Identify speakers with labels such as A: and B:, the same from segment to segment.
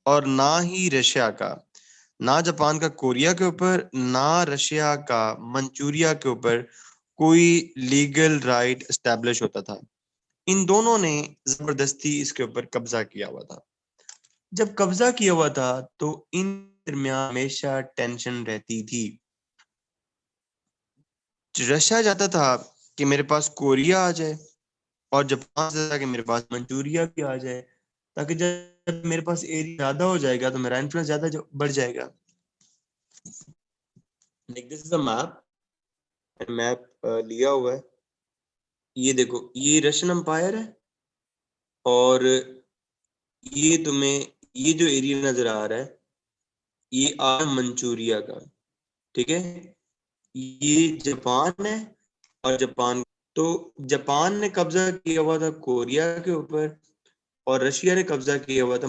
A: और ना ही रशिया का, ना जापान का कोरिया के ऊपर, ना रशिया का मंचूरिया के ऊपर कोई लीगल राइट एस्टेब्लिश होता था। इन दोनों ने जबरदस्ती इसके ऊपर कब्जा किया हुआ था। जब कब्जा किया हुआ था तो इन दरमियान हमेशा टेंशन रहती थी। रशिया चाहता था कि मेरे पास कोरिया आ जाए, और जापान चाहता था कि मेरे पास मंचूरिया भी आ जाए, ताकि जब मेरे पास एरिया ज्यादा हो जाएगा तो मेरा इन्फ्लुएंस ज्यादा बढ़ जाएगा। Like this is a map, map लिया हुआ है। ये देखो, ये रशियन एम्पायर है, और ये तुम्हें ये जो एरिया नजर आ रहा है ये आ मंचूरिया का, ठीक है। ये जापान है, और जापान, तो जापान ने कब्जा किया हुआ था कोरिया के ऊपर, और रशिया ने कब्जा किया हुआ था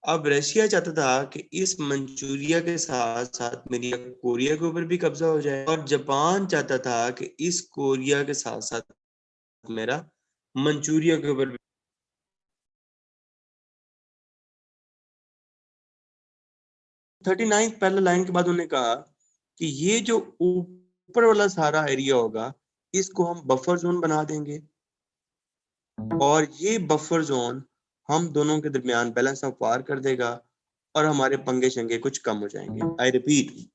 A: अब रशिया चाहता था कि इस मंचूरिया के साथ साथ मेरी कोरिया के ऊपर भी कब्जा हो जाए, और जापान चाहता था कि इस कोरिया के साथ साथ मेरा मंचूरिया के ऊपर भी। 39 पैरेलल लाइन के बाद उन्होंने कहा कि ये जो ऊपर वाला सारा एरिया होगा इसको हम बफर जोन बना देंगे, और ये बफर जोन हम दोनों के दरमियान बैलेंस ऑफ पावर कर देगा, और हमारे पंगे शंगे कुछ कम हो जाएंगे। आई रिपीट,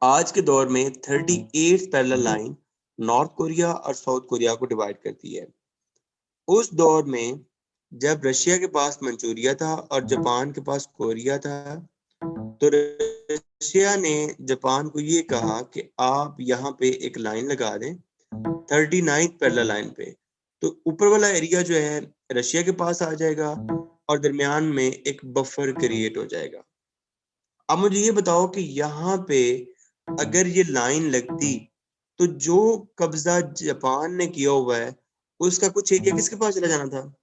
A: आज के दौर में 38 पैरेलल लाइन नॉर्थ कोरिया और साउथ कोरिया को डिवाइड करती है। उस दौर में जब रशिया के पास मंचूरिया था और जापान के पास कोरिया था, तो रशिया ने जापान को ये कहा कि आप यहाँ पे एक लाइन लगा दें 39 पैरेलल लाइन पे, तो ऊपर वाला एरिया जो है रशिया के पास आ जाएगा, और दरमियान में एक बफर क्रिएट हो जाएगा। अब मुझे ये बताओ कि यहाँ पे अगर ये लाइन लगती तो जो कब्जा जापान ने किया हुआ है उसका कुछ एरिया किसके पास चला जाना था?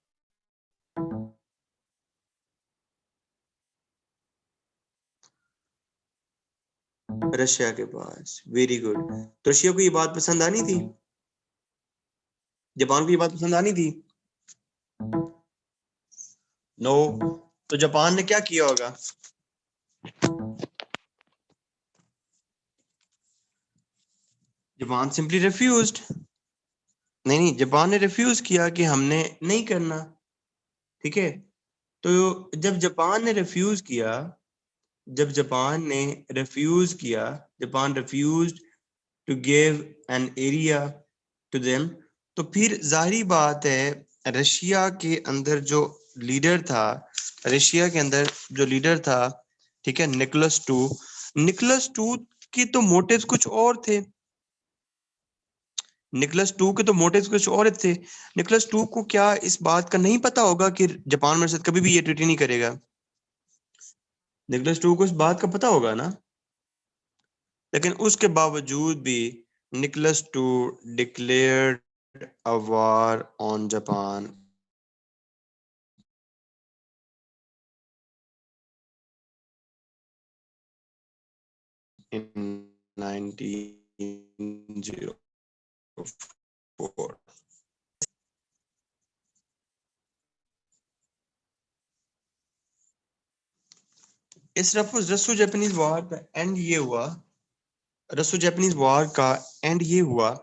A: रशिया के पास। Very good. तो रशिया को ये बात पसंद आनी थी, जापान को ये बात पसंद आनी थी? नो। तो जापान ने क्या किया होगा? Japan simply refused. नहीं, जापान ने रिफ्यूज किया कि हमने नहीं करना, ठीक है। तो जब जापान ने रिफ्यूज किया, जब जापान ने रिफ्यूज किया, Japan refused to give an area to them, तो फिर जाहिर बात है रशिया के अंदर जो लीडर था, रशिया के अंदर जो लीडर था, ठीक है, निकोलस टू के तो मोटिव्स कुछ और थे। निकोलस टू के तो मोटिव्स कुछ और थे। निकोलस टू को क्या इस बात का नहीं पता होगा कि जापान मेरे साथ कभी भी ये ट्रीटी नहीं करेगा? निकोलस टू को इस बात का पता होगा ना। लेकिन उसके बावजूद भी Nicholas to declared a war on Japan in 1904। इस रसो जापानीज वॉर का एंड ये हुआ, रसो जापानीज वॉर का एंड ये हुआ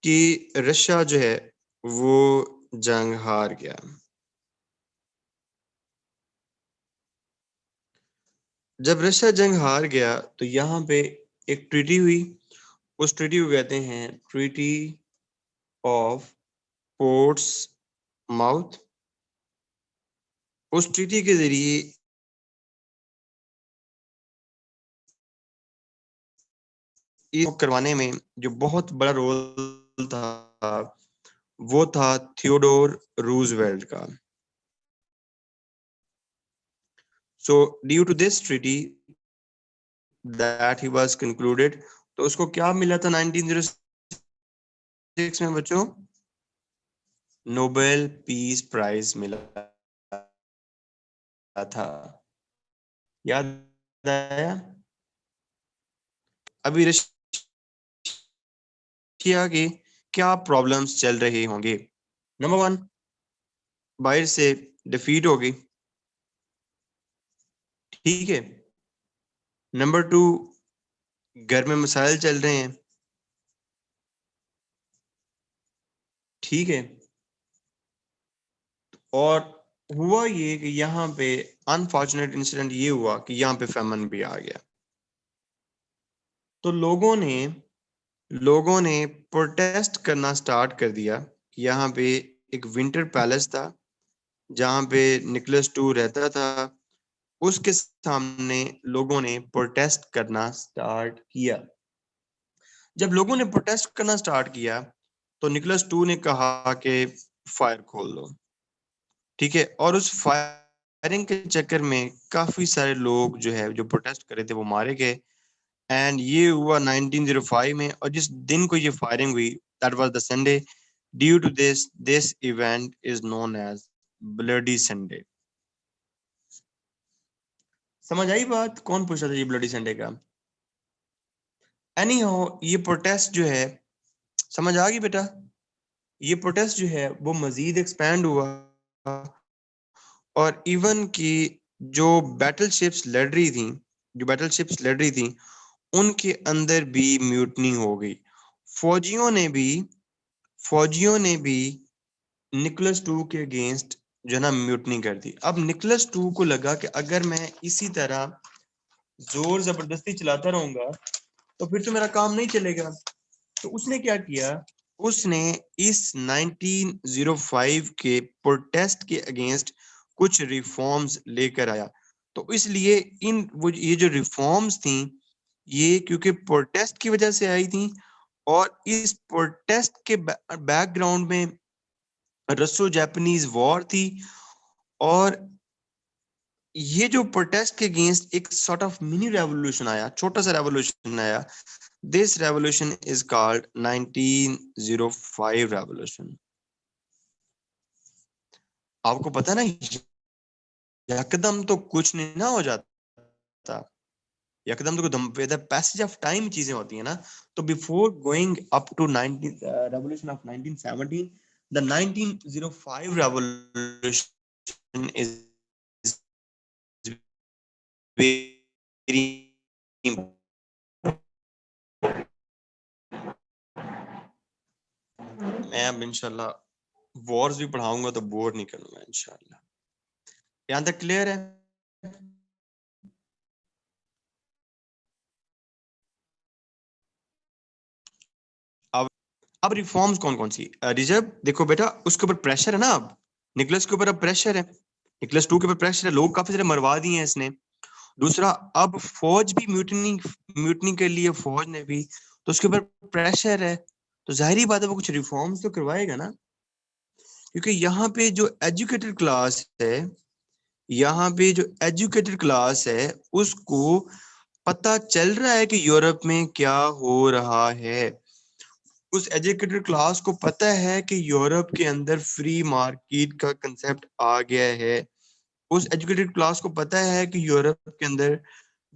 A: कि रशिया जो है वो जंग हार गया। जब रशिया जंग हार गया तो यहाँ पे एक ट्रीटी हुई। उस ट्रीटी को कहते हैं ट्रीटी ऑफ पोर्ट्स माउथ। उस ट्रीटी के जरिए ये करवाने में जो बहुत बड़ा रोल था वो था थियोडोर रूजवेल्ट का। So due to this treaty that he was concluded, तो उसको क्या मिला था 1906 में बच्चों? नोबेल पीस प्राइज मिला था। याद आया? अभी रशिया के क्या प्रॉब्लम्स चल रहे होंगे? नंबर वन, बाहर से डिफीट हो गई। ठीक है। नंबर 2, घर में मसाइल चल रहे हैं, ठीक है, और हुआ ये कि यहाँ पे अनफॉर्चुनेट इंसिडेंट ये हुआ कि यहाँ पे फेमन भी आ गया। तो लोगों ने प्रोटेस्ट करना स्टार्ट कर दिया। यहाँ पे एक विंटर पैलेस था जहाँ पे निकोलस II रहता था, उसके सामने लोगों ने प्रोटेस्ट करना स्टार्ट किया। जब लोगों ने प्रोटेस्ट करना स्टार्ट किया तो निकोलस II ने कहा कि फायर खोल दो, ठीक है, और उस फायरिंग के चक्कर में काफी सारे लोग जो है जो प्रोटेस्ट कर रहे थे वो मारे गए। एंड ये हुआ 1905 में, और जिस दिन को ये फायरिंग हुई that was the Sunday. Due to this event is known as bloody Sunday. समझ आई बात? कौन पूछ रहा था ये ब्लडी संडे का? एनी हाउ ये प्रोटेस्ट जो है, समझ आ गई बेटा? ये प्रोटेस्ट जो है वो मजीद एक्सपैंड हुआ, और इवन की जो बैटलशिप्स लड़ रही थी, उनके अंदर भी म्यूटनी हो गई। फौजियों ने भी निकोलस II के अगेंस्ट जो है ना म्यूटनी कर दी। अब निकोलस II को लगा कि अगर मैं इसी तरह जोर जबरदस्ती चलाता रहूंगा तो फिर तो मेरा काम नहीं चलेगा। तो उसने क्या किया, उसने इस 1905 के प्रोटेस्ट के अगेंस्ट कुछ रिफॉर्म्स लेकर आया। तो इसलिए ये जो रिफॉर्म्स थी ये क्योंकि प्रोटेस्ट की वजह से आई थी, और इस प्रोटेस्ट के बैकग्राउंड में रसो जापानीज वॉर थी, और ये जो प्रोटेस्ट के अगेंस्ट एक सॉर्ट ऑफ मिनी रेवोल्यूशन आया, छोटा सा रेवोल्यूशन आया। This revolution is called 1905 revolution. आपको पता ना, यकदम तो कुछ नहीं ना हो जाता, यकदम तो with the passage of time चीजें होती है ना। तो before going up to 19 revolution of 1917, the 1905 revolution is very, मैं अब इंशाल्लाह वॉर्स भी पढ़ाऊंगा तो बोर नहीं करूंगा इंशाल्लाह। यहाँ तक क्लियर है? अब रिफॉर्म्स कौन कौन सी? रिजर्व, देखो बेटा उसके ऊपर प्रेशर है ना। अब निकोलस के ऊपर अब प्रेशर है, निकोलस II के ऊपर प्रेशर है, लोग काफी सारे मरवा दिए हैं इसने। दूसरा, अब फौज भी म्यूटनी के लिए फौज ने भी, तो उसके ऊपर प्रेशर है। तो जाहिर बात है वो कुछ रिफॉर्म्स तो करवाएगा ना, क्योंकि यहाँ पे जो एजुकेटेड क्लास है, यहाँ पे जो एजुकेटेड क्लास है उसको पता चल रहा है कि यूरोप में क्या हो रहा है। उस एजुकेटेड क्लास को पता है कि यूरोप के अंदर फ्री मार्केट का कंसेप्ट आ गया है। उस एजुकेटेड क्लास को पता है कि यूरोप के अंदर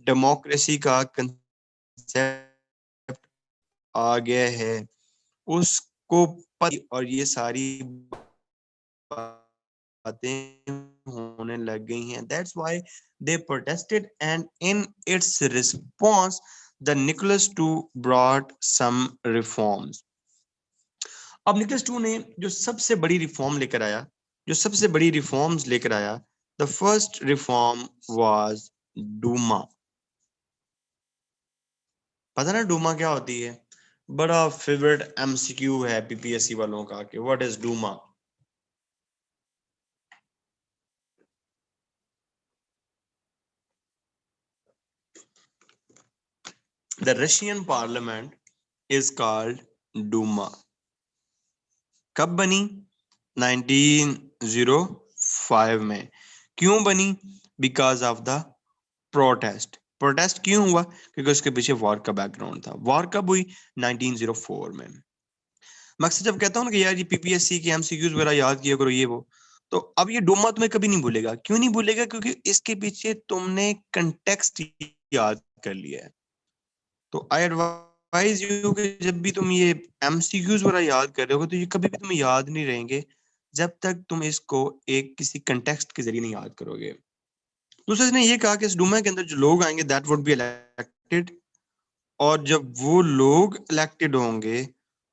A: डेमोक्रेसी का कंसेप्ट आ गया है। उसको और ये सारी बातें होने लग गई हैं। That's why they protested, and in its response, the Nicholas II brought some reforms. अब निकोलस II ने जो सबसे बड़ी रिफॉर्म लेकर आया, जो सबसे बड़ी रिफॉर्म्स लेकर आया, the first reform was Duma. पता ना डूमा क्या होती है? बड़ा फेवरेट MCQ है PPSC वालों का कि what is Duma. The Russian parliament is called Duma. कब बनी? 1905 में। क्यों बनी? Because of the protest. Protest क्यों हुआ? क्योंकि उसके पीछे वॉर का बैकग्राउंड था। वॉर कब हुई? 1904 में। मकसद जब कहता हूँ ना कि यार ये PPSC के MCQs वगैरह याद किया करो ये वो, तो अब ये डोमा तुम्हें कभी नहीं भूलेगा। क्यों नहीं भूलेगा? क्योंकि इसके पीछे तुमने कंटेक्स्ट याद कर लिया है। तो आई एडवाइज यू कि जब भी तुम ये MCQs वगैरह याद कर रहे हो तो ये कभी भी तुम्हें याद नहीं रहेंगे जब तक तुम इसको एक किसी कंटेक्स्ट के जरिए नहीं याद करोगे। दूसरा इसने ये कहा कि इस डूमा के अंदर जो लोग आएंगे दैट वुड बी इलेक्टेड, और जब वो लोग इलेक्टेड होंगे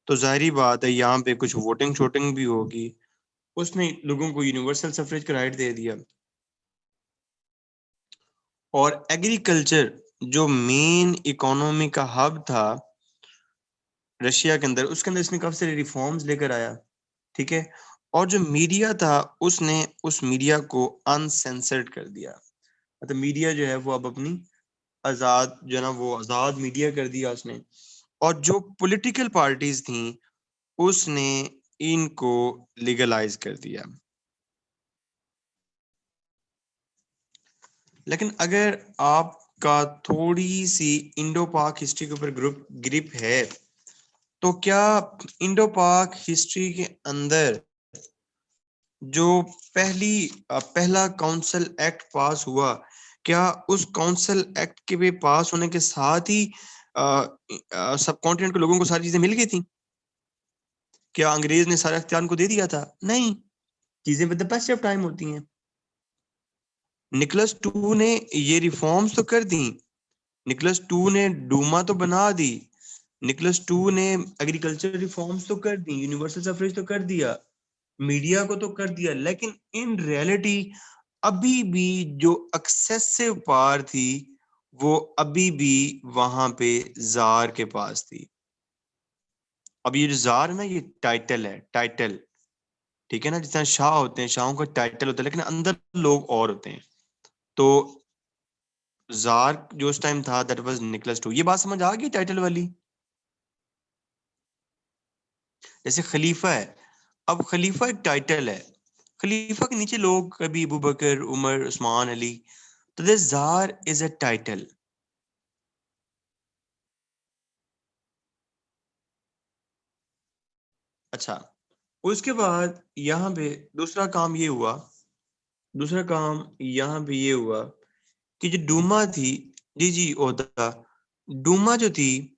A: तो जाहिर बात है यहाँ पे कुछ वोटिंग शोटिंग भी होगी। उसने लोगों को यूनिवर्सल सफरेज का राइट दे दिया। और एग्रीकल्चर जो मेन इकोनॉमी का हब था रशिया के अंदर, उसके अंदर इसने काफी सारे रिफॉर्म्स लेकर आया। ठीक है। और जो मीडिया था उसने उस मीडिया को अनसेंसर्ड कर दिया, मतलब मीडिया जो है वो अब अपनी आजाद जो है ना वो आजाद मीडिया कर दिया उसने। और जो पॉलिटिकल पार्टीज थी उसने इनको लीगलाइज कर दिया। लेकिन अगर आपका थोड़ी सी इंडो पाक हिस्ट्री के ऊपर ग्रिप है तो क्या इंडो पाक हिस्ट्री के अंदर जो पहला काउंसिल एक्ट पास हुआ, क्या उस काउंसिल एक्ट के भी पास होने के साथ ही सब कॉन्टिनेंट के लोगों को सारी चीजें मिल गई थी? क्या अंग्रेज ने सारा इख्तियार उनको दे दिया था? नहीं, चीजें with the passage of time होती हैं। निकोलस टू ने ये रिफॉर्म्स तो कर दी, निकोलस टू ने डूमा तो बना दी, निकोलस टू ने एग्रीकल्चर रिफॉर्म्स तो कर दी, यूनिवर्सल सफरेज तो कर दिया, मीडिया को तो कर दिया, लेकिन इन रियलिटी अभी भी जो एक्सेसिव पावर थी वो अभी भी वहां पे जार के पास थी। अब ये जो जार है ना, ये टाइटल है, टाइटल। ठीक है ना, जिस तरह शाह होते हैं, शाहों का टाइटल होता है, लेकिन अंदर लोग और होते हैं। तो जार जो उस टाइम था दैट वाज निकोलस टू। ये बात समझ आ गई टाइटल वाली? जैसे खलीफा है, अब खलीफा एक टाइटल है, खलीफा के नीचे लोग कभी अबू बकर, उमर, उस्मान, अली, तो this jar is a title. अच्छा, उसके बाद यहाँ पे दूसरा काम ये हुआ, दूसरा काम यहाँ पे ये हुआ कि जो डूमा थी, जी जी ओहदा, डूमा जो थी,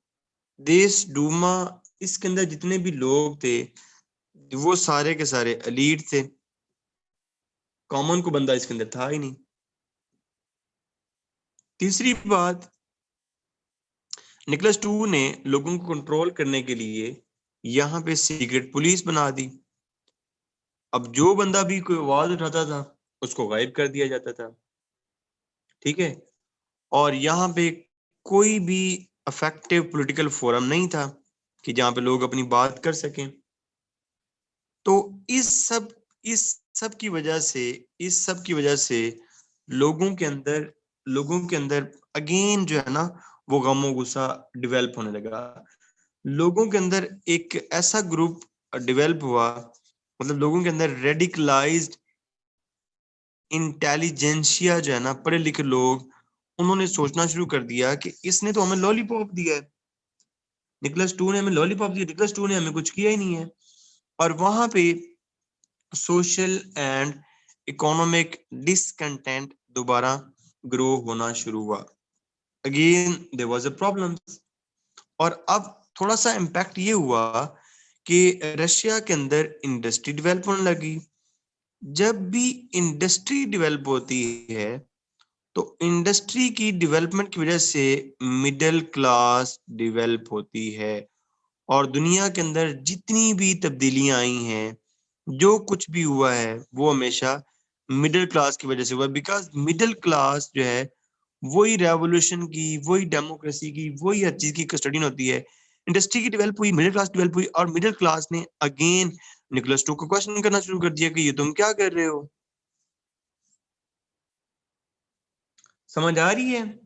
A: देश डूमा, इसके अंदर जितने भी लोग थे वो सारे के सारे एलीट थे, कॉमन को बंदा इसके अंदर था ही नहीं। तीसरी बात, निकोलस टू ने लोगों को कंट्रोल करने के लिए यहाँ पे सीक्रेट पुलिस बना दी। अब जो बंदा भी कोई आवाज उठाता था उसको गायब कर दिया जाता था। ठीक है। और यहाँ पे कोई भी इफेक्टिव पॉलिटिकल फोरम नहीं था कि जहाँ पे लोग अपनी बात कर सकें। तो इस सब की वजह से, इस सब की वजह से लोगों के अंदर अगेन जो है ना वो गम और गुस्सा डेवलप होने लगा। लोगों के अंदर एक ऐसा ग्रुप डेवलप हुआ, मतलब लोगों के अंदर रेडिकलाइज्ड इंटेलिजेंशिया जो है ना, पढ़े लिखे लोग, उन्होंने सोचना शुरू कर दिया कि इसने तो हमें लॉलीपॉप दिया है, निकोलस टू ने हमें लॉलीपॉप दिया, निकोलस टू ने हमें कुछ किया ही नहीं है। और वहां पे सोशल एंड इकोनॉमिक डिसकंटेंट दोबारा ग्रो होना शुरू हुआ। Again there was a problem. और अब थोड़ा सा इम्पैक्ट ये हुआ कि रशिया के अंदर इंडस्ट्री डेवलप होने लगी। जब भी इंडस्ट्री डेवलप होती है तो इंडस्ट्री की डेवलपमेंट की वजह से मिडिल क्लास डेवलप होती है। और दुनिया के अंदर जितनी भी तब्दीलियां आई हैं, जो कुछ भी हुआ है वो हमेशा मिडिल क्लास की वजह से हुआ, बिकॉज मिडिल क्लास जो है वही रेवोल्यूशन की, वही डेमोक्रेसी की, वही हर चीज की कस्टोडियन होती है। इंडस्ट्री की डेवलप हुई, मिडिल क्लास डेवलप हुई, और मिडिल क्लास ने अगेन निकोलस टू को क्वेश्चन करना शुरू कर दिया कि ये तुम क्या कर रहे हो। समझ आ रही है?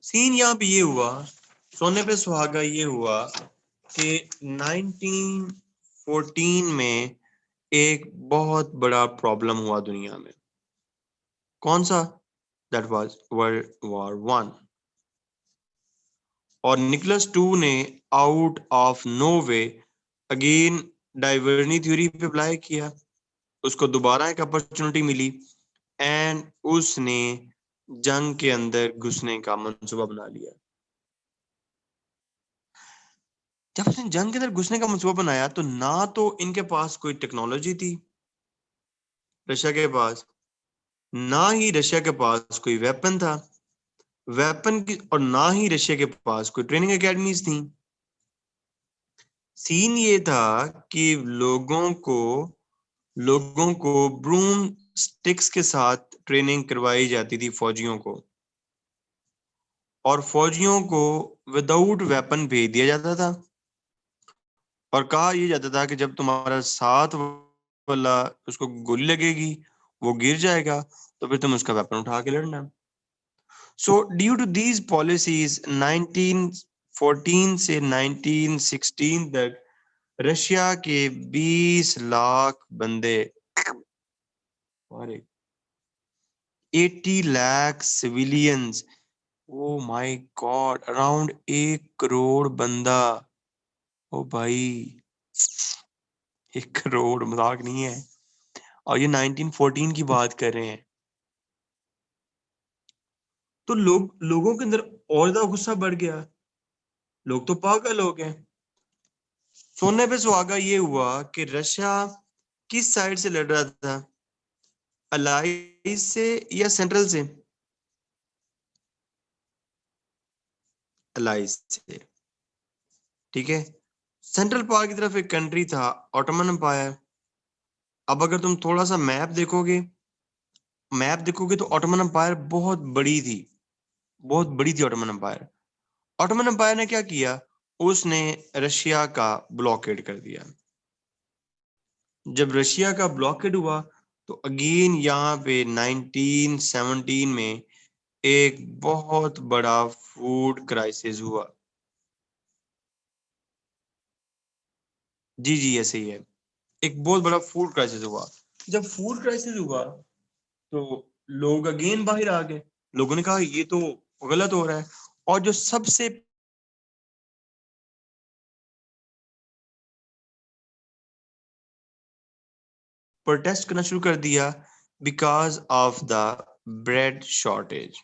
A: सीन यहाँ पे ये हुआ, सोने पे सुहागा ये हुआ कि 1914 में एक बहुत बड़ा प्रॉब्लम हुआ दुनिया में। कौन सा? That was world war one. और निकोलस टू ने out of no way again diversionary theory पे अप्लाई किया, उसको दोबारा एक अपॉर्चुनिटी मिली, एंड उसने जंग के अंदर घुसने का मंसूबा बना लिया। जब उसने जंग के अंदर घुसने का मंसूबा बनाया तो ना तो इनके पास कोई टेक्नोलॉजी थी, रशिया के पास, ना ही रशिया के पास कोई वेपन था, वेपन की, और ना ही रशिया के पास कोई ट्रेनिंग एकेडमीज थी। सीन ये था कि लोगों को ब्रूम स्टिक्स के साथ ट्रेनिंग करवाई जाती थी फौजियों को, और फौजियों को विदाउट वेपन भेज दिया जाता था, और कहा यह जाता था कि जब तुम्हारा साथ वाला उसको गोली लगेगी, वो गिर जाएगा, तो फिर तुम उसका वेपन उठा के लड़ना। So due to these policies 1914 से 1916 तक रशिया के 20 लाख बंदे, और 80 lakh civilians, oh my God, around 1 crore बंदा, ओ भाई 1 करोड़ मजाक नहीं है। और ये 1914 की बात कर रहे हैं। तो लोगों के अंदर और ज्यादा गुस्सा बढ़ गया, लोग तो पागल हो गए। सोने पे सुहागा ये हुआ कि रशिया किस साइड से लड़ रहा था, अलाइज से या सेंट्रल से? अलाइज से, ठीक है। सेंट्रल पार्ट की तरफ एक कंट्री था, ऑटोमन एम्पायर। अब अगर तुम थोड़ा सा मैप देखोगे तो ऑटोमन एम्पायर बहुत बड़ी थी ऑटोमन एम्पायर। ऑटोमन एम्पायर ने क्या किया, उसने रशिया का ब्लॉकेड कर दिया। जब रशिया का ब्लॉकेड हुआ तो अगेन यहाँ पे 1917 में एक बहुत बड़ा फूड क्राइसिस हुआ। जी जी ऐसे ही है, एक बहुत बड़ा फूड क्राइसिस हुआ। जब फूड क्राइसिस हुआ तो लोग अगेन बाहर आ गए, लोगों ने कहा ये तो गलत हो रहा है, और जो सबसे प्रोटेस्ट करना शुरू कर दिया because of the bread shortage.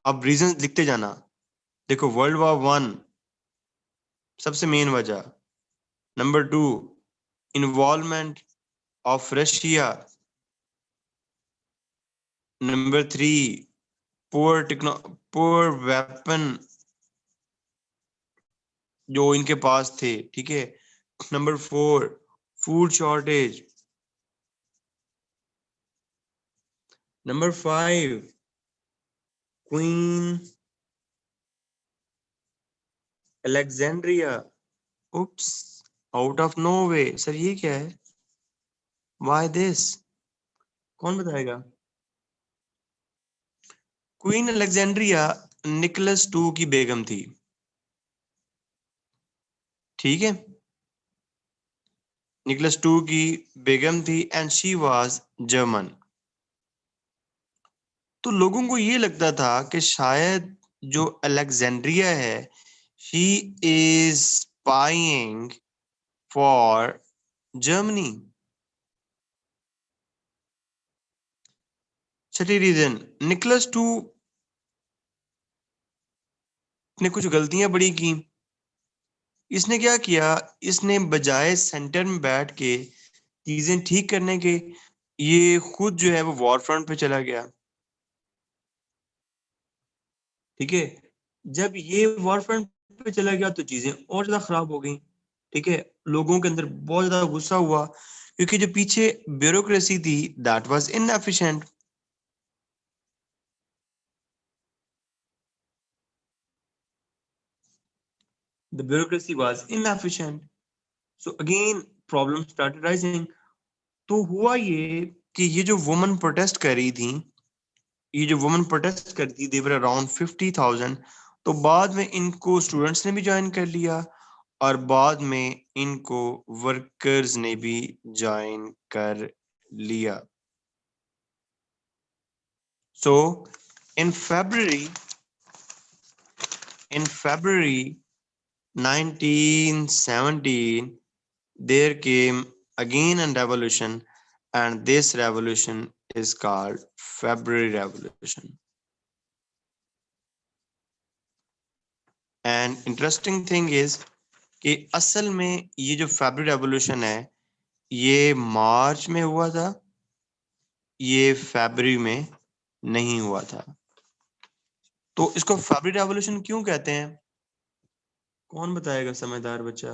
A: अब रीजन लिखते जाना। देखो, वर्ल्ड वॉर 1 सबसे मेन वजह, number 2 involvement of Russia, number 3 poor weapon जो इनके पास थे, ठीक है। Number 4 food shortage, number 5 queen Alexandria, oops, out of no way. Sir ये क्या है, व्हाई दिस, कौन बताएगा? क्वीन अलेक्जेंड्रिया निकोलस टू की बेगम थी, ठीक है। निकोलस टू की बेगम थी एंड शी वाज जर्मन। तो लोगों को ये लगता था कि शायद जो अलेक्जेंड्रिया है, she is spying for Germany. Chhathi reason, Nicholas two ने कुछ गलतियां बड़ी की। इसने क्या किया, इसने बजाय सेंटर में बैठ के चीजें ठीक करने के, ये खुद जो है वो वॉर फ्रंट पे चला गया, ठीक है। जब ये वॉर फ्रंट पे चला गया तो चीजें और ज्यादा खराब हो गई, ठीक है। लोगों के अंदर बहुत ज्यादा गुस्सा हुआ, क्योंकि जो पीछे ब्यूरोक्रेसी थी that was inefficient. The bureaucracy was inefficient, so again problem started rising. तो हुआ ये कि ये जो वुमन प्रोटेस्ट कर रही थी, देवर अराउंड 50,000। तो बाद में इनको स्टूडेंट्स ने भी ज्वाइन कर लिया, और बाद में इनको वर्कर्स ने भी ज्वाइन कर लिया। सो इन February in February 1917 there came again a revolution, and this revolution is called February Revolution. And interesting thing is कि असल में ये जो फेब्रुअरी रेवोल्यूशन है, ये मार्च में हुआ था, ये फरवरी में नहीं हुआ था। तो इसको फरवरी रेवोल्यूशन क्यों कहते हैं? कौन बताएगा समझदार बच्चा?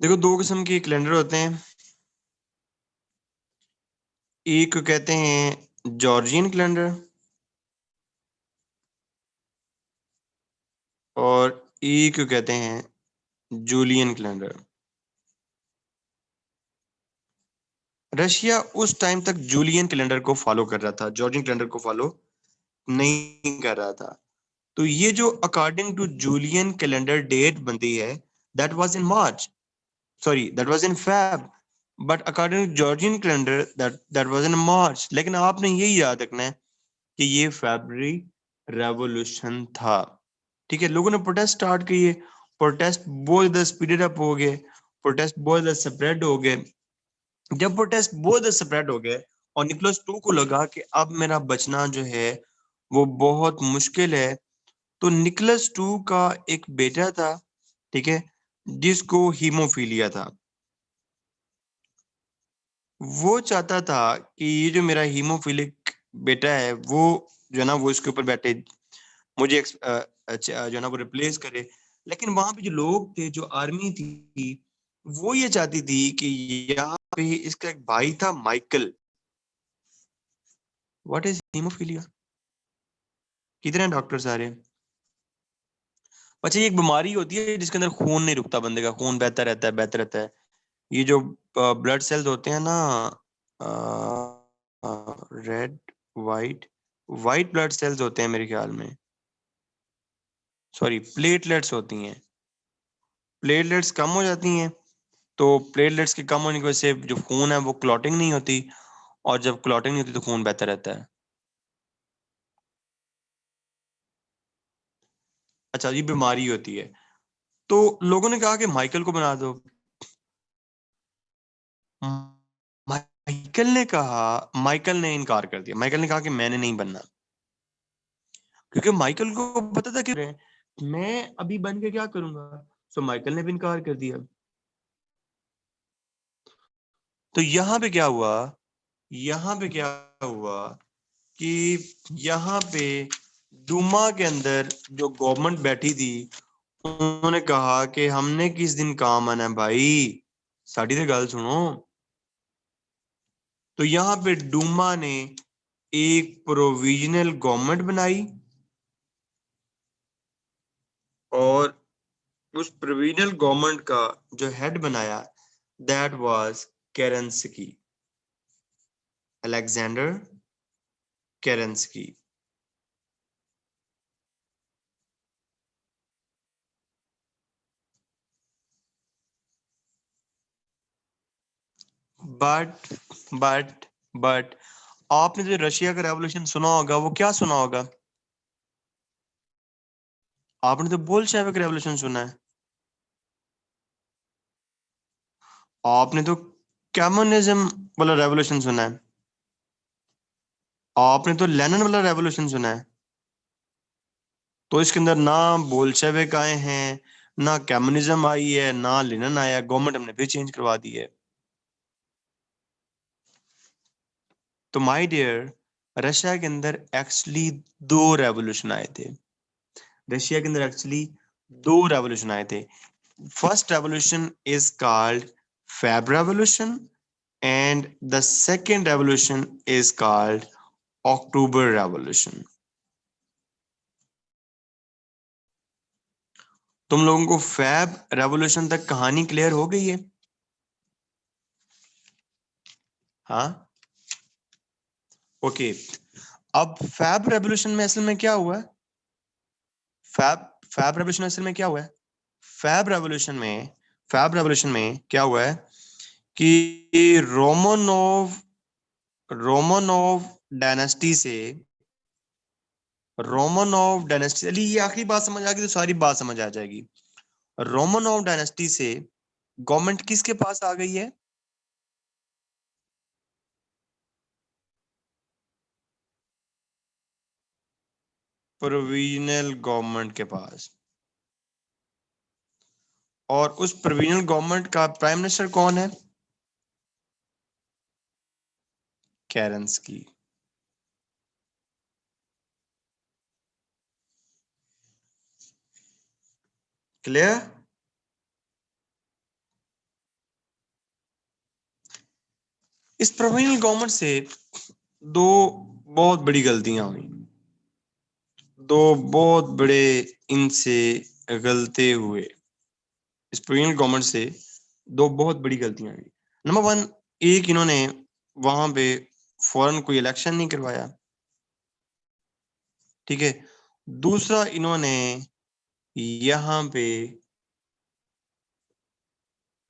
A: देखो, दो किस्म के कैलेंडर होते हैं। एक को कहते हैं जॉर्जियन कैलेंडर और एक को कहते हैं जूलियन कैलेंडर। रशिया उस टाइम तक जूलियन कैलेंडर को फॉलो कर रहा था, जॉर्जियन कैलेंडर को फॉलो नहीं कर रहा था। तो ये जो according to Julian calendar date बनती है, that was in March, sorry that was in Feb, but according to Georgian calendar that was in March. लेकिन आपने यही याद रखना है कि ये फरवरी रेवोल्यूशन था। ठीक है, लोगों ने प्रोटेस्ट स्टार्ट किए, प्रोटेस्ट बहुत ज्यादा स्पीडेड अप हो गए, प्रोटेस्ट बहुत ज्यादा स्प्रेड हो गए। जब प्रोटेस्ट बहुत ज्यादा स्प्रेड हो गए और निकोलस टू को लगा कि अब मेरा बचना जो है वो बहुत मुश्किल है, तो निकोलस टू का एक बेटा था, ठीक है, जिसको हीमोफीलिया था। वो चाहता था कि ये जो मेरा हीमोफिलिक बेटा है वो जो है ना वो इसके ऊपर बैठे, मुझे जो है ना वो रिप्लेस करे। लेकिन वहां पे जो लोग थे, जो आर्मी थी, वो ये चाहती थी कि यहाँ पे इसका एक भाई था माइकल। What is haemophilia? कितने डॉक्टर सारे? अच्छा, ये एक बीमारी होती है जिसके अंदर खून नहीं रुकता, बंदे का खून बहता रहता है, बहता रहता है। ये जो ब्लड सेल्स होते हैं ना, red, white, white blood cells होते हैं मेरे ख्याल में, सॉरी प्लेटलेट्स होती हैं। प्लेटलेट्स कम हो जाती हैं, तो प्लेटलेट्स के कम होने की वजह से जो खून है वो क्लॉटिंग नहीं होती, और जब क्लॉटिंग नहीं होती तो खून बहता रहता है। अच्छा, ये बीमारी होती है। तो लोगों ने कहा कि माइकल को बना दो। माइकल ने इनकार कर दिया। माइकल ने कहा कि मैंने नहीं बनना, क्योंकि माइकल को पता था कि मैं अभी बन के क्या करूंगा। सो माइकल ने भी इनकार कर दिया। तो यहाँ पे क्या हुआ, यहाँ पे क्या हुआ कि यहाँ पे डूमा के अंदर जो गवर्नमेंट बैठी थी, उन्होंने कहा कि हमने किस दिन काम आना है भाई, साड़ी से गल सुनो। तो यहाँ पे डूमा ने एक प्रोविजनल गवर्नमेंट बनाई, और उस प्रोविजनल गवर्नमेंट का जो हेड बनाया, that was Kerensky, Alexander Kerensky. But but but आपने जो रशिया का रेवोल्यूशन सुना होगा, वो क्या सुना होगा? आपने तो बोल्शेविक रेवोल्यूशन सुना है। आपने तो कम्युनिज्म वाला रेवोल्यूशन सुना है। आपने तो लेनिन वाला रेवोल्यूशन सुना है। तो इसके अंदर ना बोल्शेविक आए हैं, ना कम्युनिज्म आई है, ना लेनिन आया, गवर्नमेंट हमने फिर चेंज करवा दी है। तो माय डियर, रशिया के अंदर एक्चुअली दो रेवोल्यूशन आए थे। रशिया के अंदर एक्चुअली दो रेवोल्यूशन आए थे। First revolution is called Feb revolution, and the second revolution is called October revolution. तुम लोगों को फैब रेवोल्यूशन तक कहानी क्लियर हो गई है? हाँ, ओके। अब फैब रेवोल्यूशन में असल में क्या हुआ है? फैब फैब रेवोल्यूशन असल में क्या हुआ है? फैब रेवोल्यूशन में फैब रेवोल्यूशन में क्या हुआ है कि रोमनोव रोमनोव डायनेस्टी से रोमनोव डायनेस्टी, चलिए ये आखिरी बात समझ आ गई तो सारी बात समझ आ जाएगी। रोमनोव डायनेस्टी से गवर्नमेंट किसके पास आ गई है? प्रोविजनल गवर्नमेंट के पास, और उस प्रोविजनल गवर्नमेंट का प्राइम मिनिस्टर कौन है? केरेंस्की। क्लियर? इस प्रोविजनल गवर्नमेंट से दो बहुत बड़ी गलतियां हुई, दो बहुत बड़े इनसे गलते हुए। इस प्रोविजनल गवर्नमेंट से दो बहुत बड़ी गलतियां हुई। नंबर वन, एक इन्होंने वहां पे फौरन कोई इलेक्शन नहीं करवाया, ठीक है। दूसरा, इन्होंने यहाँ पे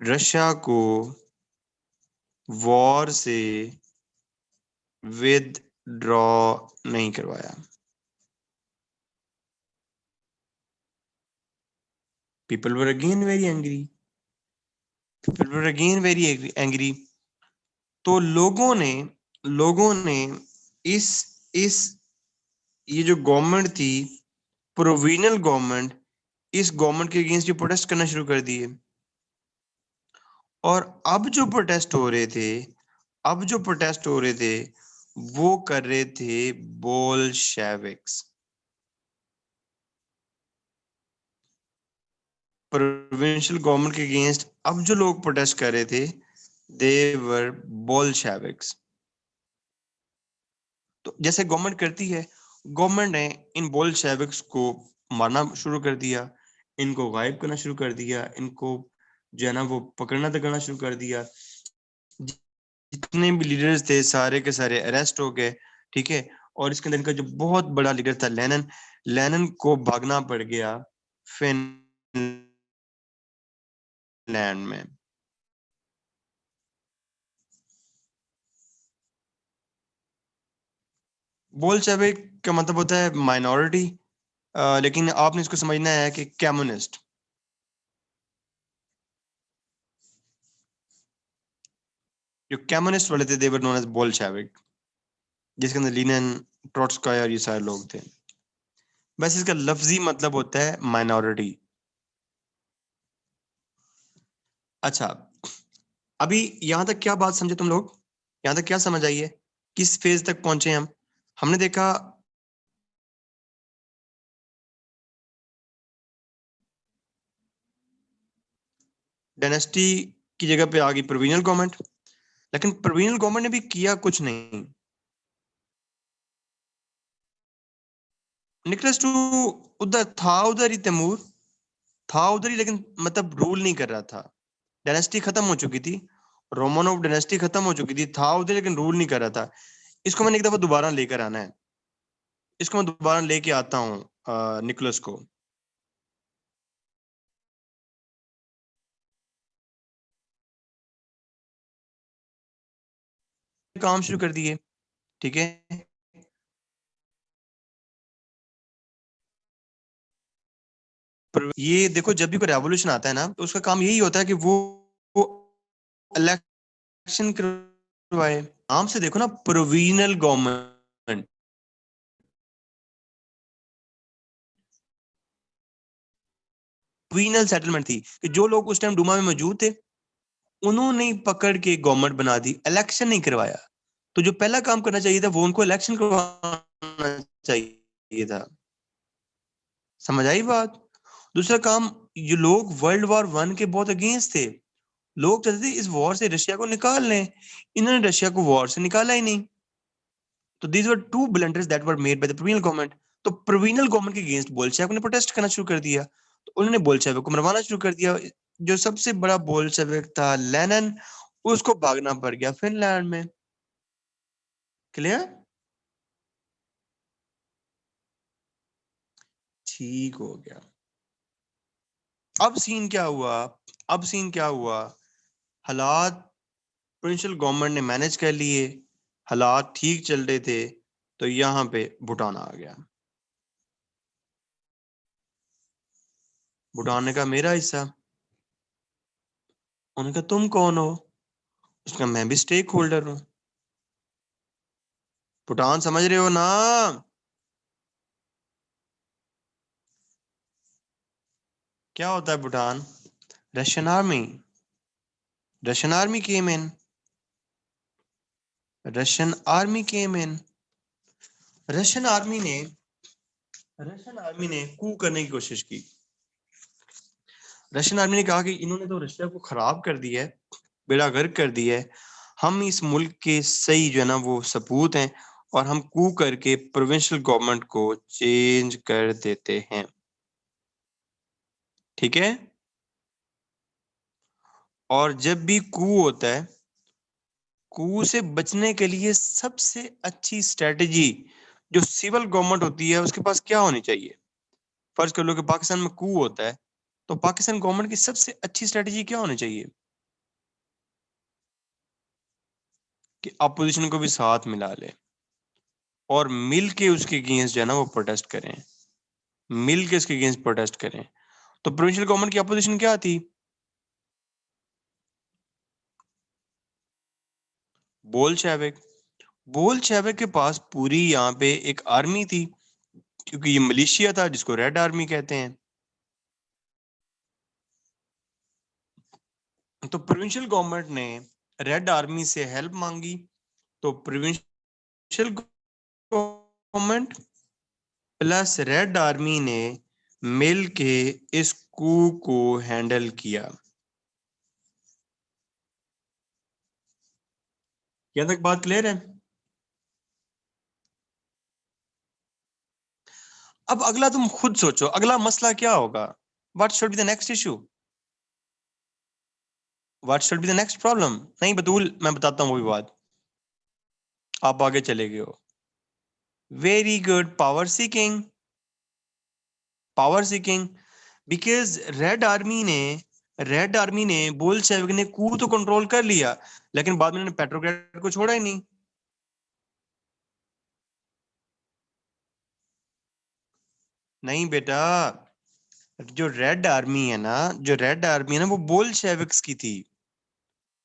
A: रशिया को वॉर से विदड्रॉ नहीं करवाया। People were again very angry, people were again very angry. तो लोगों ने इस ये जो गवर्नमेंट थी, प्रोविजनल गवर्नमेंट, इस गवर्नमेंट के अगेंस्ट ये प्रोटेस्ट करना शुरू कर दिए। और अब जो प्रोटेस्ट हो रहे थे वो कर रहे थे बोल्शेविक्स। प्रोविंशियल गवर्नमेंट के अगेंस्ट अब जो लोग प्रोटेस्ट कर रहे थे, दे वर बोल्शेविक्स। तो जैसे गवर्नमेंट करती है, गवर्नमेंट ने इन बोल्शेविक्स को मारना शुरू कर दिया, इनको गायब करना शुरू कर दिया, इनको जो है ना वो पकड़ना तकड़ना शुरू कर दिया। जितने भी लीडर्स थे सारे के सारे अरेस्ट हो गए, ठीक है। और इसके अंदर इनका जो बहुत बड़ा लीडर था लेनिन को भागना पड़ गया फिनलैंड में। बोल्शेविक का मतलब होता है माइनॉरिटी, लेकिन आपने इसको समझना है कि कम्युनिस्ट। जो कम्युनिस्ट वाले थे दे वर नोन एज बोल्शेविक, जिसके अंदर लेनिन, ट्रोट्स्काय और ये सारे लोग थे। बस इसका लफ्जी मतलब होता है माइनॉरिटी। अच्छा, अभी यहां तक क्या बात समझे तुम लोग? यहां तक क्या समझ आई है? किस फेज तक पहुंचे हम? हमने देखा डायनेस्टी की जगह पे आ गई प्रोविजनल गवर्नमेंट, लेकिन प्रोविजनल गवर्नमेंट ने भी किया कुछ नहीं। निकलस टू उधर ही तैमूर था, उधर ही, लेकिन मतलब रूल नहीं कर रहा था। डायनेस्टी खत्म हो चुकी थी, रोमानोव डायनेस्टी खत्म हो चुकी थी, था उधर लेकिन रूल नहीं कर रहा था। इसको मैंने एक दफा दोबारा लेकर आना है, इसको मैं दोबारा लेके आता हूँ निकोलस को। काम शुरू कर दिए, ठीक है। पर ये देखो, जब भी कोई रेवोल्यूशन आता है ना, तो उसका काम यही होता है कि वो इलेक्शन करवाए। नाम से देखो ना, प्रोविजनल गवर्नमेंट, प्रोविजनल सेटलमेंट थी कि जो लोग उस टाइम डूमा में मौजूद थे उन्होंने ही पकड़ के गवर्नमेंट बना दी, इलेक्शन नहीं करवाया। तो जो पहला काम करना चाहिए था वो उनको इलेक्शन करवाना चाहिए था। समझ आई बात? दूसरा काम, ये लोग वर्ल्ड वॉर वन के बहुत अगेंस्ट थे। लोग चाहते थे इस वॉर से रशिया को निकाल लें, इन्होंने रशिया को वॉर से निकाला ही नहीं। तो these were two blunders that were made by the provisional government. तो प्रोविजनल गवर्नमेंट के अगेंस्ट बोल्शेविक ने प्रोटेस्ट करना शुरू कर दिया, तो उन्होंने बोल्शेविक को मरवाना शुरू कर दिया। जो सबसे बड़ा बोल्शेविक था लेनिन, उसको भागना पड़ गया फिनलैंड में। क्लियर? ठीक हो गया। अब सीन क्या हुआ? अब सीन क्या हुआ? हालात प्रोविंशियल गवर्नमेंट ने मैनेज कर लिए, हालात ठीक चल रहे थे, तो यहाँ पे भूटान आ गया। भूटान ने कहा मेरा हिस्सा। उन्होंने कहा तुम कौन हो? उसका मैं भी स्टेक होल्डर हूँ। भूटान समझ रहे हो ना? क्या होता है Bhutan? Russian army, Russian army came in, Russian army came in. Russian army ने कू करने की कोशिश की। रशियन आर्मी ने कहा कि इन्होंने तो रशिया को खराब कर दिया है, बेड़ा गर्क कर दिया है, हम इस मुल्क के सही जो है ना वो सपूत हैं और हम कू करके प्रोविंशियल गवर्नमेंट को चेंज कर देते हैं। ठीक है, और जब भी कू होता है, कू से बचने के लिए सबसे अच्छी स्ट्रेटजी जो सिविल गवर्नमेंट होती है उसके पास क्या होनी चाहिए? फर्ज कर लो कि पाकिस्तान में कू होता है, तो पाकिस्तान गवर्नमेंट की सबसे अच्छी स्ट्रेटजी क्या होनी चाहिए? कि अपोजिशन को भी साथ मिला ले और मिल के उसके अगेंस्ट जो है ना वो प्रोटेस्ट करें, मिल के उसके अगेंस्ट प्रोटेस्ट करें। तो प्रोविंशियल गवर्नमेंट की अपोजिशन क्या थी? बोल्शेविक। बोल्शेविक के पास पूरी यहाँ पे एक आर्मी थी, क्योंकि ये मलेशिया था जिसको रेड आर्मी कहते हैं। तो प्रोविंशियल गवर्नमेंट ने रेड आर्मी से हेल्प मांगी, तो provincial government plus red army ने मिल के इस कू को हैंडल किया। यहाँ तक बात क्लियर है? अब अगला तुम खुद सोचो, अगला मसला क्या होगा? What should be the next issue? What should be the next problem? नहीं बतूल, मैं बताता हूँ वो भी बात, आप आगे चले गए हो। Very good, power seeking. Power seeking, because red army ने बोल्शेविक ने कू तो कंट्रोल कर लिया, लेकिन बाद में उन्होंने पेट्रोग्राड को छोड़ा ही नहीं। नहीं बेटा, जो रेड आर्मी है ना वो बोल्शेविक्स की थी।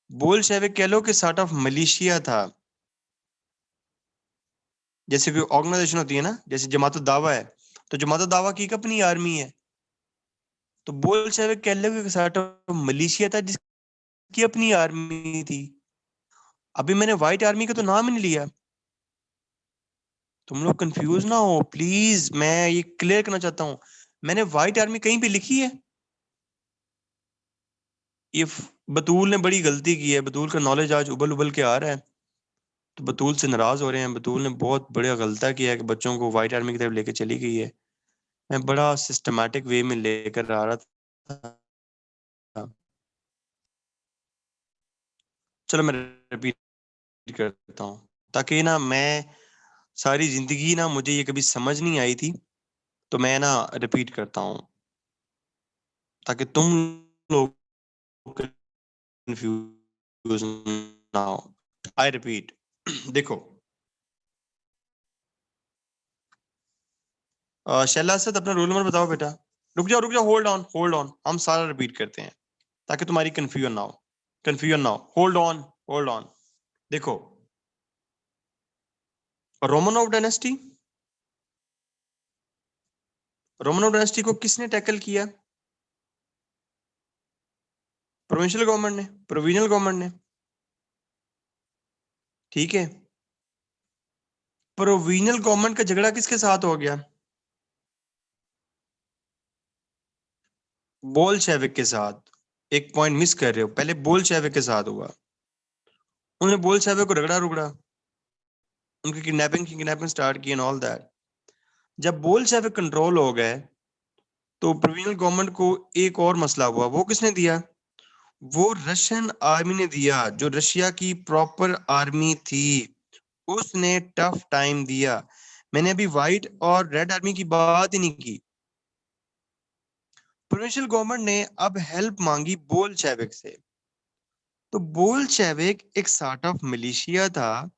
A: बोल्शेविक कह लो कि सॉर्ट ऑफ मलेशिया था। जैसे कोई ऑर्गेनाइजेशन होती है ना, जैसे जमात दावा है, तो जमात दावा की एक अपनी आर्मी है। तो बोल्शेविक कह लो कि सॉर्ट ऑफ मलेशिया था जिसकी अपनी आर्मी थी। अभी मैंने व्हाइट आर्मी का तो नाम ही नहीं लिया। तुम लोग कंफ्यूज ना हो प्लीज, मैं ये क्लियर करना चाहता हूँ। मैंने व्हाइट आर्मी कहीं पे लिखी है? ये बतूल ने बड़ी गलती की है, बतूल का नॉलेज आज उबल उबल के आ रहा है, तो बतूल से नाराज हो रहे हैं। बतूल ने बहुत बड़ा गलता किया है कि बच्चों को व्हाइट आर्मी की तरफ लेके चली गई है। मैं बड़ा सिस्टमैटिक वे में लेकर आ रहा था। चलो मैं रिपीट करता हूँ, ताकि ना मैं सारी जिंदगी ना मुझे ये कभी समझ नहीं आई थी, तो मैं ना रिपीट करता हूँ ताकि तुम लोग कंफ्यूज ना हो। I repeat. देखो, शैला असद अपना रोल नंबर बताओ बेटा। रुक जाओ, होल्ड ऑन, हम सारा रिपीट करते हैं ताकि तुम्हारी कंफ्यूजन ना हो। Hold on. देखो, रोमनोव डायनेस्टी को किसने टैकल किया? प्रोविजनल गवर्नमेंट ने। ठीक है, प्रोविजनल गवर्नमेंट का झगड़ा किसके साथ हो गया? बोल्शेविक के साथ। एक पॉइंट मिस कर रहे हो, पहले बोल्शेविक के साथ हुआ। उन्होंने बोल्शेविक को रगड़ा रुगड़ा, उनकी किडनैपिंग स्टार्ट की एंड ऑल दैट। जब बोल्शेविक कंट्रोल हो गए, तो प्रोविजनल गवर्नमेंट को एक और मसला हुआ। वो किसने दिया? वो रशियन आर्मी ने दिया, जो रशिया की प्रॉपर आर्मी थी, उसने टफ टाइम दिया। मैंने अभी व्हाइट और रेड आर्मी की बात ही नहीं की। प्रोविंशियल गवर्नमेंट ने अब हेल्प मांगी बोल्शेविक से। तो बोल्शेविक एक सॉर्ट ऑफ मिलिशिया था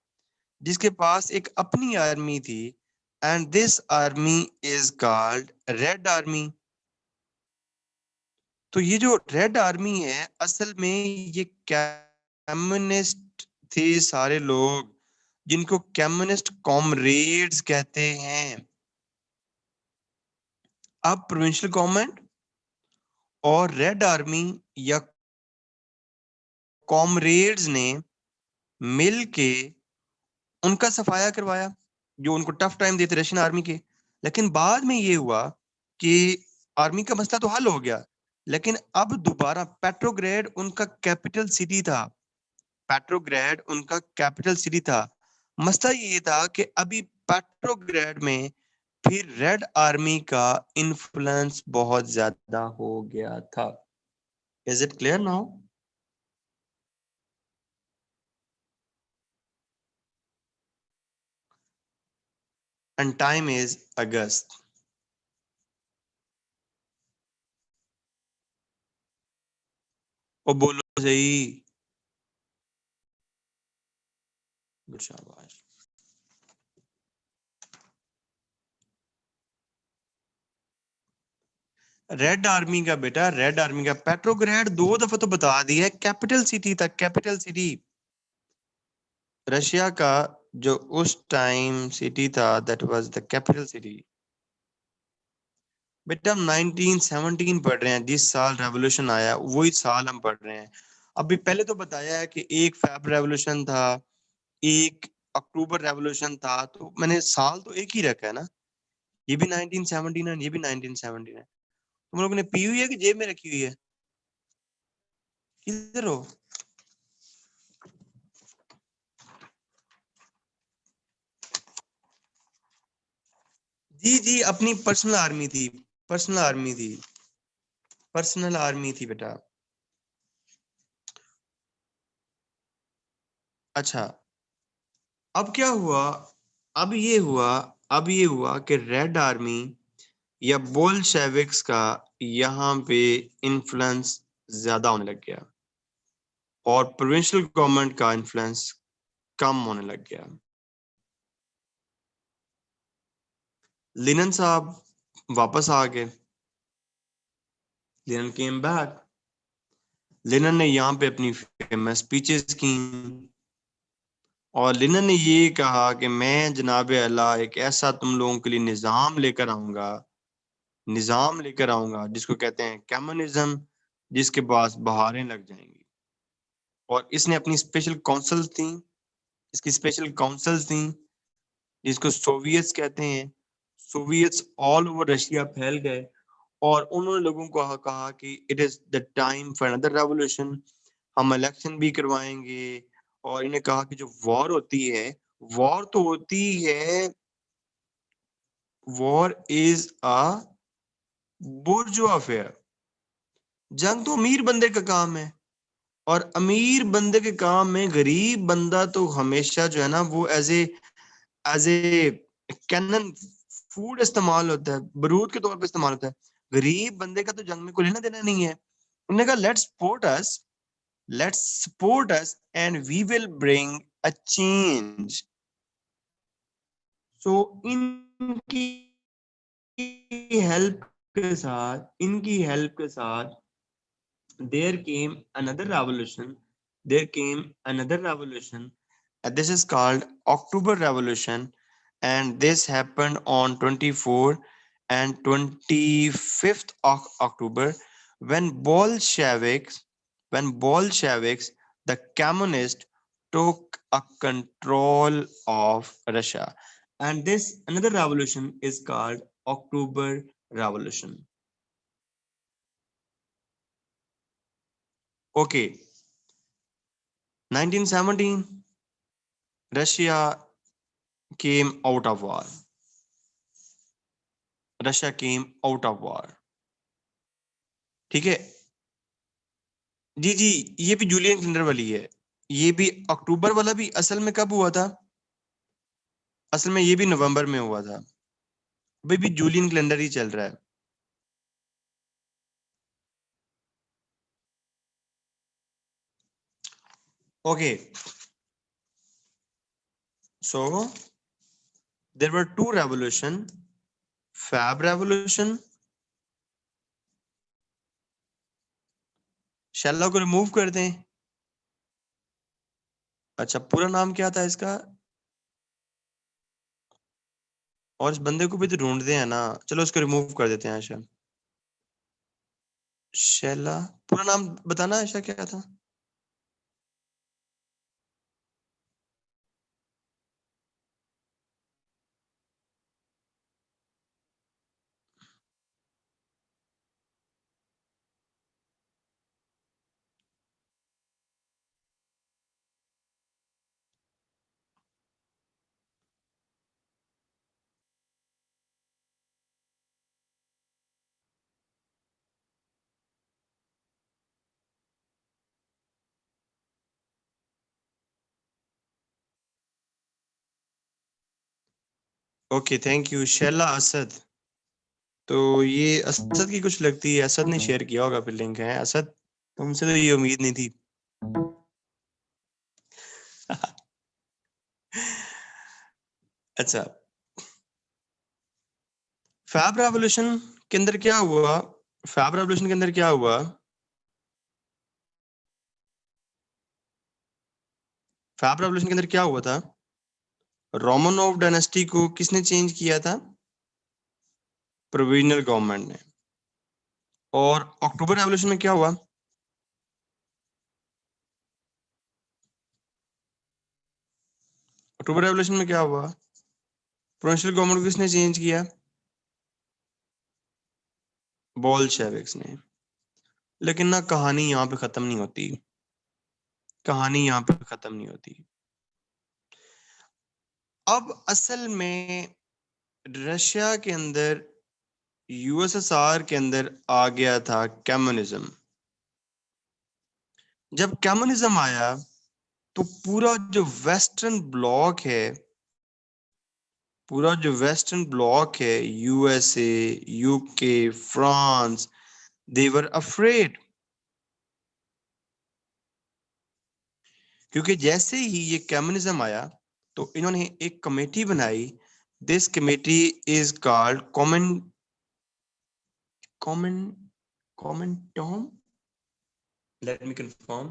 A: जिसके पास एक अपनी आर्मी थी, and this army is called red army. तो ये जो रेड आर्मी है, असल में ये कम्युनिस्ट थे सारे लोग, जिनको कम्युनिस्ट कॉमरेड्स कहते हैं। अब प्रोविंशियल गवर्नमेंट और रेड आर्मी या कॉमरेड्स ने मिल के उनका सफाया करवाया, जो उनको टफ टाइम देते रशियन आर्मी के। लेकिन बाद में ये हुआ कि आर्मी का मसला तो हल हो गया, लेकिन अब दोबारा पेट्रोग्रेड उनका कैपिटल सिटी था। पेट्रोग्रेड उनका कैपिटल सिटी था। मसला ये था कि अभी पेट्रोग्रेड में फिर रेड आर्मी का इन्फ्लुएंस बहुत ज्यादा हो गया था। Is it clear now? And time is August. ओ बोलो सही। गुड शाबाश। रेड आर्मी का बेटा, रेड आर्मी का पेट्रोग्रेड 2 दफा तो बता दिया है, कैपिटल सिटी था, कैपिटल सिटी रशिया का। जो उस टाइम सिटी था, that was the capital city. बेटा हम 1917 पढ़ रहे हैं, जिस साल रेवोल्यूशन आया वही साल हम पढ़ रहे हैं। अभी पहले तो बताया है कि 1 फेब रेवोल्यूशन था, 1 अक्टूबर रेवोल्यूशन था, तो मैंने साल तो एक ही रखा है ना। ये भी 1917 है, ये भी 1917 है। तुम लोगों ने पी हुई है कि जेब में रखी हुई है? किधर हो? जी जी, अपनी पर्सनल आर्मी थी, पर्सनल आर्मी थी, पर्सनल आर्मी थी बेटा। अच्छा, अब क्या हुआ? अब ये हुआ अब ये हुआ कि रेड आर्मी या बोल्शेविक्स का यहाँ पे इन्फ्लुएंस ज्यादा होने लग गया और प्रोविंशियल गवर्नमेंट का इन्फ्लुएंस कम होने लग गया। लिनन साहब वापस आ गए। Linen came back. लिनन ने यहाँ पे अपनी फेमस स्पीचेस की और लिनन ने ये कहा कि मैं जनाब अल्लाह एक ऐसा तुम लोगों के लिए निज़ाम लेकर आऊंगा जिसको कहते हैं कम्युनिज्म, जिसके पास बहारें लग जाएंगी। और इसने अपनी स्पेशल काउंसिल थी, इसकी स्पेशल काउंसिल्स थी, जिसको सोवियट्स कहते हैं। सोवियट्स ऑल ओवर रशिया फैल गए और उन्होंने लोगों को कहा कि it is the time for another revolution, हम इलेक्शन भी करवाएंगे। और इन्हें कहा कि जो वॉर होती है, वॉर तो होती है, वॉर इज अ बुर्जुआ अफेयर। जंग तो अमीर बंदे का काम है, और अमीर बंदे के काम में गरीब बंदा तो हमेशा जो है ना वो एज ए कैनन फूड इस्तेमाल होता है, बारूद के तौर पे इस्तेमाल होता है। गरीब बंदे का तो जंग में कोई लेना देना नहीं है। उन्होंने कहा let's support us and we will bring a change. So इनकी हेल्प इनकी हेल्प के साथ there came another revolution. There came another revolution. This is called October Revolution, and this happened on 24 and 25th of October when Bolsheviks, the communists, took a control of Russia. And this another revolution is called October Revolution. Okay, 1917, Russia came out of war. Russia came out of war. ठीक है जी जी, ये भी Julian calendar वाली है। ये भी अक्टूबर वाला भी असल में कब हुआ था? असल में ये भी नवंबर में हुआ था। अभी भी जूलियन कैलेंडर ही चल रहा है। Okay, so there were two revolution, Feb revolution. शैलो को रिमूव कर दें। अच्छा, पूरा नाम क्या था इसका? और इस बंदे को भी तो ढूंढते हैं ना, चलो उसको रिमूव कर देते हैं। अच्छा, शैला, पूरा नाम बताना आयशा, क्या था? Okay, thank you. Shaila Asad, तो ये असद की कुछ लगती है, असद ने शेयर किया होगा फिर लिंक। है असद, तुमसे तो ये उम्मीद नहीं थी। अच्छा, फैब रेवोल्यूशन के अंदर क्या हुआ? फैब रेवोल्यूशन के अंदर क्या हुआ? फैब रेवोल्यूशन के अंदर क्या हुआ था? रोमनोव डायनेस्टी को किसने चेंज किया था? प्रोविजनल गवर्नमेंट ने। और अक्टूबर रेवोल्यूशन में क्या हुआ? अक्टूबर रेवोल्यूशन में क्या हुआ? प्रोविंशियल गवर्नमेंट को किसने चेंज किया? बोल्शेविक्स ने। लेकिन ना, कहानी यहाँ पे खत्म नहीं होती। कहानी यहाँ पे खत्म नहीं होती। अब असल में रशिया के अंदर, यूएसएसआर के अंदर आ गया था कम्युनिज्म। जब कम्युनिज्म आया तो पूरा जो वेस्टर्न ब्लॉक है, पूरा जो वेस्टर्न ब्लॉक है, यूएसए, यूके, फ्रांस, दे वर अफ्रेड। क्योंकि जैसे ही ये कम्युनिज्म आया तो इन्होंने एक कमेटी बनाई। This committee is called common common common Tom, let me confirm.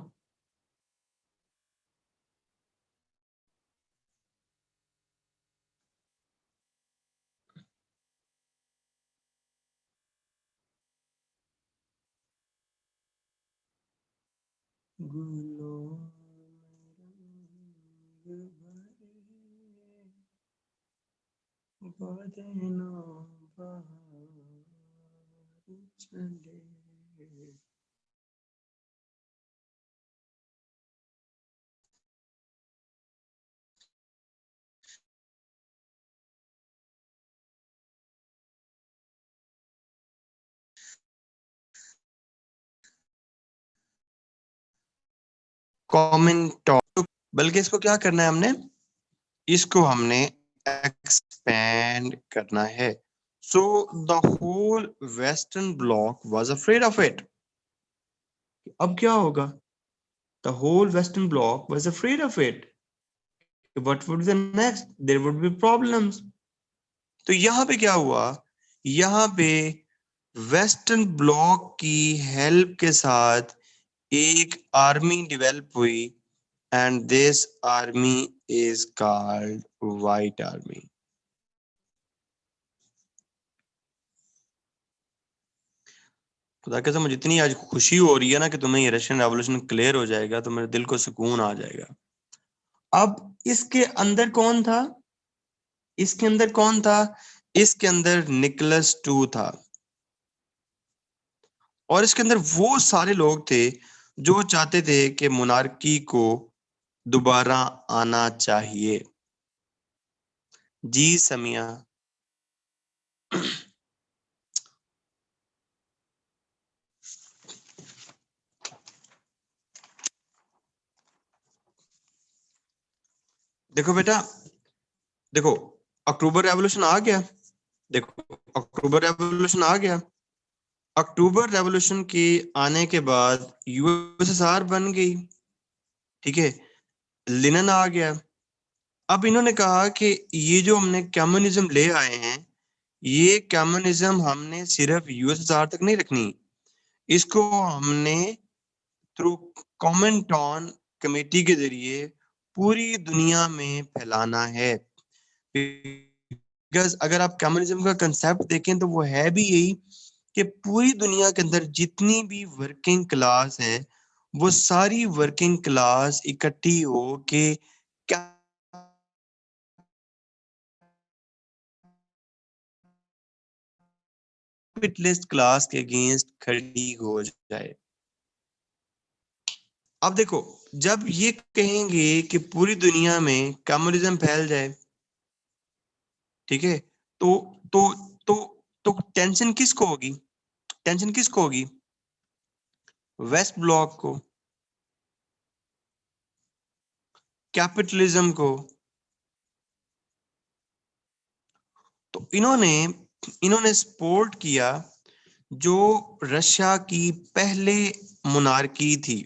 A: Common Tom, बल्कि इसको क्या करना है हमने? इसको हमने एक्सपेंड करना है। So the whole western bloc was afraid of it. अब क्या होगा? The whole western bloc was afraid of it. What would be the next? There would be problems. तो यहाँ पे क्या हुआ? यहाँ पे वेस्टर्न ब्लॉक की हेल्प के साथ एक आर्मी डेवलप हुई, and this army is called white army. खुदा के मुझे इतनी आज खुशी हो रही है ना कि तुम्हें ये रशियन रेवोल्यूशन क्लियर हो जाएगा तो मेरे दिल को सुकून आ जाएगा। अब इसके अंदर कौन था? इसके अंदर कौन था? इसके अंदर निकोलस टू था। और इसके अंदर वो सारे लोग थे जो चाहते थे कि मोनार्की को दोबारा आना चाहिए। जी समिया। देखो बेटा, देखो, अक्टूबर रेवोल्यूशन आ गया। देखो, अक्टूबर रेवोल्यूशन आ गया। अक्टूबर रेवोल्यूशन के आने के बाद यूएसएसआर बन गई। ठीक है, लिनन आ गया। अब इन्होंने कहा कि ये जो हमने कम्युनिज्म ले आए हैं, ये कम्युनिज्म हमने सिर्फ यूएसएसआर तक नहीं रखनी, इसको हमने थ्रू कॉमेंटॉन कमेटी के जरिए पूरी दुनिया में फैलाना है। बिकॉज अगर आप कम्युनिज्म का कंसेप्ट देखें तो वो है भी यही कि पूरी दुनिया के अंदर जितनी भी वर्किंग क्लास है वो सारी वर्किंग क्लास इकट्ठी हो के कैपिटलिस्ट क्लास के अगेंस्ट खड़ी हो जाए। अब देखो, जब ये कहेंगे कि पूरी दुनिया में कम्युनिज्म फैल जाए, ठीक है, तो तो तो तो टेंशन किसको होगी? टेंशन किसको होगी? वेस्ट ब्लॉक को, कैपिटलिज्म को। तो इन्होंने इन्होंने सपोर्ट किया जो रशिया की पहले मोनार्की थी,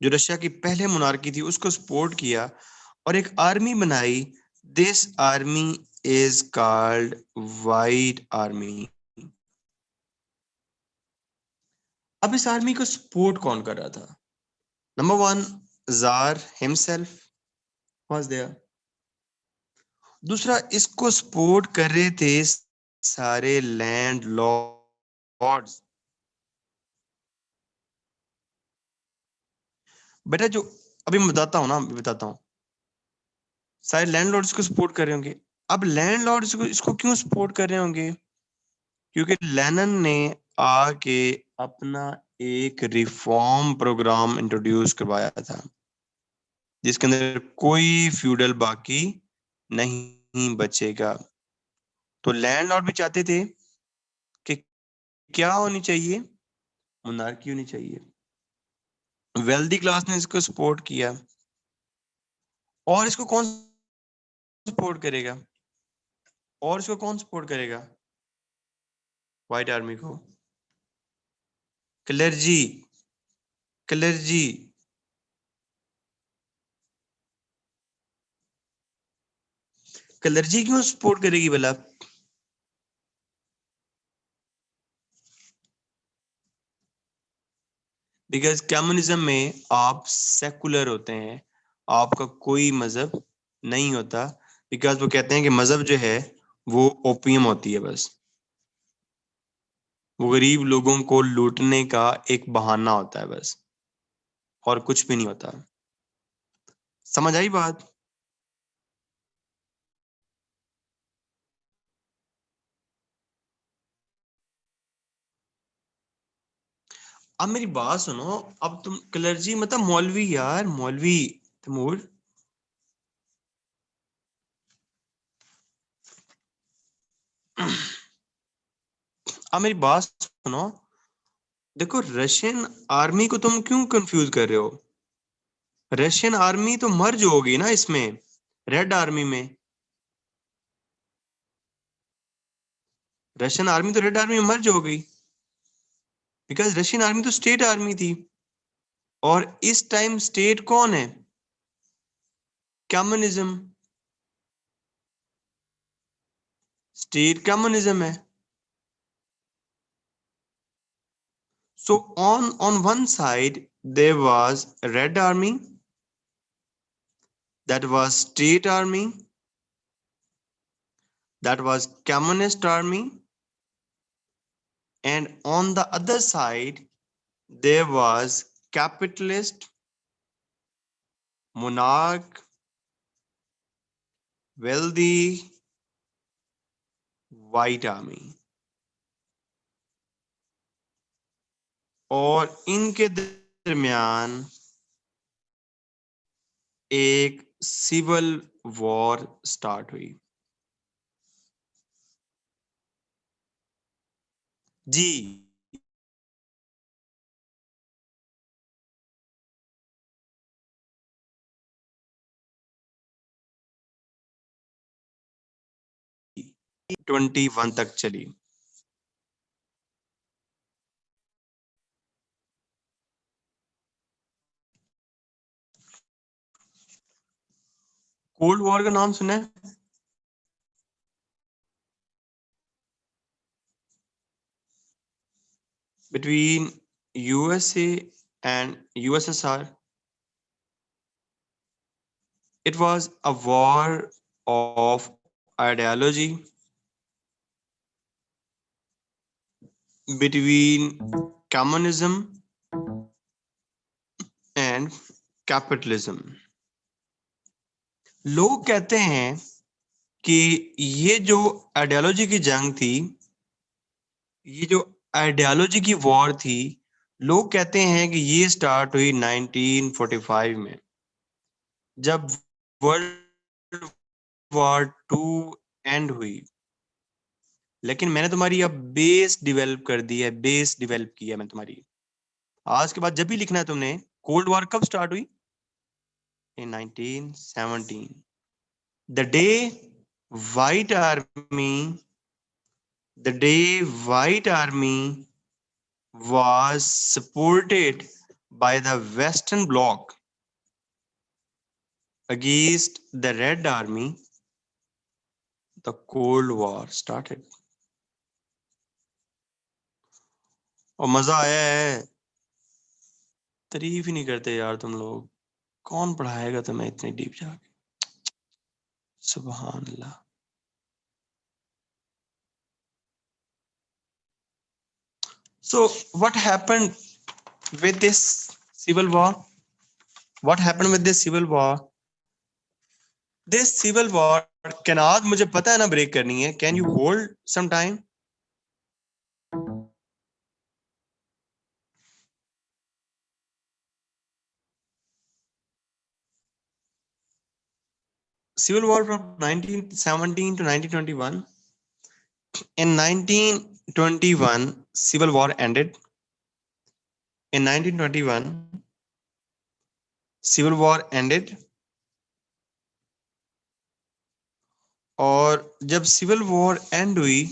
A: जो रशिया की पहले मोनार्की थी उसको सपोर्ट किया और एक आर्मी बनाई। This army is called white army. अब इस आर्मी को सपोर्ट कौन कर रहा था? Number one, tsar himself was there. दूसरा, इसको सपोर्ट कर रहे थे सारे लैंड लॉर्ड्स। बेटा जो अभी मैं बताता हूँ ना, बताता हूँ, सारे लैंडलॉर्ड्स को सपोर्ट कर रहे होंगे। अब लैंडलॉर्ड्स को इसको क्यों सपोर्ट कर रहे होंगे? क्योंकि लेनिन ने आके अपना एक रिफॉर्म प्रोग्राम इंट्रोड्यूस करवाया था जिसके अंदर कोई फ्यूडल बाकी नहीं बचेगा। तो लैंडलॉर्ड भी चाहते थे कि क्या होनी चाहिए? मोनार्की होनी चाहिए। वेल्दी क्लास ने इसको सपोर्ट किया। और इसको कौन सपोर्ट करेगा? और इसको कौन सपोर्ट करेगा? व्हाइट आर्मी को क्लर्जी, क्लर्जी। क्लर्जी क्यों सपोर्ट करेगी भला? बिकॉज कम्युनिज्म में आप सेकुलर होते हैं, आपका कोई मजहब नहीं होता। बिकॉज वो कहते हैं कि मजहब जो है वो ओपियम होती है बस, वो गरीब लोगों को लूटने का एक बहाना होता है बस, और कुछ भी नहीं होता। समझ आई बात? अब मेरी बात सुनो। अब तुम क्लर्जी मतलब मौलवी यार, मौलवी तैमूर। अब मेरी बात सुनो। देखो, रशियन आर्मी को तुम क्यों कंफ्यूज कर रहे हो? रशियन आर्मी तो मर्ज होगी ना इसमें, रेड आर्मी में। रशियन आर्मी तो रेड आर्मी में मर्ज हो गई। बिकॉज रशियन आर्मी तो स्टेट आर्मी थी। और इस टाइम स्टेट कौन है? कम्युनिज्म। स्टेट कम्युनिज्म है। So on one side there was Red Army, that was State Army, that was Communist Army, and on the other side there was capitalist, monarch, wealthy, white army। और इनके दरमियान एक civil war start हुई। जी, 21 तक चली। Cold war का नाम सुना है? Between USA and USSR. It was a war of ideology, between communism and capitalism. लोग कहते हैं कि ये जो आइडियोलॉजी की जंग थी, ये जो आइडियोलॉजी की वॉर थी, लोग कहते हैं कि ये स्टार्ट हुई 1945 में, जब वर्ल्ड वॉर 2 एंड हुई। लेकिन मैंने तुम्हारी अब बेस डेवलप कर दी है, बेस डेवलप किया मैं तुम्हारी। आज के बाद जब भी लिखना है तुमने, कोल्ड वॉर कब स्टार्ट हुई? in 1917. The day White Army, the day White Army was supported by the Western Bloc against the Red Army, the Cold War started. और मजा आया है, तारीफ ही नहीं करते यार तुम लोग। कौन पढ़ाएगा तुम्हें इतनी डीप जाके? सुभान अल्लाह। So what happened with this civil war? What happened with this civil war? This civil war, can आज मुझे पता है ना ब्रेक करनी है, can you hold some time? Civil war from 1917 to 1921. In 1921, civil war ended. In 1921, civil war ended. और जब civil war and हुई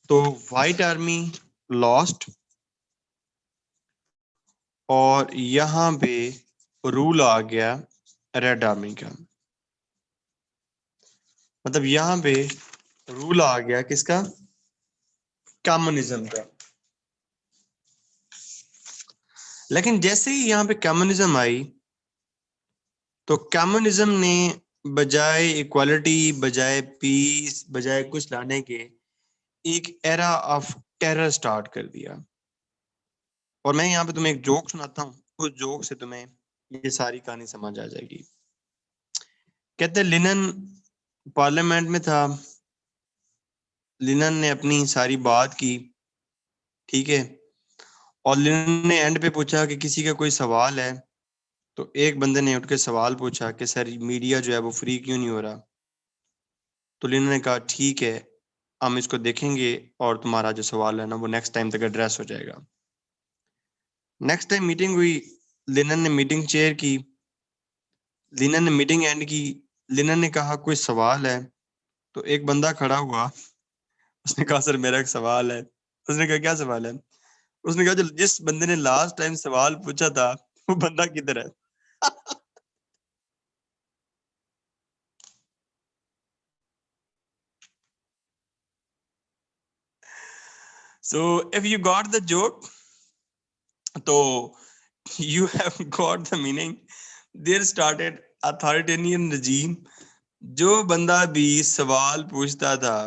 A: तो व्हाइट आर्मी लॉस्ट और यहाँ पे रूल आ गया रेड आर्मी का। मतलब यहाँ पे रूल आ गया किसका? कम्युनिज्म का। लेकिन जैसे ही यहाँ पे कम्युनिज्म आई तो कम्युनिज्म ने बजाय इक्वालिटी, बजाय पीस, बजाय कुछ लाने के एक एरा ऑफ टेरर स्टार्ट कर दिया। और मैं यहाँ पे तुम्हें एक जोक सुनाता हूँ, उस जोक से तुम्हें ये सारी कहानी समझ आ जाएगी। कहते लिनन पार्लियामेंट में था, लिनन ने अपनी सारी बात की, ठीक है, और लिनन ने एंड पे पूछा कि किसी का कोई सवाल है। तो एक बंदे ने उठ के सवाल पूछा कि सर मीडिया जो है वो फ्री क्यों नहीं हो रहा? तो लिनन ने कहा ठीक है, हम इसको देखेंगे और तुम्हारा जो सवाल है ना वो नेक्स्ट टाइम तक एड्रेस हो जाएगा। नेक्स्ट टाइम मीटिंग हुई, लिनन ने मीटिंग चेयर की, लिनन ने मीटिंग एंड की, लिनन ने कहा कोई सवाल है? तो एक बंदा खड़ा हुआ, उसने कहा सर मेरा एक सवाल है। उसने कहा क्या सवाल है? उसने कहा जो जिस बंदे ने लास्ट टाइम सवाल पूछा था वो बंदा किधर है? So if you got the joke, तो you have got the meaning. There started authoritarian regime. जो बंदा भी सवाल पूछता था,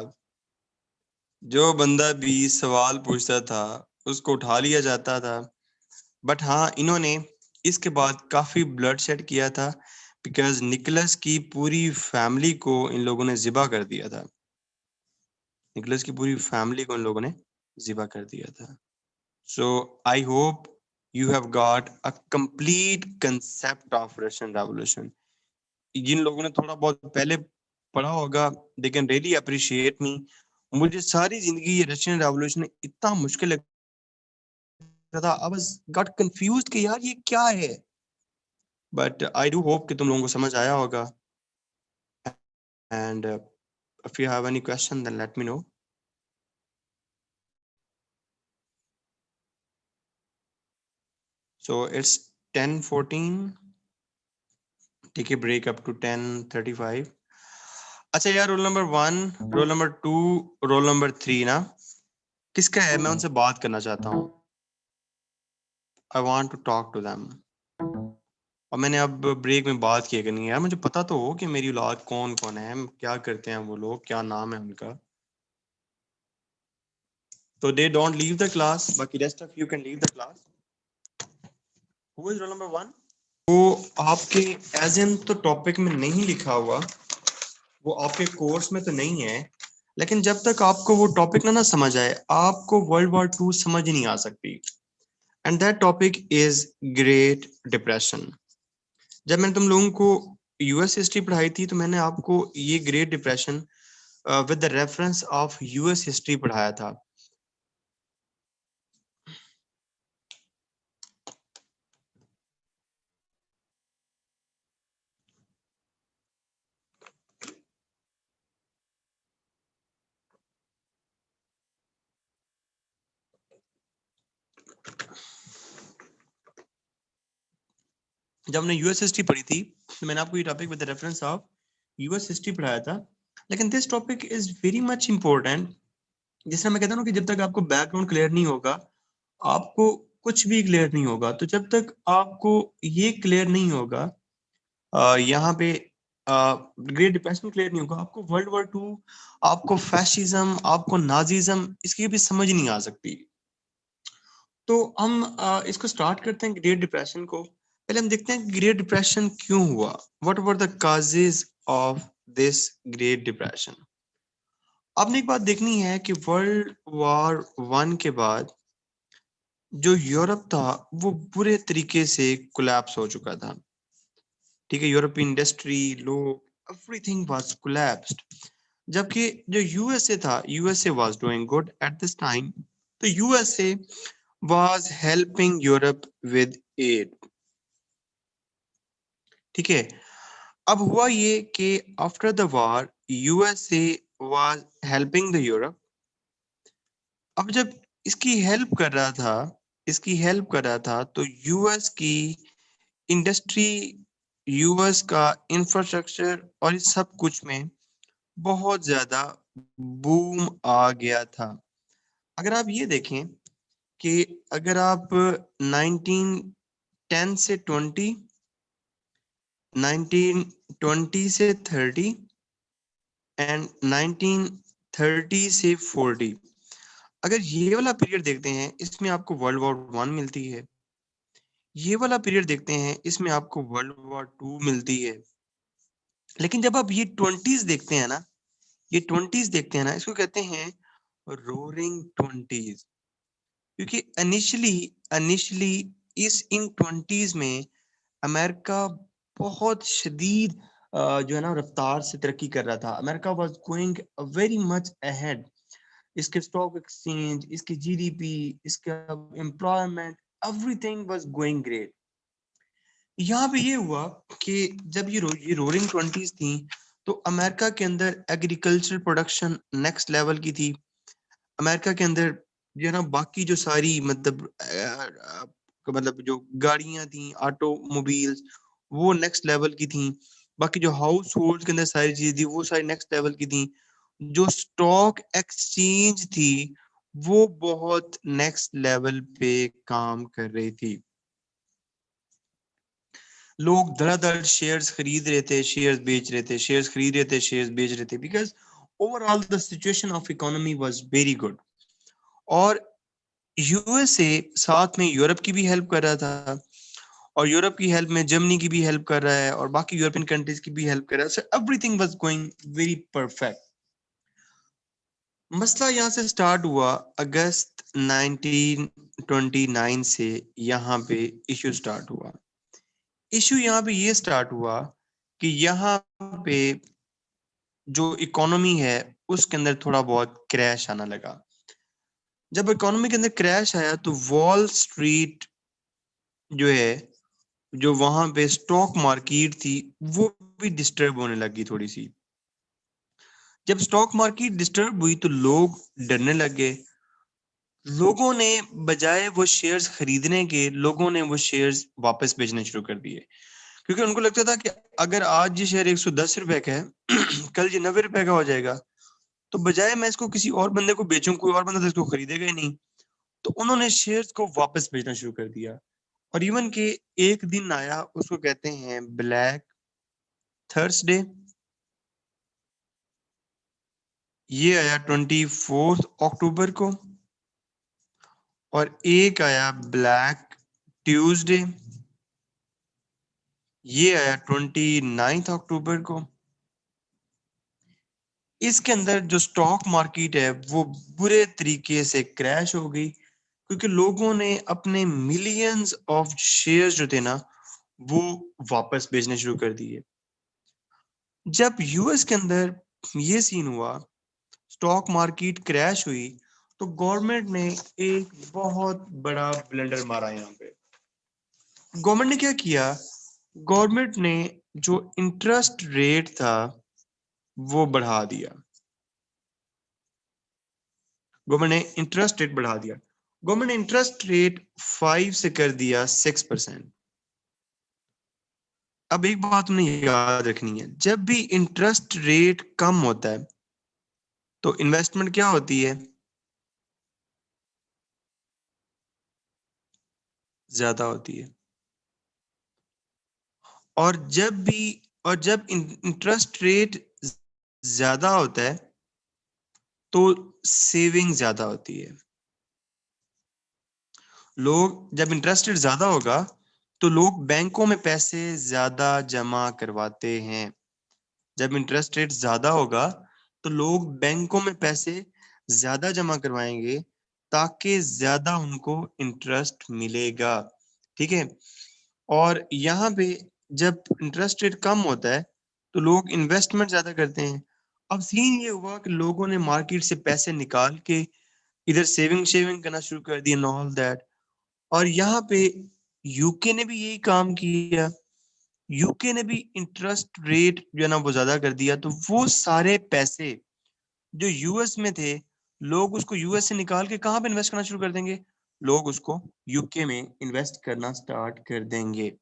A: जो बंदा भी सवाल पूछता था उसको उठा लिया जाता था। बट हाँ, इन्होंने इसके बाद काफी ब्लड शेड किया था, बिकॉज निकोलस की पूरी फैमिली को इन लोगों ने जिबा कर दिया था। निकोलस की पूरी फैमिली को इन लोगों ने जिबा कर दिया था। So I hope you have got a complete concept of Russian revolution. जिन लोगों ने थोड़ा बहुत पहले पढ़ा होगा, they can really appreciate me. मुझे सारी जिंदगी ये रशियन रेवोल्यूशन इतना मुश्किल लगता था, आई वाज गॉट कंफ्यूज्ड कि यार ये क्या है। बट आई डू होप कि तुम लोगों को समझ आया होगा। And if you have any question then let me know. So it's 10:14. Take a break up to 10:35. अच्छा यार, roll number 1, roll number 2, roll number 3 ना किसका है? मैं उनसे बात करना चाहता हूँ। I want to talk to them. और मैंने अब ब्रेक में बात किया करनी है यार, मुझे पता तो हो कि मेरी औलाद कौन कौन है, क्या करते हैं वो लोग, क्या नाम है उनका। So they don't leave the class, बाकी rest of you can leave the class. Who is roll number 1? वो आपके एज इन तो टॉपिक में नहीं लिखा हुआ, वो आपके कोर्स में तो नहीं है, लेकिन जब तक आपको वो टॉपिक ना समझ आए, आपको वर्ल्ड वॉर 2 समझ नहीं आ सकती. And that topic is great depression. जब मैंने तुम लोगों को यूएस हिस्ट्री पढ़ाई थी तो मैंने आपको ये great depression with the reference of US history पढ़ाया था. जब हमने यूएस हिस्ट्री पढ़ी थी तो मैंने आपको ये topic with the reference of US history पढ़ाया था. लेकिन this topic is very much important. जिस तरह मैं कहता हूँ कि जब तक आपको बैकग्राउंड क्लियर नहीं होगा, आपको कुछ भी क्लियर नहीं होगा. तो जब तक आपको ये क्लियर नहीं होगा, यहाँ पे ग्रेट डिप्रेशन क्लियर नहीं होगा, आपको वर्ल्ड वॉर 2, आपको फैशिज्म, आपको नाजिज्म, इसकी भी समझ नहीं आ सकती. तो हम इसको स्टार्ट करते हैं ग्रेट डिप्रेशन को. पहले हम देखते हैं ग्रेट डिप्रेशन क्यों हुआ. What were the causes of this great depression. आपने एक बात देखनी है कि वर्ल्ड वॉर 1 के बाद जो यूरोप था वो बुरे तरीके से कोलैप्स हो चुका था. ठीक है, यूरोपियन इंडस्ट्री, लोग, एवरीथिंग वाज कोलैप्स्ड. जबकि जो यूएसए था, USA was doing good at this time. तो USA was helping Europe with aid. ठीक है. अब हुआ ये कि after the war USA was helping the Europe. अब जब इसकी हेल्प कर रहा था तो यूएस की इंडस्ट्री, यूएस का इंफ्रास्ट्रक्चर और इस सब कुछ में बहुत ज्यादा बूम आ गया था. अगर आप ये देखें कि अगर आप 1910 से 20, 1920 से 30 एंड 1930 से 40, अगर ये वाला पीरियड देखते हैं, इसमें आपको वर्ल्ड वॉर 1 मिलती है. ये वाला पीरियड देखते हैं, इसमें आपको वर्ल्ड वॉर 2 मिलती है. लेकिन जब आप ये 20s देखते हैं ना, ये 20s देखते हैं ना, इसको कहते हैं रोरिंग 20s. क्योंकि इनिशियली इस इन 20s में अमेरिका बहुत शदीद जो है ना रफ्तार से तरक्की कर रहा था. America was going very much ahead. इसके स्टॉक एक्सचेंज, इसके जीडीपी, इसका employment, everything was going great. यहाँ पे ये हुआ कि जब ये रोरिंग 20s थी तो अमेरिका के अंदर एग्रीकल्चर प्रोडक्शन नेक्स्ट लेवल की थी. अमेरिका के अंदर जो है ना बाकी जो सारी मतलब जो गाड़ियां थी, ऑटोमोबाइल्स, वो नेक्स्ट लेवल की थी. बाकी जो हाउस होल्ड के अंदर सारी चीजें थी वो सारी नेक्स्ट लेवल की थी. जो स्टॉक एक्सचेंज थी वो बहुत नेक्स्ट लेवल पे काम कर रही थी. लोग धड़ाधड़ शेयर्स खरीद रहे थे, शेयर्स बेच रहे थे, शेयर्स खरीद रहे थे, शेयर्स बेच रहे थे, because overall the situation of economy was very good. और यूएसए साथ में यूरोप की भी हेल्प कर रहा था, और यूरोप की हेल्प में जर्मनी की भी हेल्प कर रहा है, और बाकी यूरोपियन कंट्रीज की भी हेल्प कर रहा है. So everything was going very perfect. मसला यहाँ से स्टार्ट हुआ अगस्त 1929 से. यहाँ पे इशू स्टार्ट हुआ. इशू यहाँ पे ये स्टार्ट हुआ कि यहाँ पे जो इकोनॉमी है उसके अंदर थोड़ा बहुत क्रैश आना लगा. जब इकोनॉमी के अंदर क्रैश आया तो वॉल स्ट्रीट जो है, जो वहां पे स्टॉक मार्केट थी, वो भी डिस्टर्ब होने लगी थोड़ी सी. जब स्टॉक मार्केट डिस्टर्ब हुई तो लोग डरने लगे. लोगों ने बजाय वो शेयर्स खरीदने के, लोगों ने वो शेयर्स वापस बेचने शुरू कर दिए. क्योंकि उनको लगता था कि अगर आज ये शेयर 110 रुपए का है कल ये 90 रुपए का हो जाएगा, तो बजाय मैं इसको किसी और बंदे को बेचूं, कोई और बंदा तो इसको खरीदेगा ही नहीं. तो उन्होंने शेयर्स को वापस बेचना शुरू कर दिया. और इवन के एक दिन आया, उसको कहते हैं ब्लैक थर्सडे. ये आया 24 अक्टूबर को. और एक आया ब्लैक ट्यूसडे, ये आया 29 अक्टूबर को। इसके अंदर जो स्टॉक मार्केट है वो बुरे तरीके से क्रैश हो गई, क्योंकि लोगों ने अपने मिलियंस ऑफ शेयर्स जो थे ना वो वापस बेचने शुरू कर दिए। जब यूएस के अंदर ये सीन हुआ, स्टॉक मार्केट क्रैश हुई, तो गवर्नमेंट ने एक बहुत बड़ा ब्लंडर मारा यहाँ पे। गवर्नमेंट ने क्या किया, गवर्नमेंट ने जो इंटरेस्ट रेट था वो बढ़ा दिया। गवर्नमेंट ने इंटरेस्ट रेट बढ़ा दिया। गवर्नमेंट ने इंटरेस्ट रेट 5 से कर दिया 6%। अब एक बात तुमने याद रखनी है, जब भी इंटरेस्ट रेट कम होता है तो इन्वेस्टमेंट क्या होती है, ज्यादा होती है। और जब इंटरेस्ट रेट ज्यादा होता है तो सेविंग ज्यादा होती है। लोग, जब इंटरेस्ट रेट ज्यादा होगा तो लोग बैंकों में पैसे ज्यादा जमा करवाते हैं। जब इंटरेस्ट रेट ज्यादा होगा तो लोग बैंकों में पैसे ज्यादा जमा करवाएंगे ताकि ज्यादा उनको इंटरेस्ट मिलेगा। ठीक है। और यहाँ पे जब इंटरेस्ट रेट कम होता है तो लोग इन्वेस्टमेंट ज्यादा करते हैं। अब सीन ये हुआ कि लोगों ने मार्केट से पैसे निकाल के इधर सेविंग शेविंग करना शुरू कर दिया, ऑल दैट। और यहाँ पे यूके ने भी यही काम किया। यूके ने भी इंटरेस्ट रेट जो है ना वो ज्यादा कर दिया, तो वो सारे पैसे जो यूएस में थे, लोग उसको यूएस से निकाल के कहाँ पे इन्वेस्ट करना शुरू कर देंगे, लोग उसको यूके में इन्वेस्ट करना स्टार्ट कर देंगे।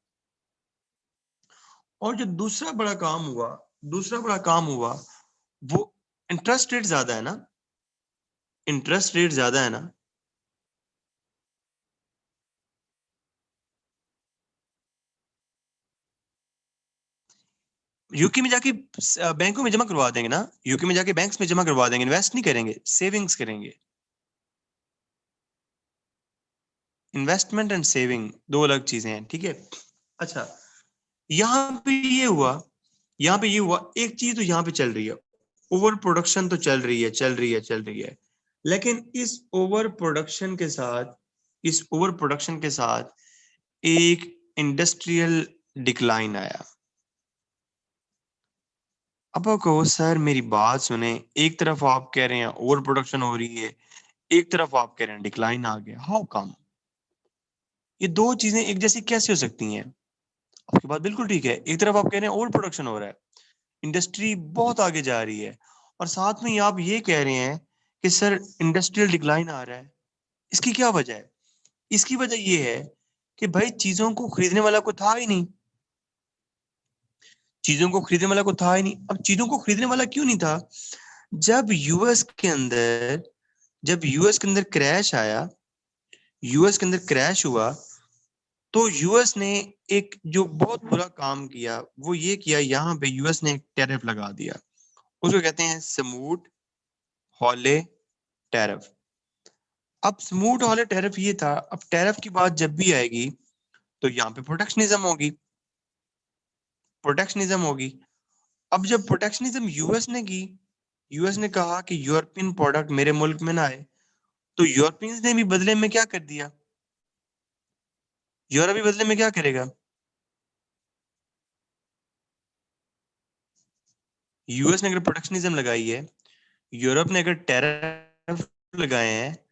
A: और जो दूसरा बड़ा काम हुआ वो इंटरेस्ट रेट ज्यादा है ना, इंटरेस्ट रेट ज्यादा है ना। यूके में जाके बैंकों में जमा करवा देंगे ना, यूके में जाके बैंक्स में जमा करवा देंगे, इन्वेस्ट नहीं करेंगे, सेविंग्स करेंगे। इन्वेस्टमेंट एंड सेविंग दो अलग चीजें हैं, ठीक है। अच्छा, यहाँ पे ये हुआ, एक चीज तो यहाँ पे चल रही है, ओवर प्रोडक्शन तो चल रही है। लेकिन इस ओवर प्रोडक्शन के साथ एक इंडस्ट्रियल डिक्लाइन आया। अब आप कहो सर मेरी बात सुने, एक तरफ आप कह रहे हैं ओवर प्रोडक्शन हो रही है, एक तरफ आप कह रहे हैं डिक्लाइन आ गया, हाउ कम? ये दो चीजें एक जैसी कैसे हो सकती हैं? आपकी बात बिल्कुल ठीक है, एक तरफ आप कह रहे हैं ओवर प्रोडक्शन हो रहा है, इंडस्ट्री बहुत आगे जा रही है, और साथ में ही आप ये कह रहे हैं कि सर इंडस्ट्रियल डिक्लाइन आ रहा है। इसकी क्या वजह है? इसकी वजह ये है कि भाई चीजों को खरीदने वाला कोई था ही नहीं। चीजों को खरीदने वाला कोई था ही नहीं। अब चीजों को खरीदने वाला क्यों नहीं था? जब यूएस के अंदर जब यूएस के अंदर क्रैश आया, यूएस के अंदर क्रैश हुआ, तो यूएस ने एक जो बहुत बुरा काम किया वो ये किया, यहाँ पे यूएस ने एक टैरिफ लगा दिया। उसको कहते हैं स्मूथ हॉले टैरिफ। अब स्मूथ हॉले टैरिफ ये था, अब टैरिफ की बात जब भी आएगी तो यहाँ पे प्रोटेक्शनिज्म होगी। अब जब प्रोटेक्शनिज्म यूएस ने की, यूएस ने कहा कि यूरोपियन प्रोडक्ट मेरे मुल्क में ना आए, तो यूरोपियंस ने भी बदले में क्या कर दिया, यूरोप भी बदले में क्या करेगा? यूएस ने अगर प्रोटेक्शनिज्म लगाई है, यूरोप ने अगर टैरिफ लगाए हैं,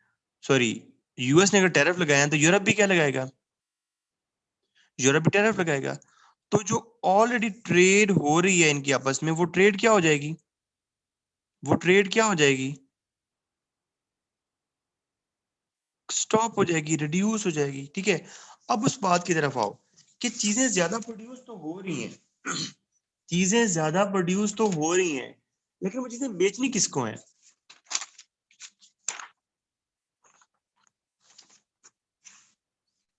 A: सॉरी, यूएस ने अगर टैरिफ लगाए हैं तो यूरोप भी क्या लगाएगा? यूरोप भी टैरिफ लगाएगा। तो जो ऑलरेडी ट्रेड हो रही है इनकी आपस में, वो ट्रेड क्या हो जाएगी? वो ट्रेड क्या हो जाएगी? स्टॉप हो जाएगी, रिड्यूस हो जाएगी। ठीक है। अब उस बात की तरफ आओ कि चीजें ज्यादा प्रोड्यूस तो हो रही हैं, चीजें ज्यादा प्रोड्यूस तो हो रही हैं, लेकिन वो चीजें बेचनी किसको है?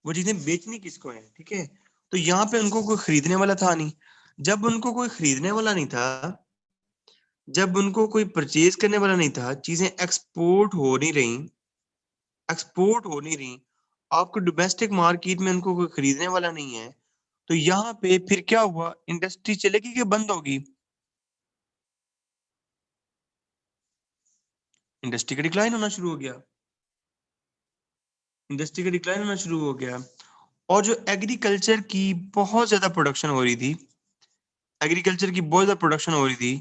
A: वो चीजें बेचनी किसको है? ठीक है। तो यहाँ पे उनको कोई खरीदने वाला था नहीं। जब उनको कोई खरीदने वाला नहीं था, जब उनको कोई परचेज करने वाला नहीं था, चीजें एक्सपोर्ट हो नहीं रही, एक्सपोर्ट हो नहीं रही, आपको डोमेस्टिक मार्केट में उनको कोई खरीदने वाला नहीं है, तो यहाँ पे फिर क्या हुआ, इंडस्ट्री चलेगी कि बंद होगी? इंडस्ट्री का डिक्लाइन होना शुरू हो गया, इंडस्ट्री का डिक्लाइन होना शुरू हो गया। और जो एग्रीकल्चर की बहुत ज्यादा प्रोडक्शन हो रही थी, एग्रीकल्चर की बहुत ज्यादा प्रोडक्शन हो रही थी,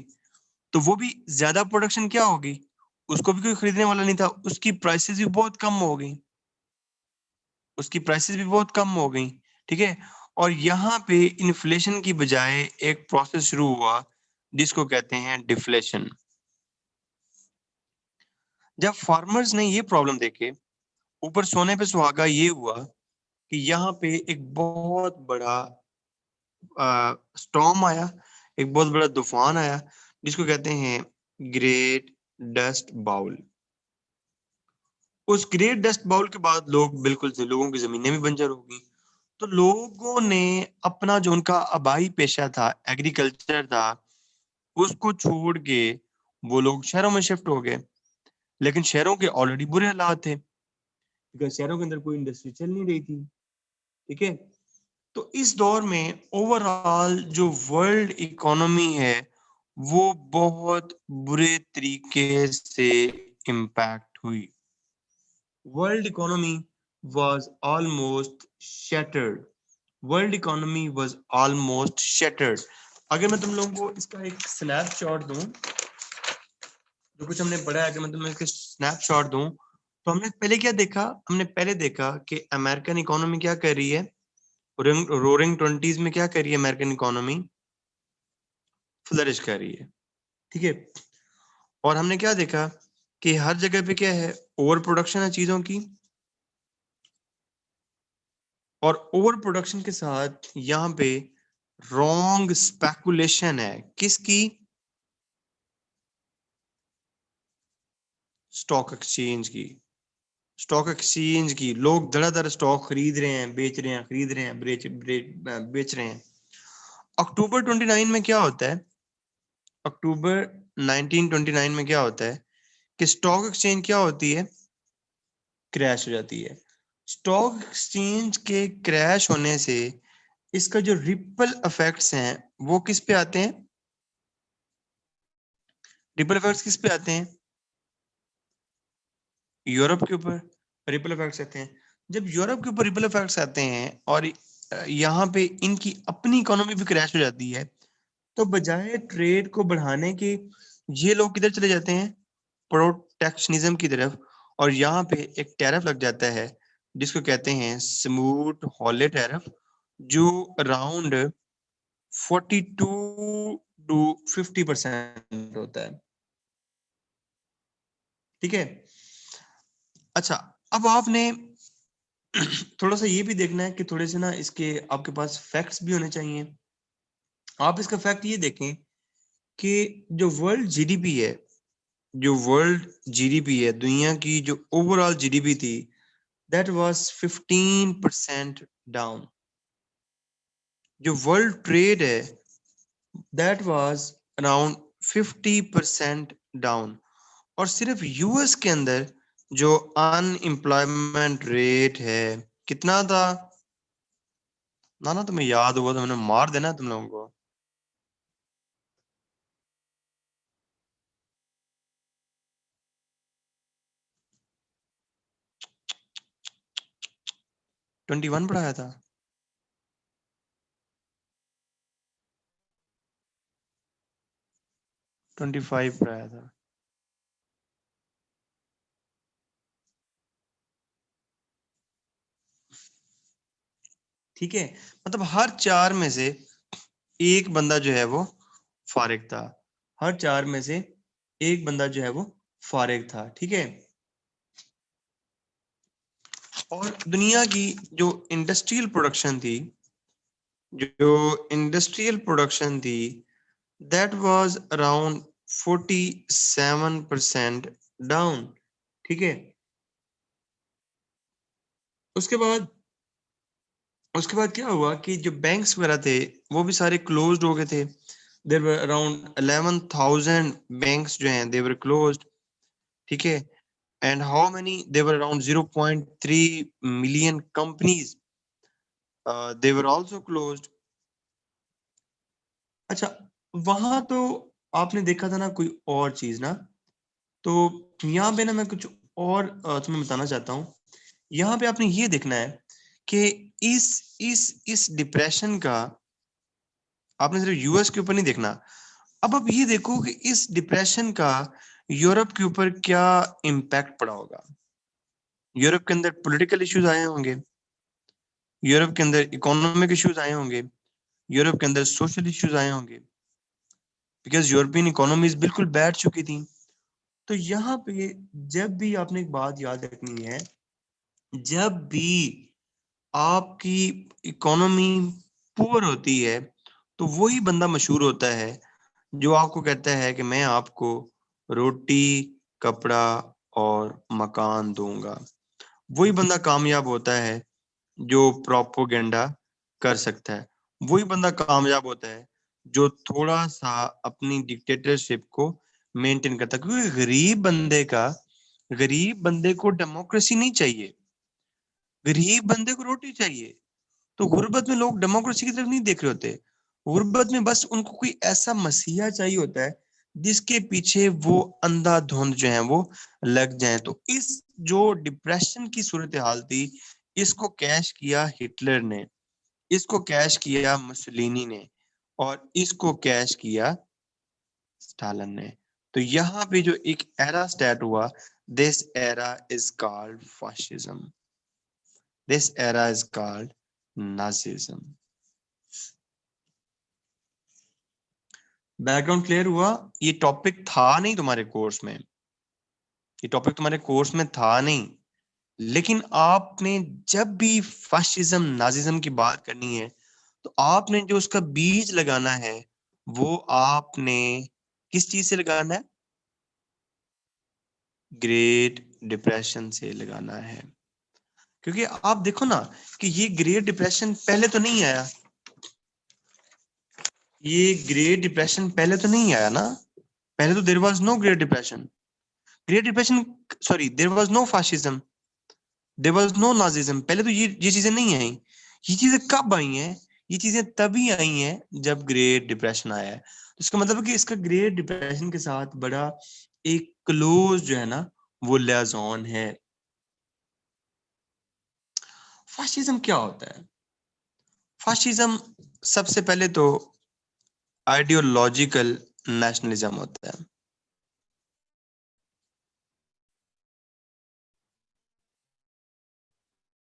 A: तो वो भी ज्यादा प्रोडक्शन क्या होगी, उसको भी कोई खरीदने वाला नहीं था, उसकी प्राइसेस भी बहुत कम हो गई, उसकी प्राइसेस भी बहुत कम हो गई। ठीक है, और यहाँ पे इन्फ्लेशन की बजाय एक प्रोसेस शुरू हुआ जिसको कहते हैं डिफ्लेशन। जब फार्मर्स ने ये प्रॉब्लम देखे, ऊपर सोने पे सुहागा ये हुआ कि यहाँ पे एक बहुत बड़ा स्टॉर्म आया, एक बहुत बड़ा तूफान आया जिसको कहते हैं ग्रेट डस्ट बाउल। उस ग्रेट डस्ट बाउल के बाद लोग बिल्कुल से लोगों की जमीनें भी बंजर हो गई। तो लोगों ने अपना जो उनका आबाई पेशा था, एग्रीकल्चर था, उसको छोड़ के वो लोग शहरों में शिफ्ट हो गए। लेकिन शहरों के ऑलरेडी बुरे हालात थे, क्योंकि शहरों के अंदर कोई इंडस्ट्री चल नहीं रही थी। ठीक है, तो इस दौर में ओवरऑल जो वर्ल्ड इकोनॉमी है वो बहुत बुरे तरीके से इम्पैक्ट हुई। World economy was almost shattered, world economy was almost shattered. अगर मैं तुम लोगों को इसका एक स्नैपशॉट दूं, जो कुछ हमने पढ़ा है, अगर मैं तुम्हें इसका स्नैपशॉट दूं, तो हमने पहले क्या देखा, हमने पहले देखा कि अमेरिकन इकोनॉमी क्या कर रही है, रोरिंग ट्वेंटीज में क्या कर रही है अमेरिकन इकोनॉमी, फ्लरिश कर रही है। ठीक है, और हमने क्या देखा कि हर जगह पे क्या है, ओवर प्रोडक्शन है चीजों की, और ओवर प्रोडक्शन के साथ यहाँ पे रॉन्ग स्पेकुलेशन है, किसकी, स्टॉक एक्सचेंज की, स्टॉक एक्सचेंज की। लोग धड़ाधड़ स्टॉक खरीद रहे हैं, बेच रहे हैं, खरीद रहे हैं, बेच रहे हैं। अक्टूबर 29 में क्या होता है, अक्टूबर 1929 में क्या होता है कि स्टॉक एक्सचेंज क्या होती है, क्रैश हो जाती है। स्टॉक एक्सचेंज के क्रैश होने से इसका जो रिपल इफेक्ट्स हैं वो किस पे आते हैं, रिपल इफेक्ट्स किस पे आते हैं, यूरोप के ऊपर रिपल इफेक्ट्स आते हैं। जब यूरोप के ऊपर रिपल इफेक्ट्स आते हैं और यहाँ पे इनकी अपनी इकोनॉमी भी क्रैश हो जाती है, तो बजाय ट्रेड को बढ़ाने के ये लोग किधर चले जाते हैं, प्रोटेक्शनिज्म की तरफ। और यहाँ पे एक टैरिफ लग जाता है जिसको कहते हैं स्मूथ हॉले टैरिफ, जो अराउंड 42 to 50% होता है। ठीक है, अच्छा, अब आपने थोड़ा सा ये भी देखना है कि थोड़े से ना इसके आपके पास फैक्ट्स भी होने चाहिए। आप इसका फैक्ट ये देखें कि जो वर्ल्ड जीडीपी है, जो वर्ल्ड जीडीपी है, दुनिया की जो ओवरऑल जीडीपी थी, दैट वाज 15% डाउन। जो वर्ल्ड ट्रेड है, दैट वाज अराउंड 50% डाउन। और सिर्फ यूएस के अंदर जो अनएम्प्लॉयमेंट रेट है कितना था, ना ना तुम्हें याद होगा तो मैंने मार देना तुम लोगों को। 21 पढ़ाया था, 25 पढ़ाया था। ठीक है, मतलब हर चार में से एक बंदा जो है वो फारिग था, हर चार में से एक बंदा जो है वो फारिग था। ठीक है, और दुनिया की जो इंडस्ट्रियल प्रोडक्शन थी, जो इंडस्ट्रियल प्रोडक्शन थी, दैट वाज अराउंड 47% डाउन। ठीक है, उसके बाद उसके बाद क्या हुआ कि जो बैंक्स वगैरह थे वो भी सारे क्लोज्ड हो गए थे। देयर वर अराउंड 11,000 बैंक्स जो हैं दे वर क्लोज्ड। ठीक है, and how many? There were around 0.3 million companies, they were also closed. अच्छा, वहां तो आपने देखा था ना कोई और चीज ना, तो यहाँ पे ना मैं कुछ और तुम्हें बताना चाहता हूँ। यहाँ पे आपने ये देखना है कि इस डिप्रेशन का आपने सिर्फ यूएस के ऊपर नहीं देखना। अब आप ये देखो कि इस डिप्रेशन का यूरोप के ऊपर क्या इम्पैक्ट पड़ा होगा। यूरोप के अंदर पॉलिटिकल इश्यूज आए होंगे, यूरोप के अंदर इकोनॉमिक इश्यूज आए होंगे, यूरोप के अंदर सोशल इश्यूज आए होंगे, बिकॉज यूरोपियन इकोनॉमीज बिल्कुल बैठ चुकी थी। तो यहाँ पे जब भी आपने एक बात याद रखनी है, जब भी आपकी इकोनॉमी पुअर होती है तो वही बंदा मशहूर होता है जो आपको कहता है कि मैं आपको रोटी, कपड़ा और मकान दूंगा। वही बंदा कामयाब होता है जो प्रोपोगेंडा कर सकता है। वही बंदा कामयाब होता है जो थोड़ा सा अपनी डिक्टेटरशिप को मेंटेन करता है, क्योंकि गरीब बंदे को डेमोक्रेसी नहीं चाहिए, गरीब बंदे को रोटी चाहिए। तो गुर्बत में लोग डेमोक्रेसी की तरफ नहीं देख रहे होते, गुर्बत में बस उनको कोई ऐसा मसीहा चाहिए होता है जिसके पीछे वो अंधाधुंध जो है वो लग जाए। तो इस जो डिप्रेशन की सूरत हाल थी, इसको कैश किया हिटलर ने, इसको कैश किया मुसोलिनी ने, और इसको कैश किया स्टालिन ने। तो यहाँ पे जो एक एरा स्टार्ट हुआ, this era is called fascism, this era is called Nazism. Background clear हुआ? ये टॉपिक था नहीं तुम्हारे कोर्स में, ये टॉपिक तुम्हारे कोर्स में था नहीं, लेकिन आपने जब भी फाशिज्म नाजिज्म की बात करनी है तो आपने जो उसका बीज लगाना है वो आपने किस चीज से लगाना है? ग्रेट डिप्रेशन से लगाना है। क्योंकि आप देखो ना कि ये ग्रेट डिप्रेशन पहले तो नहीं आया, ये ग्रेट डिप्रेशन पहले तो नहीं आया ना, पहले तो there was no great depression, great depression, sorry, there was no fascism, there was no Nazism, पहले तो ये चीजें नहीं आई। ये चीजें कब आई हैं? ये चीजें तभी आई हैं जब ग्रेट डिप्रेशन आया है। तो इसका मतलब है कि इसका ग्रेट डिप्रेशन के साथ बड़ा एक क्लोज जो है ना वो लियाजोन है। फाशिज्म क्या होता है? फाशिज्म सबसे पहले तो आइडियोलॉजिकल नेशनलिज्म होता है।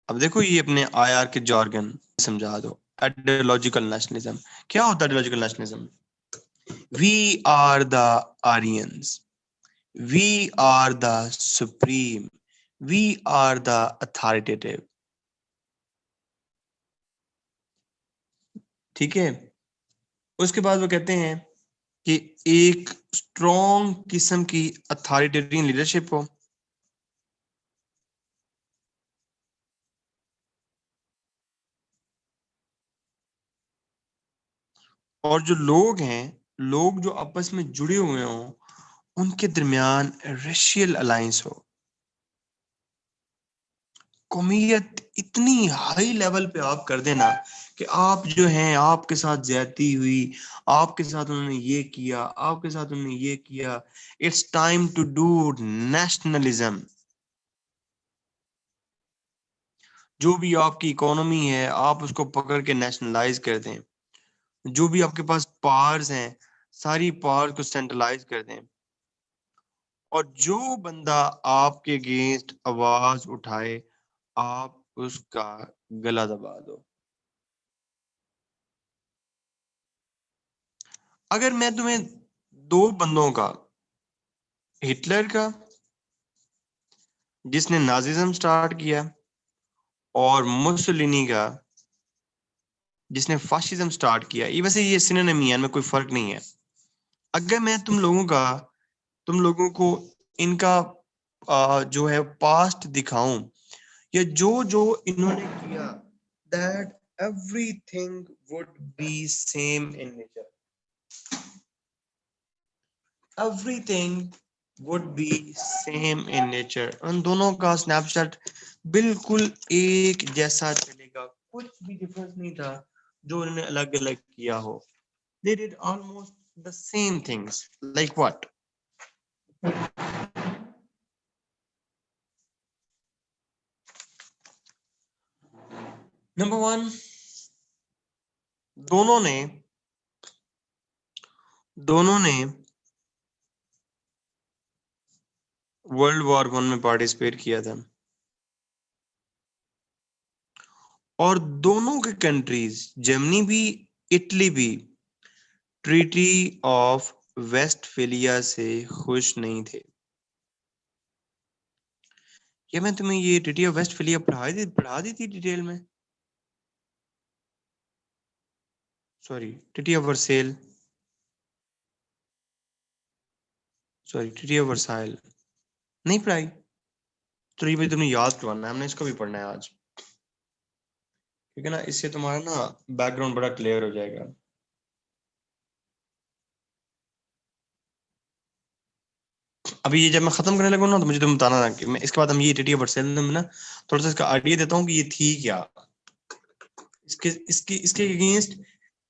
A: अब देखो ये अपने आईआर के जॉर्गन समझा दो। आइडियोलॉजिकल नेशनलिज्म क्या होता है? Ideological nationalism, we are the Aryans, we are the supreme, we are the authoritative. ठीक है, उसके बाद वो कहते हैं कि एक स्ट्रॉन्ग किस्म की अथॉरिटेरियन लीडरशिप हो, और जो लोग हैं, लोग जो आपस में जुड़े हुए हों, उनके दरमियान रेशियल अलायंस हो। कौमियत इतनी हाई लेवल पे आप कर देना कि आप जो हैं, आपके साथ ज्यादती हुई, आपके साथ उन्होंने ये किया, आपके साथ उन्होंने ये किया, it's time to do nationalism. जो भी आपकी इकोनॉमी है आप उसको पकड़ के नेशनलाइज कर दें, जो भी आपके पास पावर्स हैं सारी पावर्स को सेंट्रलाइज कर दें, और जो बंदा आपके अगेंस्ट आवाज उठाए आप उसका गला दबा दो। अगर मैं तुम्हें दो बंदों का, हिटलर का जिसने नाजिज्म स्टार्ट किया, और मुसोलिनी का जिसने फाशिज्म स्टार्ट किया, ये वैसे ये सिनोनिम है, में कोई फर्क नहीं है। अगर मैं तुम लोगों को इनका जो है पास्ट दिखाऊं, या जो जो इन्होंने किया, that everything would be same in nature, everything would be same in nature. उन दोनों का स्नैपशॉट बिल्कुल एक जैसा चलेगा, कुछ भी डिफरेंस नहीं था जो उन्होंने अलग अलग किया हो। They did almost the same things. Like what? Number one, दोनों ने वर्ल्ड वॉर वन में पार्टिसिपेट किया था, और दोनों के कंट्रीज, जर्मनी भी इटली भी, ट्रीटी ऑफ वेस्टफेलिया से खुश नहीं थे। क्या मैं तुम्हें ये ट्रीटी ऑफ वेस्टफेलिया पढ़ा दी थी डिटेल में? Sorry, treaty of Vercel, sorry treaty of Versailles नहीं पढ़ाई? तो ये भाई तुमने याद करवाना है, हमने इसको भी पढ़ना है आज, ठीक है ना? इससे तुम्हारा ना बैकग्राउंड बड़ा क्लियर हो जाएगा। अभी ये जब मैं खत्म करने लगूँ ना, तो मुझे तुम बताना ना कि मैं इसके बाद हम ये ट्रीटी ऑफ वर्सेल में ना थोड़ा सा इसका आइडिया देता हूँ कि ये थी क्या, इसके इसके इसके अगेंस्ट।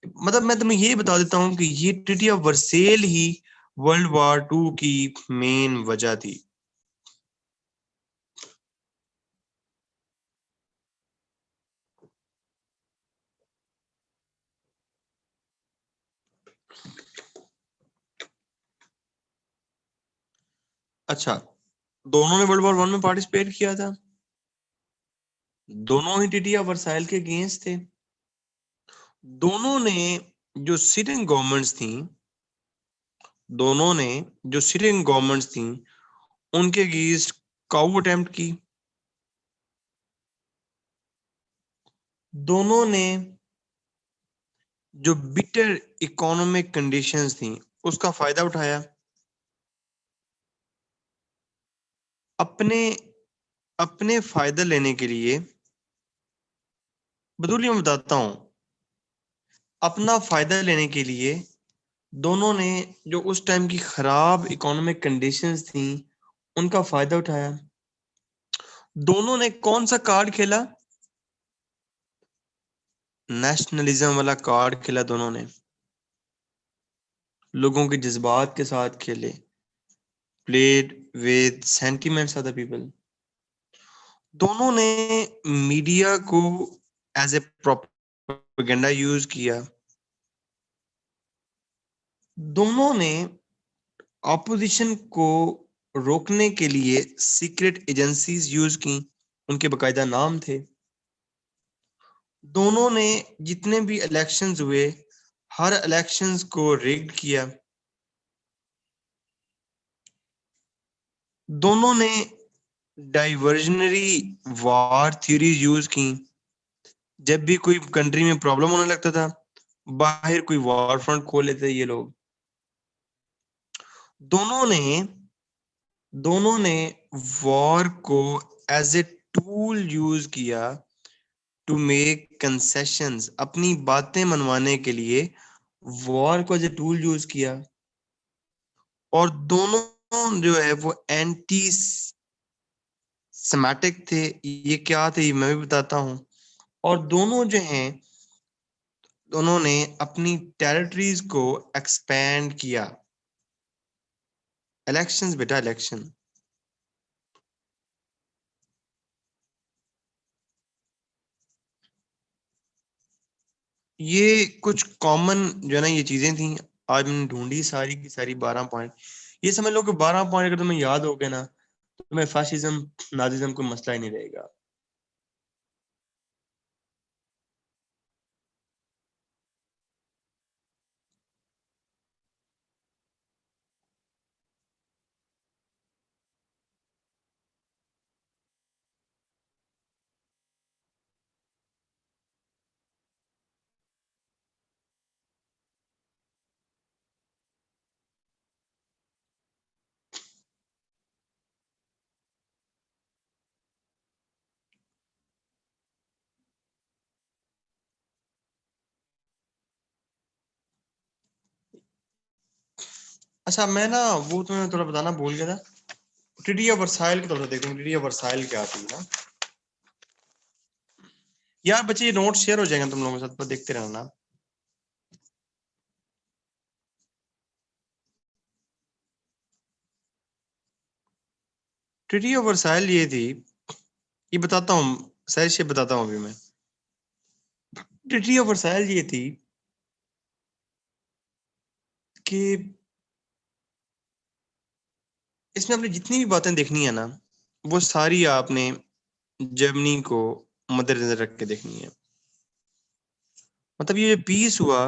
A: मतलब मैं तुम्हें ये बता देता हूँ कि ये ट्रीटी ऑफ वर्सेल ही वर्ल्ड वॉर टू की मेन वजह थी। अच्छा, दोनों ने वर्ल्ड वॉर वन में पार्टिसिपेट किया था, दोनों ही ट्रीटी ऑफ वर्साइल के अगेंस्ट थे, दोनों ने जो सिटिंग गवर्नमेंट्स थी, दोनों ने जो सिटिंग गवर्नमेंट्स थी उनके अगेंस्ट काउ अटेम्प्ट की, दोनों ने जो बिटर इकोनॉमिक कंडीशंस थी उसका फायदा उठाया, अपने अपने फायदा लेने के लिए। बदूली मैं बताता हूं, अपना फायदा लेने के लिए दोनों ने जो उस टाइम की खराब इकोनॉमिक कंडीशंस थी उनका फायदा उठाया। दोनों ने कौन सा कार्ड खेला? नेशनलिज्म वाला कार्ड खेला दोनों ने, लोगों के जज्बात के साथ खेले, played with sentiments of the people। दोनों ने मीडिया को एज ए प्रोपेगेंडा यूज किया, दोनों ने ऑपोजिशन को रोकने के लिए सीक्रेट एजेंसीज यूज की, उनके बकायदा नाम थे। दोनों ने जितने भी इलेक्शंस हुए हर इलेक्शंस को रिग्ड किया, दोनों ने डाइवर्जनरी वार थ्योरीज यूज की। जब भी कोई कंट्री में प्रॉब्लम होने लगता था, बाहर कोई वॉर फ्रंट खोल लेते ये लोग। दोनों ने दोनों ने वॉर को एज ए टूल यूज किया टू मेक कंसेशंस, अपनी बातें मनवाने के लिए वॉर को एज ए टूल यूज किया। और दोनों जो है वो एंटी सेमेटिक थे। ये क्या थे मैं भी बताता हूँ। और दोनों जो हैं, दोनों ने अपनी टेरिटरीज को एक्सपेंड किया। इलेक्शंस बेटा, इलेक्शन। ये कुछ कॉमन जो है ना ये चीजें थी, आज मैंने ढूंढी सारी की सारी 12 पॉइंट। ये समझ लो कि 12 पॉइंट अगर तुम्हें याद हो गए ना तो तुम्हें फाशिज्म नाजिज्म कोई मसला ही नहीं रहेगा। अच्छा मैं ना वो तुम्हें थोड़ा बताना भूल गया था, ट्रीटी ऑफ वर्साइल की थोड़ा देखते हैं, ट्रीटी ऑफ वर्साइल क्या थी ना यार बच्चे, ये नोट शेयर हो जाएंगे तुम लोगों के साथ, पर देखते रहना। ट्रीटी ऑफ वर्साइल ये थी, ये बताता हूँ, सही से बताता हूँ अभी मैं। ट्रीटी ऑफ वर्साइल ये थी कि इसमें आपने जितनी भी बातें देखनी है ना, वो सारी आपने जर्मनी को मद्देनजर रख के देखनी है। मतलब ये पीस हुआ,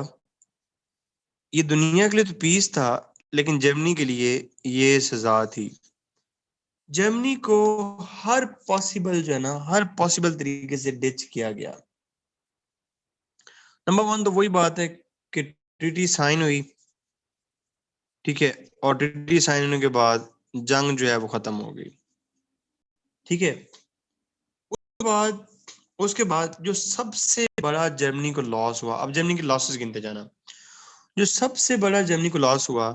A: ये दुनिया के लिए तो पीस था, लेकिन जर्मनी के लिए ये सजा थी। जर्मनी को हर पॉसिबल जो है ना, हर पॉसिबल तरीके से डिच किया गया। नंबर वन तो वही बात है कि ट्रीटी साइन हुई, ठीक है, और ट्रीटी साइन होने के बाद जंग जो है वो खत्म हो गई, ठीक है। बाद उसके बाद जो सबसे बड़ा जर्मनी को लॉस हुआ, अब जर्मनी के लॉसेस गिनते जाना, जो सबसे बड़ा जर्मनी को लॉस हुआ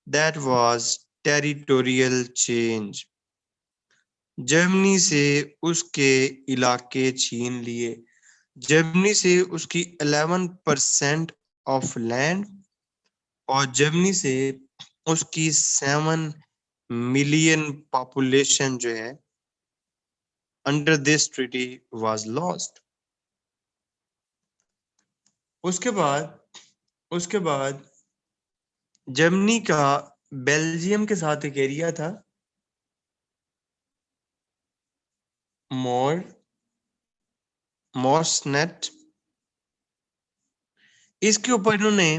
A: that was territorial change. Germany से उसके इलाके छीन लिए, जर्मनी से उसकी 11% ऑफ लैंड, और जर्मनी से उसकी 7 मिलियन पॉपुलेशन जो है under this treaty was lost. उसके बाद जर्मनी का बेल्जियम के साथ एक एरिया था, मोर मॉर्सनेट, इसके ऊपर इन्होंने,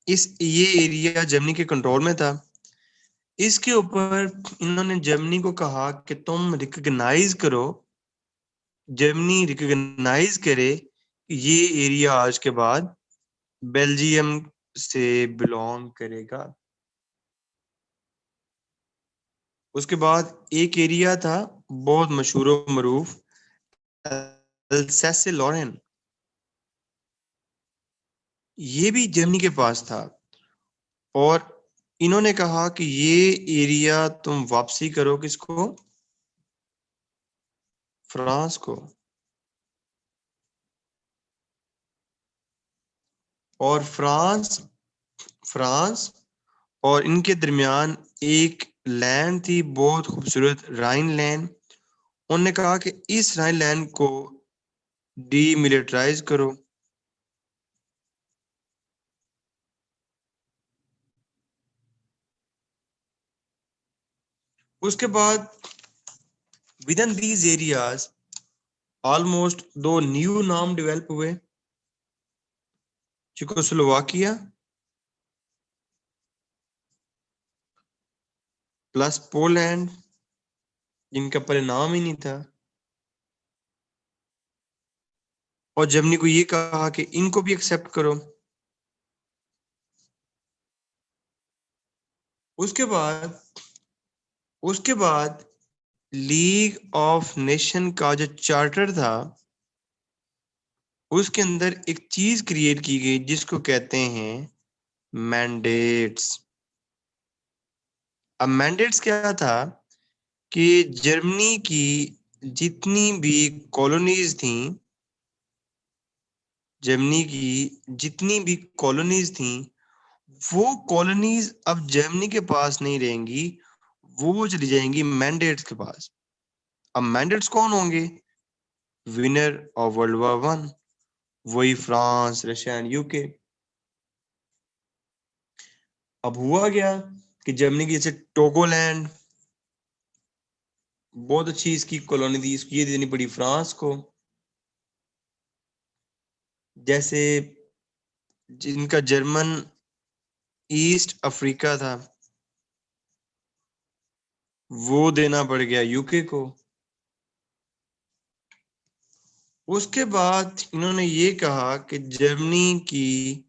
A: ये एरिया जर्मनी के कंट्रोल में था। इसके ऊपर इन्होंने जर्मनी को कहा कि तुम रिकॉग्नाइज करो, जर्मनी रिकॉग्नाइज करे कि ये एरिया आज के बाद बेल्जियम से बिलोंग करेगा। उसके बाद एक एरिया था बहुत मशहूर मरूफ, अल्सैसे लॉरेन, ये भी जर्मनी के पास था, और इन्होंने कहा कि ये एरिया तुम वापसी करो किसको, फ्रांस को। और फ्रांस और इनके दरमियान एक लैंड थी बहुत खूबसूरत, राइन लैंड। उन्होंने कहा कि इस राइन लैंड को डीमिलिटराइज करो। उसके बाद with in these areas almost 2 new नाम डेवलप हुए, चेकोस्लोवाकिया प्लस पोलैंड, जिनका पहले नाम ही नहीं था। और जर्मनी को ये कहा कि इनको भी एक्सेप्ट करो। उसके बाद उसके बाद लीग ऑफ नेशन का जो चार्टर था, उसके अंदर एक चीज क्रिएट की गई जिसको कहते हैं मैंडेट्स। अब मैंडेट्स क्या था कि जर्मनी की जितनी भी कॉलोनीज थी, जर्मनी की जितनी भी कॉलोनीज थी, वो कॉलोनीज अब जर्मनी के पास नहीं रहेंगी, वो चली जाएंगी मैंडेट्स के पास। अब मैंडेट्स कौन होंगे, विनर ऑफ वर्ल्ड वॉर 1, वही फ्रांस, रशिया एंड यूके। अब हुआ क्या कि जर्मनी की जैसे टोगोलैंड बहुत अच्छी इसकी कॉलोनी थी, इसकी ये देनी पड़ी फ्रांस को। जैसे जिनका जर्मन ईस्ट अफ्रीका था, वो देना पड़ गया यूके को। उसके बाद इन्होंने ये कहा कि जर्मनी की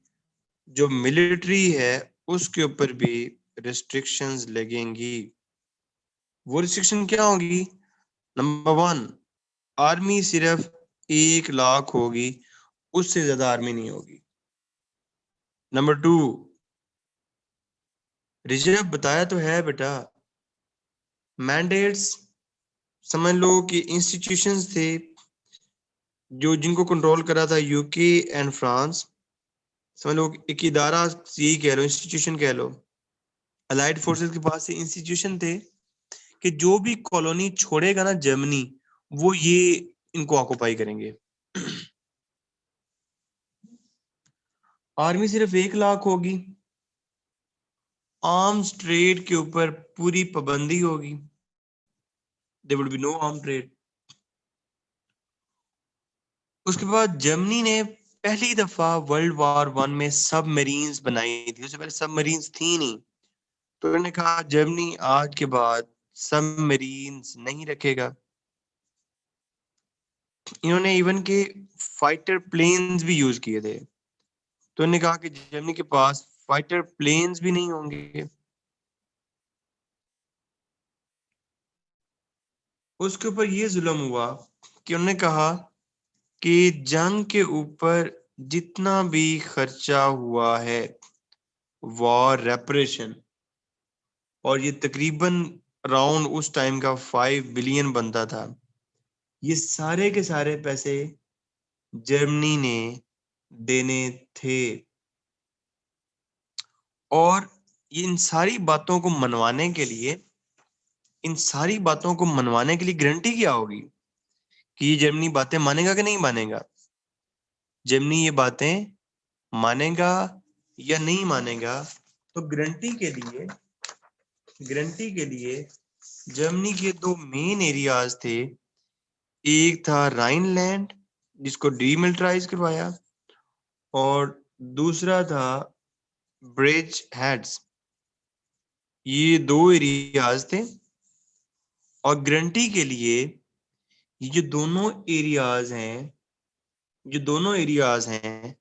A: जो मिलिट्री है उसके ऊपर भी रिस्ट्रिक्शंस लगेंगी। वो रिस्ट्रिक्शन क्या होगी, नंबर 1, आर्मी सिर्फ 1 लाख होगी, उससे ज्यादा आर्मी नहीं होगी। नंबर 2, रिजर्व बताया तो है बेटा। मैंडेट्स समझ लो कि इंस्टीट्यूशंस थे जो जिनको कंट्रोल करा था यूके एंड फ्रांस। समझ लो एक इदारा, यही कह लो, इंस्टीट्यूशन कह लो। अलाइड फोर्सेस के पास से इंस्टीट्यूशन थे कि जो भी कॉलोनी छोड़ेगा ना जर्मनी, वो ये इनको ऑक्युपाई करेंगे। आर्मी सिर्फ 1 लाख होगी, आर्म्स ट्रेड के ऊपर पूरी पाबंदी होगी, there would be no arm trade. उसके बाद जर्मनी ने पहली दफा वर्ल्ड वॉर 1 में सबमरीन्स बनाई थी, उससे पहले सबमरीन्स थी नहीं। तो उन्होंने कहा जर्मनी आज के बाद सबमरीन्स नहीं रखेगा। इन्होंने इवन के फाइटर प्लेन्स भी यूज किए थे। तो उन्होंने कहा कि जर्मनी के पास फाइटर प्लेन्स भी नहीं होंगे। उसके ऊपर ये जुल्म हुआ कि उन्होंने कहा कि जंग के ऊपर जितना भी खर्चा हुआ है वॉर रेपरेशन, और ये तकरीबन अराउंड उस टाइम का 5 बिलियन बनता था, ये सारे के सारे पैसे जर्मनी ने देने थे। और इन सारी बातों को मनवाने के लिए, इन सारी बातों को मनवाने के लिए गारंटी क्या होगी कि ये जर्मनी बातें मानेगा कि नहीं मानेगा? जर्मनी ये बातें मानेगा या नहीं मानेगा? तो गारंटी के लिए जर्मनी के 2 मेन एरियाज थे। एक था राइनलैंड जिसको डीमिलिटराइज करवाया, और दूसरा था ब्रिज हेड्स। ये 2 एरियाज थे, और गारंटी के लिए ये जो दोनों एरियाज हैं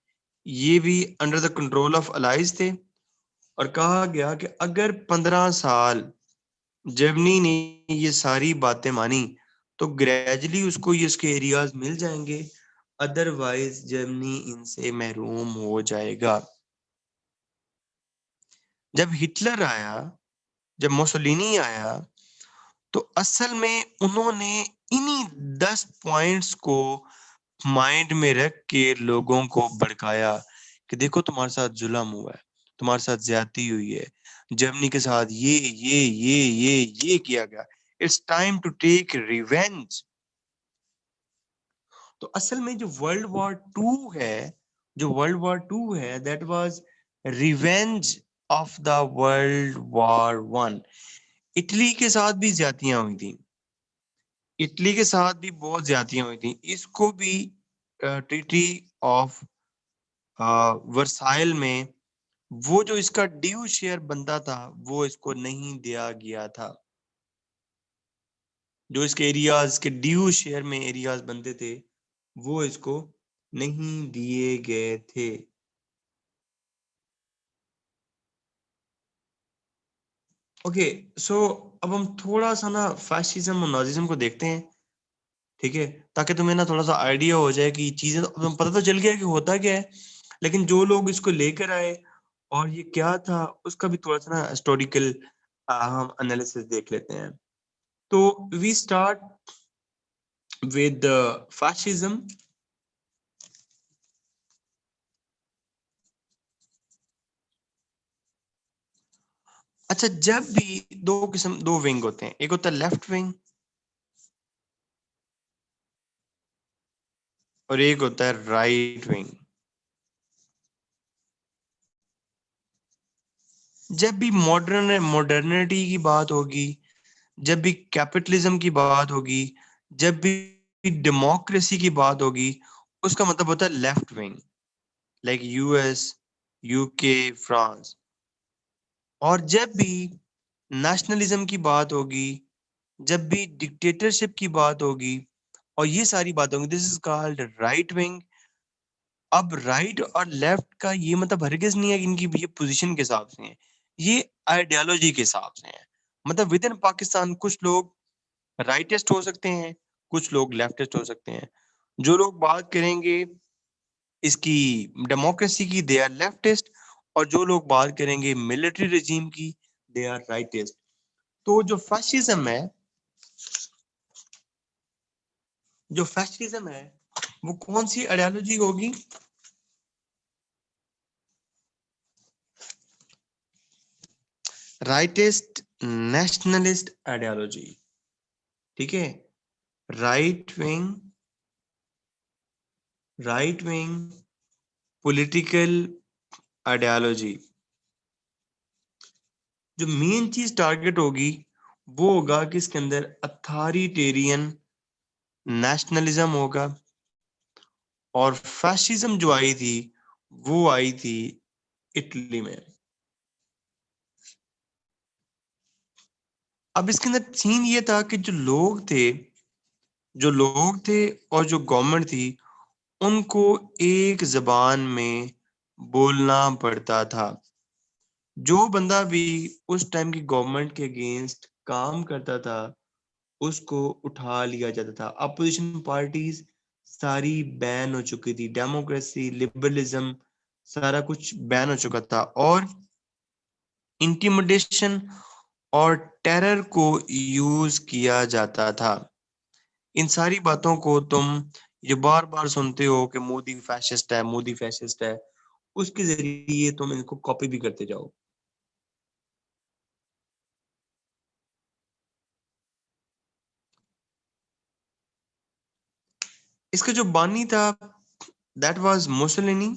A: ये भी under the control of allies थे। और कहा गया कि अगर 15 साल जर्मनी ने ये सारी बातें मानी तो ग्रेजुअली उसको ये इसके एरियाज मिल जाएंगे, अदरवाइज जर्मनी इनसे महरूम हो जाएगा। जब हिटलर आया, जब मुसोलिनी आया, तो असल में उन्होंने इन्हीं 10 पॉइंट्स को माइंड में रख के लोगों को भड़काया कि देखो तुम्हारे साथ जुल्म हुआ है, तुम्हारे साथ ज्यादती हुई है, जर्मनी के साथ ये किया गया, it's time to take revenge. तो असल में जो वर्ल्ड वॉर 2 है that was revenge of the world war 1। Italy के साथ भी ज्यादतियां हुई थी, इटली के साथ भी बहुत ज्यादतियां हुई थी। इसको भी ट्रीटी ऑफ वर्साइल में वो जो इसका ड्यू शेयर बनता था वो इसको नहीं दिया गया था। जो इसके एरियाज के ड्यू शेयर में एरियाज बनते थे वो इसको नहीं दिए गए थे। ओके, सो अब हम थोड़ा सा ना फैशिज्म और नाजिज्म को देखते हैं, ठीक है, ताकि तुम्हें ना थोड़ा सा आइडिया हो जाए कि चीजें तो तुम्हें पता तो चल गया कि होता क्या है, लेकिन जो लोग इसको लेकर आए और ये क्या था उसका भी थोड़ा सा ना हिस्टोरिकल हम एनालिसिस देख लेते हैं। तो वी स्टार्ट विद फैशिज्म। अच्छा, जब भी दो विंग होते हैं, एक होता है लेफ्ट विंग और एक होता है राइट विंग। जब भी मॉडर्निटी की बात होगी, जब भी कैपिटलिज्म की बात होगी, जब भी डेमोक्रेसी की बात होगी, उसका मतलब होता है left wing, like US, UK, France. और जब भी नेशनलिज्म की बात होगी, जब भी डिक्टेटरशिप की बात होगी, और ये सारी बातें होंगी, this is called right wing. अब राइट और लेफ्ट का ये मतलब हरगिज नहीं है कि इनकी ये पोजीशन के हिसाब से है, ये आइडियोलॉजी के हिसाब से है। मतलब विद इन पाकिस्तान कुछ लोग राइटिस्ट हो सकते हैं, कुछ लोग लेफ्टिस्ट हो सकते हैं। जो लोग बात करेंगे इसकी डेमोक्रेसी की, दे आर लेफ्टिस्ट। और जो लोग बात करेंगे मिलिट्री रिजीम की, दे आर राइटिस्ट। तो जो फैशिज्म है, वो कौन सी आइडियोलॉजी होगी? Rightist nationalist ideology. ठीक है, राइट विंग पॉलिटिकल आइडियोलॉजी। जो मेन चीज टारगेट होगी वो होगा कि इसके अंदर अथॉरिटेरियन नेशनलिज्म होगा, और फैशिज्म जो आई थी वो आई थी इटली में। अब इसके अंदर सीन ये था कि जो लोग थे और जो गवर्नमेंट थी, उनको एक जबान में बोलना पड़ता था। जो बंदा भी उस टाइम की गवर्नमेंट के अगेंस्ट काम करता था उसको उठा लिया जाता था। अपोजिशन पार्टीज सारी बैन हो चुकी थी, डेमोक्रेसी लिबरलिज्म सारा कुछ बैन हो चुका था, और इंटिमिडेशन और टेरर को यूज किया जाता था। इन सारी बातों को तुम ये बार बार सुनते हो कि मोदी फैशिस्ट है, मोदी फैशिस्ट है, उसके जरिए तुम इनको कॉपी भी करते जाओ। इसका जो बानी था दैट वाज मुसोलिनी।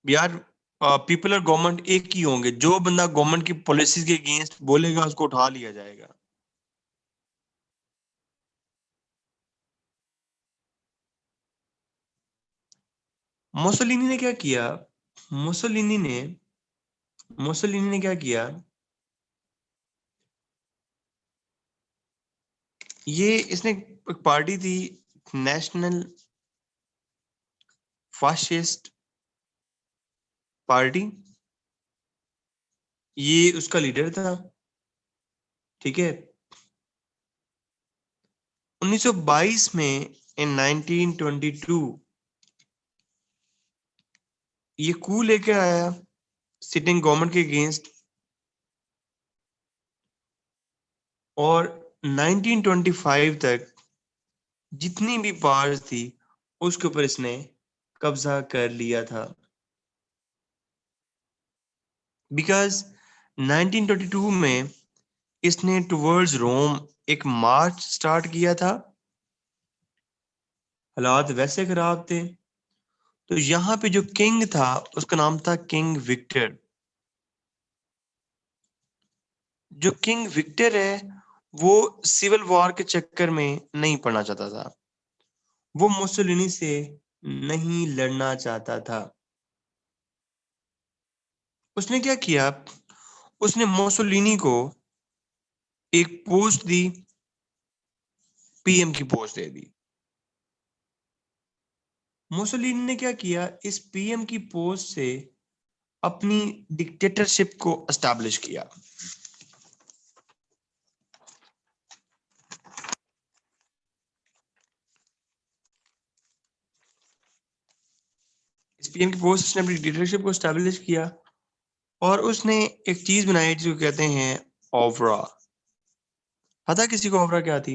A: यार पीपल और गवर्नमेंट एक ही होंगे, जो बंदा गवर्नमेंट की पॉलिसीज के अगेंस्ट बोलेगा उसको उठा लिया जाएगा। मुसोलिनी ने क्या किया? मुसोलिनी ने मुसोलिनी ने क्या किया? ये इसने एक पार्टी थी, नेशनल फाशिस्ट पार्टी, ये उसका लीडर था। ठीक है, 1922 में, इन 1922 ये कू लेकर आया सिटिंग गवर्नमेंट के अगेंस्ट, और 1925 तक जितनी भी पावर्स थी उसके ऊपर इसने कब्जा कर लिया था। बिकॉज 1922 में इसने टुवर्ड्स रोम एक मार्च स्टार्ट किया था। हालात वैसे खराब थे, तो यहाँ पे जो किंग था उसका नाम था किंग विक्टर। जो किंग विक्टर है वो सिविल वॉर के चक्कर में नहीं पड़ना चाहता था, वो मुसोलिनी से नहीं लड़ना चाहता था। उसने क्या किया? उसने मुसोलिनी को एक पोस्ट दी, पीएम की पोस्ट दे दी। मुसोलिनी ने क्या किया? इस पीएम की पोस्ट से अपनी डिक्टेटरशिप को एस्टैब्लिश किया। इस पीएम की पोस्ट से अपनी डिक्टेटरशिप को एस्टैब्लिश किया, और उसने एक चीज बनाई जिसको कहते हैं ओवरा। पता किसी को ओवरा क्या थी?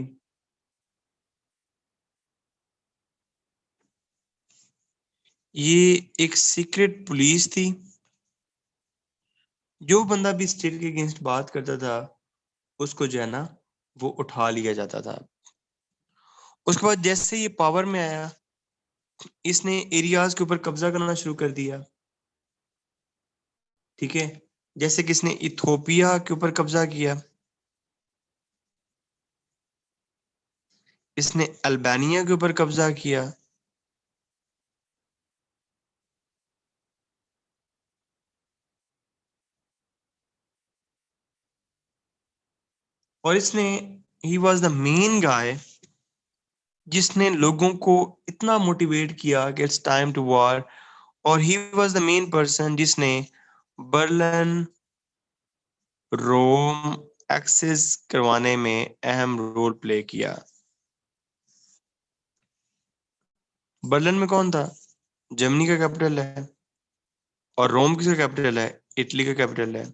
A: ये एक सीक्रेट पुलिस थी। जो बंदा भी स्टेट के अगेंस्ट बात करता था उसको जो है ना वो उठा लिया जाता था। उसके बाद जैसे ये पावर में आया, इसने एरियाज के ऊपर कब्जा करना शुरू कर दिया। ठीक है, जैसे कि इसने इथोपिया के ऊपर कब्जा किया, इसने अल्बानिया के ऊपर कब्जा किया, और इसने he was the main guy जिसने लोगों को इतना मोटिवेट किया कि इट्स टाइम टू वॉर, और he was the main person जिसने बर्लिन रोम एक्सेस करवाने में अहम रोल प्ले किया। बर्लिन में कौन था? जर्मनी का कैपिटल है, और रोम किसका कैपिटल है? इटली का कैपिटल है।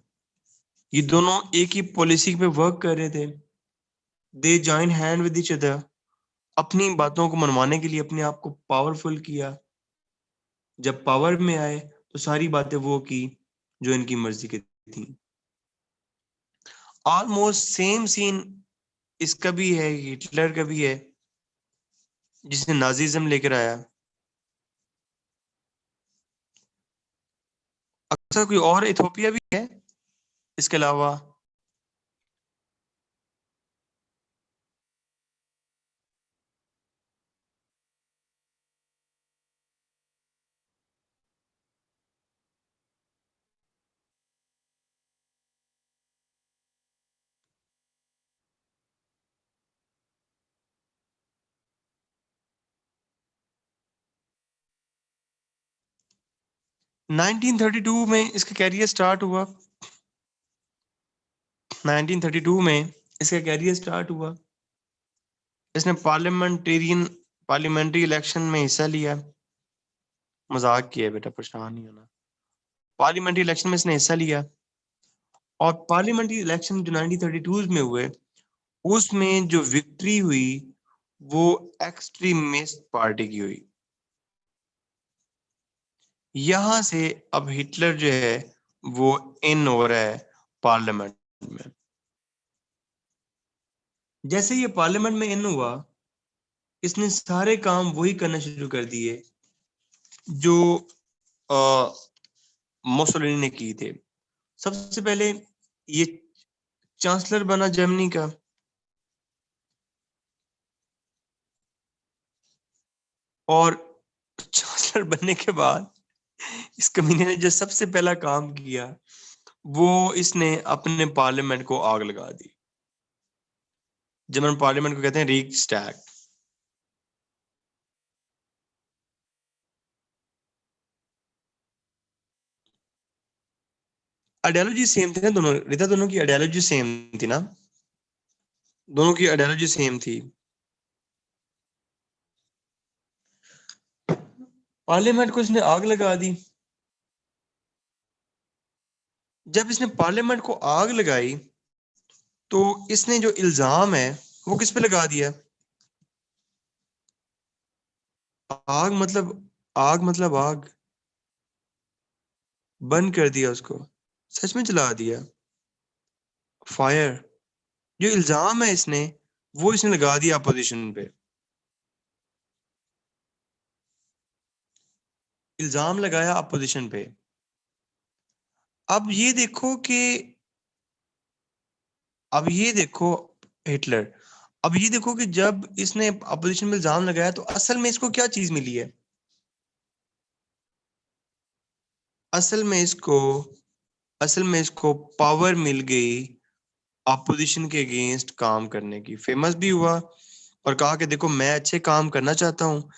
A: ये दोनों एक ही पॉलिसी पे वर्क कर रहे थे। They join hand with each other, अपनी बातों को मनवाने के लिए अपने आप को पावरफुल किया। जब पावर में आए तो सारी बातें वो की जो इनकी मर्जी की थी। ऑलमोस्ट सेम सीन इसका भी है, हिटलर का भी है, जिसने नाजिज्म लेकर आया। अक्सर कोई और इथोपिया भी है इसके अलावा? 1932 में इसका कैरियर स्टार्ट हुआ। 1932 में इसका कैरियर स्टार्ट हुआ। इसने पार्लियामेंट्री इलेक्शन में हिस्सा लिया। मजाक किया बेटा, परेशान नहीं होना। पार्लियामेंट्री इलेक्शन में इसने हिस्सा लिया, और पार्लियामेंट्री इलेक्शन जो 1932 में हुए, उसमें जो विक्ट्री हुई वो एक्सट्रीमिस्ट पार्टी की हुई। यहां से अब हिटलर जो है वो इन हो रहा है पार्लियामेंट में। जैसे ये पार्लियामेंट में इन हुआ, इसने सारे काम वही करना शुरू कर दिए जो मुसोलिनी ने किए थे। सबसे पहले ये चांसलर बना जर्मनी का, और चांसलर बनने के बाद इस कमीने ने जो सबसे पहला काम किया वो इसने अपने पार्लियामेंट को आग लगा दी। जर्मन पार्लियामेंट को कहते हैं रीक्सटैग। आइडियोलॉजी सेम थी ना दोनों, रिता, दोनों की आइडियोलॉजी सेम थी ना? दोनों की आइडियोलॉजी सेम थी। पार्लियामेंट को इसने आग लगा दी। जब इसने पार्लियामेंट को आग लगाई तो इसने जो इल्जाम है वो किस पे लगा दिया? आग मतलब, आग मतलब आग, बंद कर दिया उसको, सच में जला दिया। फायर। जो इल्जाम है इसने, वो इसने लगा दिया अपोजिशन पे। इल्जाम लगाया अपोजिशन पे। अब ये देखो कि, अब ये देखो हिटलर, अब ये देखो कि जब इसने अपोजिशन में इल्जाम लगाया तो असल में इसको क्या चीज मिली है? असल में इसको असल में इसको पावर मिल गई अपोजिशन के अगेंस्ट काम करने की। फेमस भी हुआ और कहा कि देखो मैं अच्छे काम करना चाहता हूँ,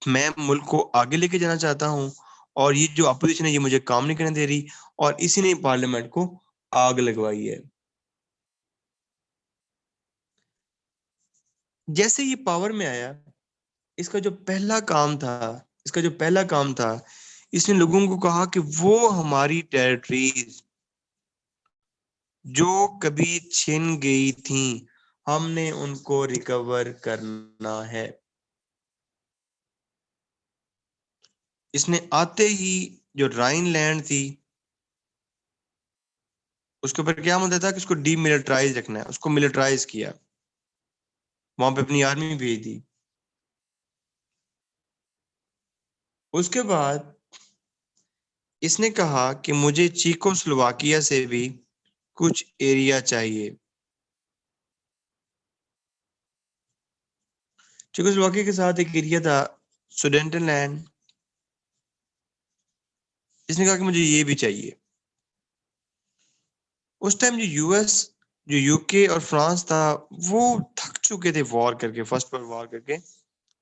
A: मैं मुल्क को आगे लेके जाना चाहता हूँ, और ये जो अपोजिशन है ये मुझे काम नहीं करने दे रही, और इसी ने पार्लियामेंट को आग लगवाई है। जैसे ये पावर में आया, इसका जो पहला काम था इसका जो पहला काम था, इसने लोगों को कहा कि वो हमारी टेरिटरीज जो कभी छिन गई थी, हमने उनको रिकवर करना है। इसने आते ही जो राइन लैंड थी उसके ऊपर क्या मुद्दा था कि उसको डीमिलिटराइज रखना है, उसको मिलिटराइज किया, वहां पे अपनी आर्मी भेज दी। उसके बाद इसने कहा कि मुझे चीकोस्लोवाकिया से भी कुछ एरिया चाहिए। चेकोस्लोवाकिया के साथ एक एरिया था सुडेंटनलैंड। इसने कहा कि मुझे ये भी चाहिए। उस टाइम जो यूएस, जो यूके और फ्रांस था, वो थक चुके थे वॉर करके, फर्स्ट वर्ल्ड वॉर करके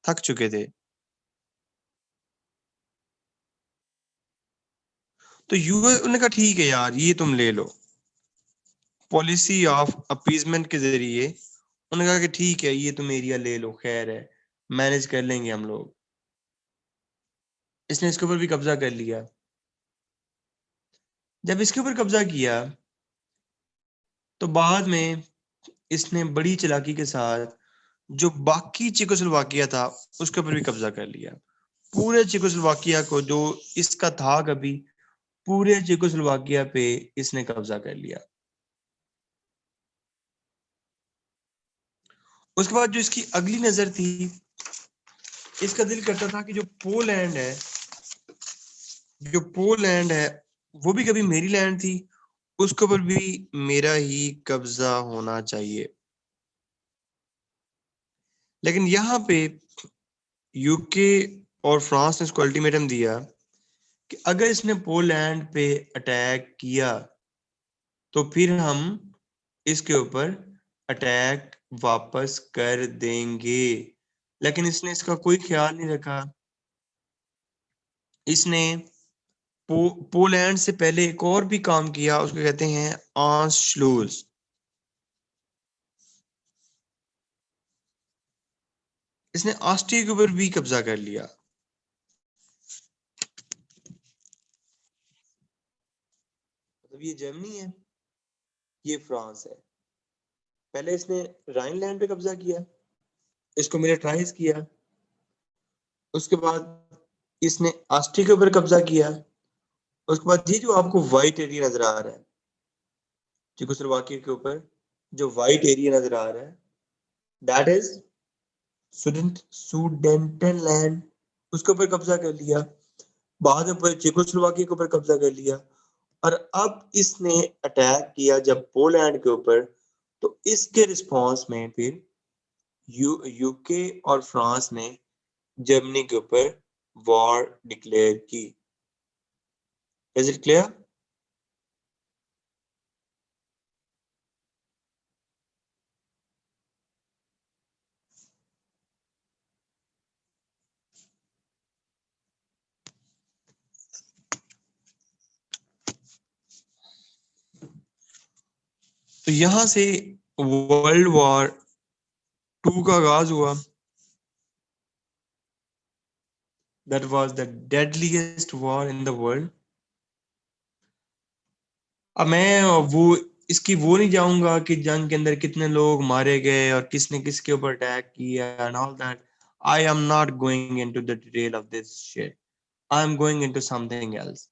A: थक चुके थे। तो यूएस ने कहा ठीक है यार ये तुम ले लो। पॉलिसी ऑफ अपीजमेंट के जरिए उन्होंने कहा कि ठीक है ये तुम एरिया ले लो, खैर है, मैनेज कर लेंगे हम लोग। इसने इसके ऊपर भी कब्जा कर लिया। जब इसके ऊपर कब्जा किया तो बाद में इसने बड़ी चालाकी के साथ जो बाकी चेकोस्लोवाकिया था उसके ऊपर भी कब्जा कर लिया। पूरे चेकोस्लोवाकिया को, जो इसका था कभी, पूरे चेकोस्लोवाकिया पे इसने कब्जा कर लिया। उसके बाद जो इसकी अगली नजर थी, इसका दिल करता था कि जो पोलैंड है वो भी कभी मेरी लैंड थी, उसके ऊपर भी मेरा ही कब्जा होना चाहिए। लेकिन यहाँ पे यूके और फ्रांस ने इसको अल्टीमेटम दिया कि अगर इसने पोलैंड पे अटैक किया तो फिर हम इसके ऊपर अटैक वापस कर देंगे। लेकिन इसने इसका कोई ख्याल नहीं रखा। इसने पोलैंड से पहले एक और भी काम किया, उसको कहते हैं आंशलूस। इसने ऑस्ट्रिया के ऊपर भी कब्जा कर लिया। मतलब ये जर्मनी है, ये फ्रांस है। पहले इसने राइनलैंड पे कब्जा किया, इसको मिलिटराइज किया। उसके बाद इसने ऑस्ट्रिया के ऊपर कब्जा किया। उसके बाद ये जो आपको व्हाइट एरिया नजर आ रहा है चेकोस्लोवाकिया के ऊपर, जो व्हाइट एरिया नजर आ रहा है, दैट इज सुडेटेनलैंड। उसके ऊपर कब्जा कर लिया। बाद में चेकोस्लोवाकिया के ऊपर कब्जा कर लिया। और अब इसने अटैक किया जब पोलैंड के ऊपर, तो इसके रिस्पॉन्स में फिर यूके और फ्रांस ने जर्मनी के ऊपर वॉर डिक्लेयर की। Is it clear? तो यहां से वर्ल्ड वॉर 2 का आगाज हुआ। That was the deadliest war in the world. अब मैं वो इसकी वो नहीं जाऊंगा कि जंग के अंदर कितने लोग मारे गए और किसने किसके ऊपर अटैक किया and all that. I am not going into the detail of this shit. I am going into something else.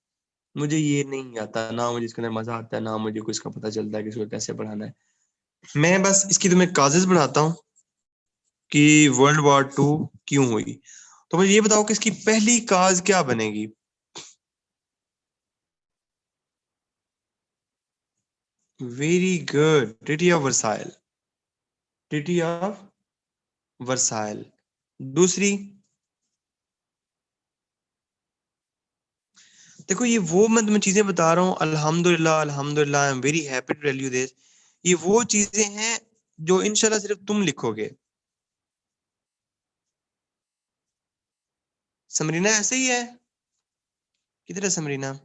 A: मुझे ये नहीं आता, ना मुझे इसके अंदर मजा आता है, ना मुझे कुछ का पता चलता है कि इसको कैसे पढ़ाना है। मैं बस इसकी तुम्हें काजेज बढ़ाता हूँ कि वर्ल्ड वॉर 2 क्यों हुई। तो मुझे ये बताओ कि इसकी पहली काज क्या बनेगी। Very good, treaty of Versailles. Treaty of Versailles. दूसरी, देखो ये वो मैं तुम्हें चीजें बता रहा हूँ, अल्हम्दुलिल्लाह अल्हम्दुलिल्लाह, I am very happy to tell you this. ये वो चीजें हैं जो इंशाल्लाह सिर्फ तुम लिखोगे। समरीना ऐसे ही है? किधर है समरीना?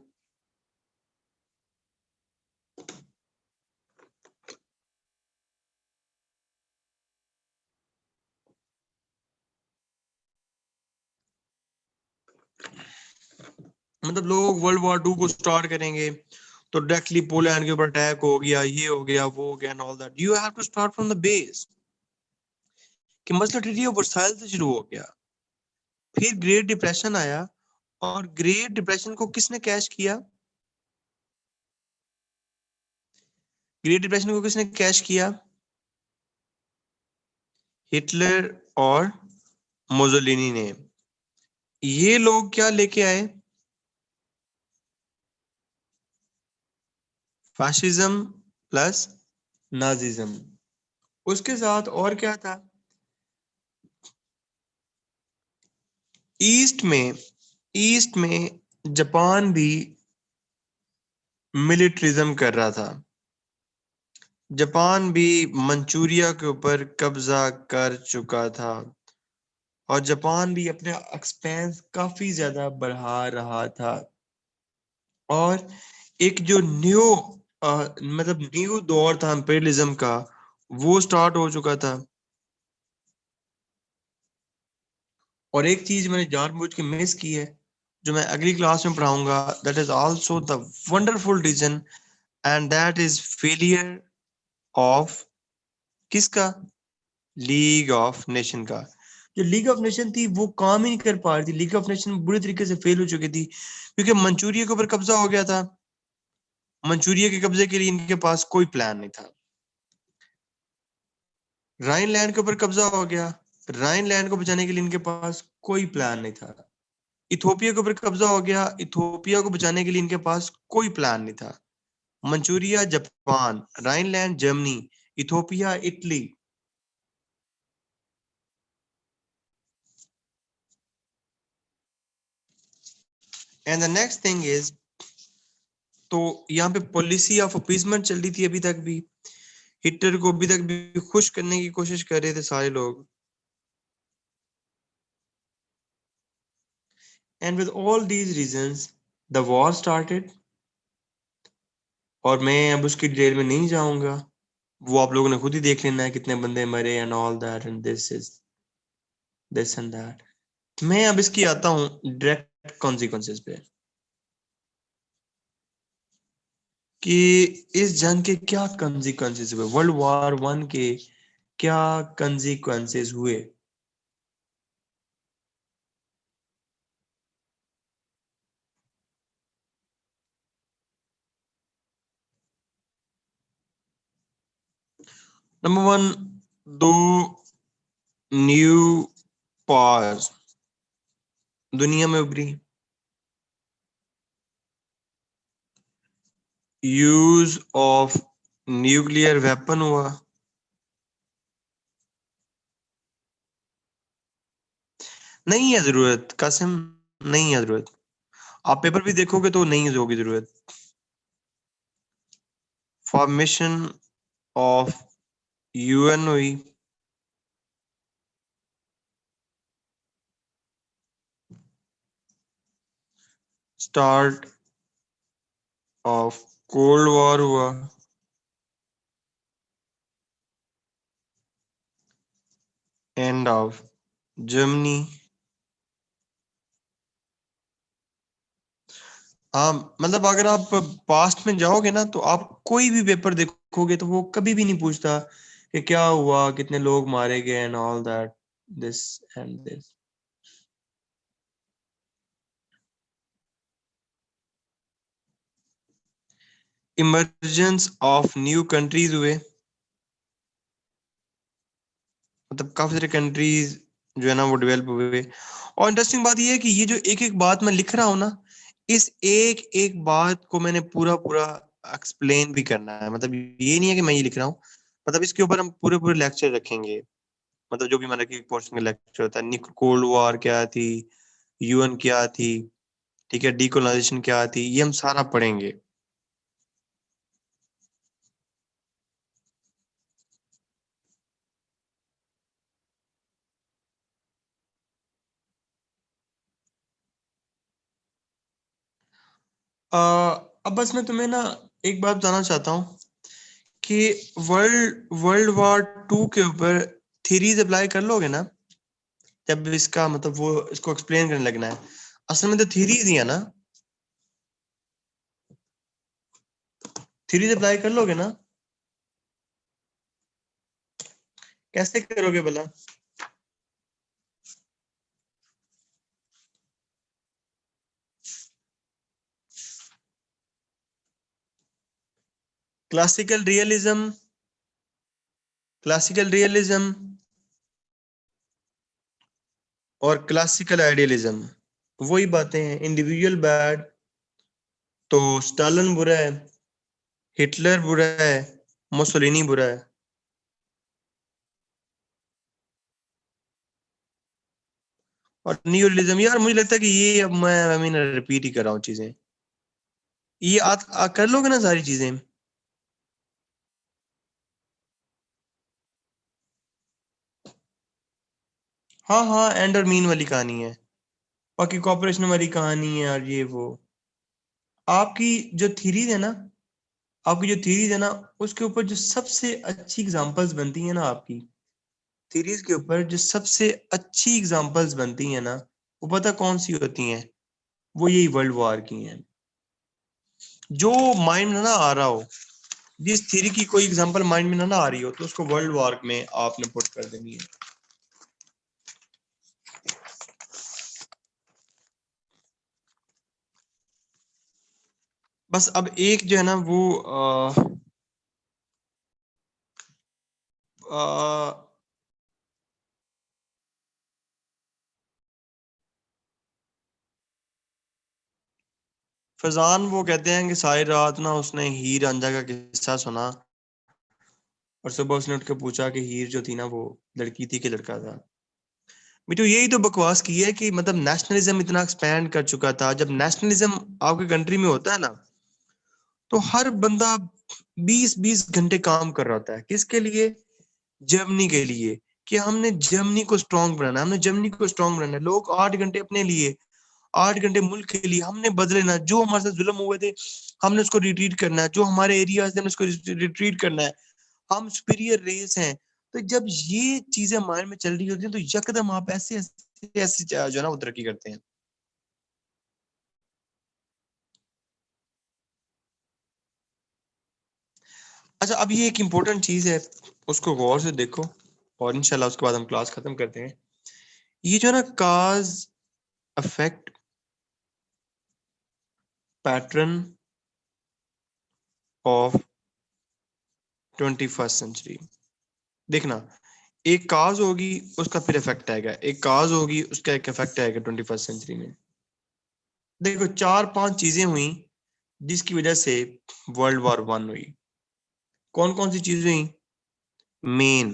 A: मतलब लोग वर्ल्ड वॉर 2 को स्टार्ट करेंगे तो डायरेक्टली पोलैंड के ऊपर अटैक हो गया, ये हो गया, वो हो गया and all that. You have to start from the base कि मसला ट्रीटी ऑफ वर्साइल से शुरू हो गया। फिर ग्रेट डिप्रेशन आया, और ग्रेट डिप्रेशन को किसने कैश किया? ग्रेट डिप्रेशन को किसने कैश किया? हिटलर और मुसोलिनी ने। ये लोग क्या लेके आए? Fascism plus Nazism. उसके साथ और क्या था? ईस्ट में जापान भी मिलिट्रिज्म कर रहा था। जापान भी मंचूरिया के ऊपर कब्जा कर चुका था, और जापान भी अपने एक्सपेंस काफी ज्यादा बढ़ा रहा था। और एक जो मतलब न्यू दौर था इंपीरियलिज्म का, वो स्टार्ट हो चुका था। और एक चीज मैंने जानबूझ के मिस की है, जो मैं अगली क्लास में पढ़ाऊंगा, that is also the wonderful reason, and that is failure of किसका? लीग ऑफ नेशन का। जो लीग ऑफ नेशन थी वो काम ही नहीं कर पा रही थी, लीग ऑफ नेशन बुरी तरीके से फेल हो चुकी थी, क्योंकि मंचूरिया के ऊपर कब्जा हो गया था। मंचूरिया के कब्जे के लिए इनके पास कोई प्लान नहीं था। राइन लैंड के ऊपर कब्जा हो गया, राइन लैंड को बचाने के लिए इनके पास कोई प्लान नहीं था। इथोपिया के ऊपर कब्जा हो गया, इथोपिया को बचाने के लिए इनके पास कोई प्लान नहीं था। Manchuria Japan, Rhineland Germany, Ethiopia Italy. And the next thing is, तो यहाँ पे पॉलिसी ऑफ अपीसमेंट चल रही थी अभी तक भी। हिटलर को अभी तक भी खुश करने की कोशिश कर रहे थे सारे लोग। And with all these reasons the war started. और मैं अब उसकी डिटेल में नहीं जाऊंगा, वो आप लोगों ने खुद ही देख लेना है कितने बंदे मरे and all that and this and that. मैं अब इसकी आता हूँ डायरेक्ट कॉन्सिक्वेंसेस पे, कि इस जंग के क्या कॉन्सिक्वेंसेस हुए, वर्ल्ड वॉर वन के क्या कॉन्सिक्वेंसेस हुए। नंबर वन, दो न्यू पावर्स दुनिया में उभरी। यूज ऑफ न्यूक्लियर वेपन हुआ। नहीं है जरूरत कासिम, नहीं है जरूरत। आप पेपर भी देखोगे तो नहीं होगी जरूरत। फॉर्मेशन ऑफ यूएन हुई। स्टार्ट ऑफ कोल्ड वॉर हुआ। End of Germany. हाँ, मतलब अगर आप पास्ट में जाओगे ना तो आप कोई भी पेपर देखोगे तो वो कभी भी नहीं पूछता कि क्या हुआ, कितने लोग मारे गए and all that, this and this. Emergence of new countries हुए, मतलब काफी सारे कंट्रीज जो है ना वो डेवलप हुए। और इंटरेस्टिंग बात ये है कि ये जो एक एक बात मैं लिख रहा हूँ ना, इस एक एक बात को मैंने पूरा पूरा एक्सप्लेन भी करना है। मतलब ये नहीं है कि मैं ये लिख रहा हूँ, मतलब इसके ऊपर हम पूरे पूरे लेक्चर रखेंगे। मतलब जो भी मतलब कि पोर्शन का लेक्चर होता है, कोल्ड वॉर क्या थी, यूएन क्या थी, ठीक है, डीकोलाइजेशन क्या थी, ये हम सारा पढ़ेंगे। अब बस मैं तुम्हें ना एक बात बताना चाहता हूँ कि वर्ल्ड वर्ल्ड वॉर टू के ऊपर थीरीज अप्लाई कर लोगे ना, जब इसका मतलब वो इसको एक्सप्लेन करने लगना है। असल में तो थीरीज ही है ना, थीरीज अप्लाई कर लोगे ना? कैसे करोगे भला? क्लासिकल रियलिज्म, क्लासिकल रियलिज्म और क्लासिकल आइडियलिज्म वही बातें हैं। इंडिविजुअल बैड, तो स्टालिन बुरा है, हिटलर बुरा है, मुसोलिनी बुरा है। और न्यू रियलिज्म, यार मुझे लगता है कि ये अब मैं रिपीट ही कर रहा हूँ चीजें। ये कर लोगे ना सारी चीजें? हाँ हाँ, एंड और मीन वाली कहानी है, बाकी कॉपरेशन वाली कहानी है और ये वो। आपकी जो थीरीज है ना, आपकी जो थीरीज है ना, उसके ऊपर जो सबसे अच्छी एग्जांपल्स बनती है ना, आपकी थीरीज के ऊपर जो सबसे अच्छी एग्जांपल्स बनती है ना, वो पता कौन सी होती हैं? वो यही वर्ल्ड वॉर की हैं। जो माइंड में ना आ रहा हो, जिस थ्योरी की कोई एग्जांपल माइंड में ना आ रही हो, तो उसको वर्ल्ड वॉर में आपने पुट कर देनी है। बस अब एक जो है ना वो फजान वो कहते हैं कि सारी रात ना उसने हीर रांझा का किस्सा सुना और सुबह उसने उठ के पूछा कि हीर जो थी ना वो लड़की थी कि लड़का था। बेटो यही तो बकवास की है कि मतलब नेशनलिज्म इतना एक्सपैंड कर चुका था। जब नेशनलिज्म आपके कंट्री में होता है ना, तो हर बंदा 20-20 घंटे काम कर रहा होता है। किसके लिए? जर्मनी के लिए, कि हमने जर्मनी को स्ट्रांग बनाना है, हमने जर्मनी को स्ट्रांग बनाना है। लोग 8 घंटे अपने लिए, 8 घंटे मुल्क के लिए हमने बदले ना। जो हमारे साथ जुल्म हुए थे हमने उसको रिट्रीट करना है, जो हमारे एरियाज थे हमने उसको रिट्रीट करना है। हम सुपीरियर रेस हैं। तो जब ये चीजें माइंड में चल रही होती हैं तो यकदम आप ऐसे ऐसे ऐसे जो है ना वो तरक्की करते हैं। अच्छा, अब ये एक इम्पोर्टेंट चीज है, उसको गौर से देखो और इंशाल्लाह उसके बाद हम क्लास खत्म करते हैं। ये जो है ना cause affect pattern of 21st century. देखना, एक काज होगी उसका फिर इफेक्ट आएगा, एक काज होगी उसका एक इफेक्ट आएगा 21st सेंचुरी में। देखो 4-5 चीजें हुई जिसकी वजह से वर्ल्ड वॉर 1 हुई। कौन कौन सी चीजें हुई? मेन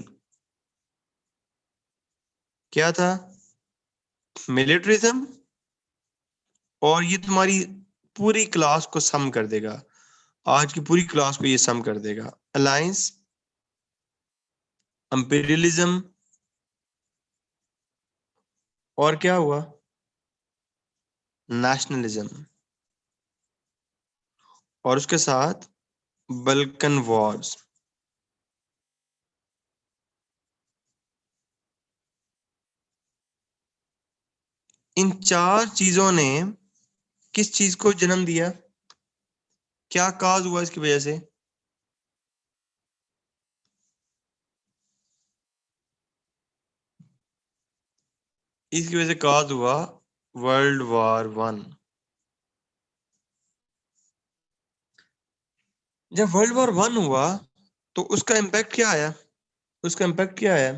A: क्या था? मिलिट्रिज्म। और ये तुम्हारी पूरी क्लास को सम कर देगा, आज की पूरी क्लास को ये सम कर देगा। अलायंस, इंपीरियलिज्म, और क्या हुआ? नेशनलिज्म। और उसके साथ बल्कन वॉर्स। इन 4 चीजों ने किस चीज को जन्म दिया? क्या काज हुआ इसकी वजह से? इसकी वजह से काज हुआ वर्ल्ड वॉर 1। जब वर्ल्ड वॉर 1 हुआ तो उसका इम्पैक्ट क्या आया? उसका इम्पैक्ट क्या आया?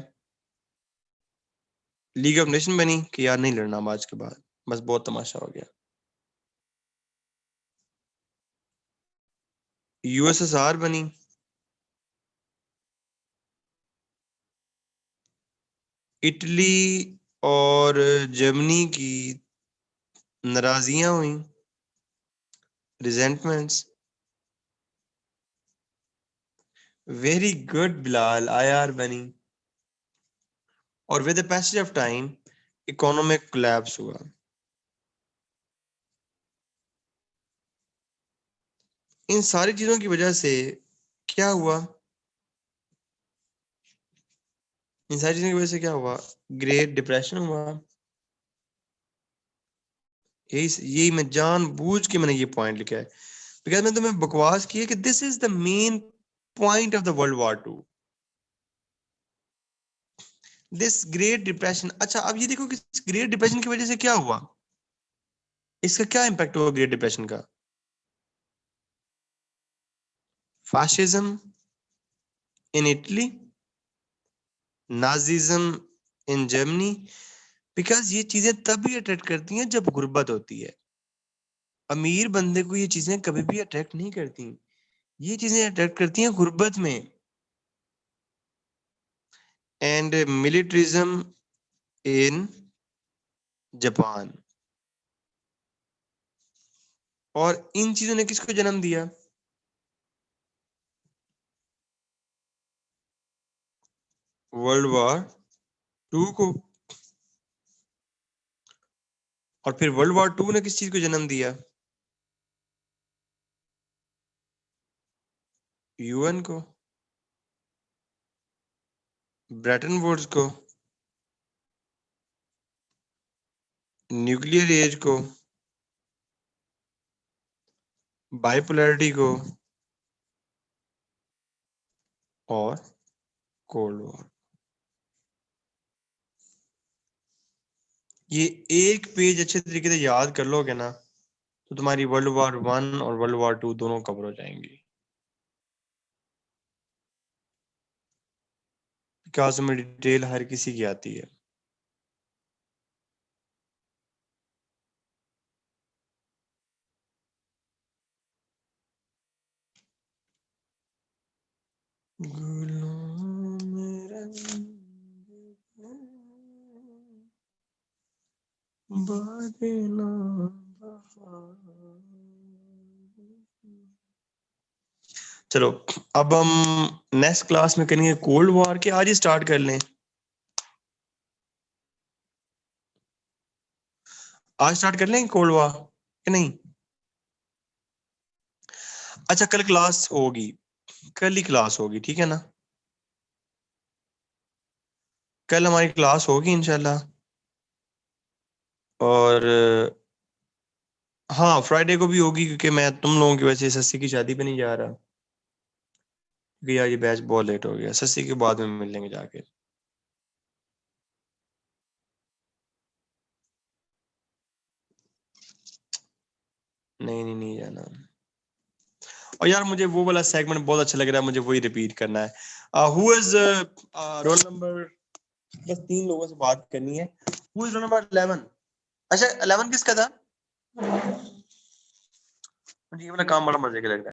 A: लीग ऑफ नेशन बनी कि यार नहीं लड़ना अब आज के बाद, बस बहुत तमाशा हो गया। यूएसएसआर बनी। इटली और जर्मनी की नाराजियां हुई, रिजेंटमेंट्स। वेरी गुड बिलाल, आईआर बनी। और with the passage of time economic collapse हुआ। इन सारी चीजों की वजह से क्या हुआ? इन सारी चीजों की वजह से क्या हुआ? ग्रेट डिप्रेशन हुआ। यही मैं जानबूझ के मैंने ये पॉइंट लिखा है, बिकॉज मैं तुम्हें बकवास की है कि this is the main point of the world war 2, this great depression. अच्छा, अब ये देखो कि ग्रेट डिप्रेशन की वजह से क्या हुआ, इसका क्या इम्पैक्ट हुआ ग्रेट डिप्रेशन का? Fascism in Italy, Nazism in Germany. Because ये चीजें तभी अट्रैक्ट करती हैं जब गुर्बत होती है। अमीर बंदे को ये चीजें कभी भी अट्रैक्ट नहीं करती, ये चीजें अट्रैक्ट करती हैं गुर्बत में। And militarism in Japan. और इन चीजों ने किसको जन्म दिया? वर्ल्ड वॉर 2 को। और फिर वर्ल्ड वॉर 2 ने किस चीज को जन्म दिया? यूएन को, ब्रेटन वुड्स को, न्यूक्लियर एज को, बाइपोलैरिटी को और कोल्ड वॉर। ये एक पेज अच्छे तरीके से याद कर लोगे ना तो तुम्हारी वर्ल्ड वॉर 1 और वर्ल्ड वॉर 2 दोनों कवर हो जाएंगी। बिकॉज में डिटेल हर किसी की आती है। चलो अब हम नेक्स्ट क्लास में करेंगे कोल्ड वॉर के। आज ही स्टार्ट कर लें, आज स्टार्ट कर लें कोल्ड वॉर कि नहीं? अच्छा कल क्लास होगी, कल ही क्लास होगी, ठीक है ना? कल हमारी क्लास होगी इंशाल्लाह। और हाँ फ्राइडे को भी होगी क्योंकि मैं तुम लोगों की वजह से सस्सी की शादी पे नहीं जा रहा क्योंकि यार ये बैच बहुत लेट हो गया। सस्सी के बाद में मिल लेंगे जाके। नहीं नहीं नहीं जाना। और यार मुझे वो वाला सेगमेंट बहुत अच्छा लग रहा है, मुझे वही रिपीट करना है। हु इज रोल नंबर, बस 3 लोगों से बात करनी है। Who is roll number 11? अच्छा 11 किसका था? मुझे ये वाला काम बड़ा मजे का लग रहा है।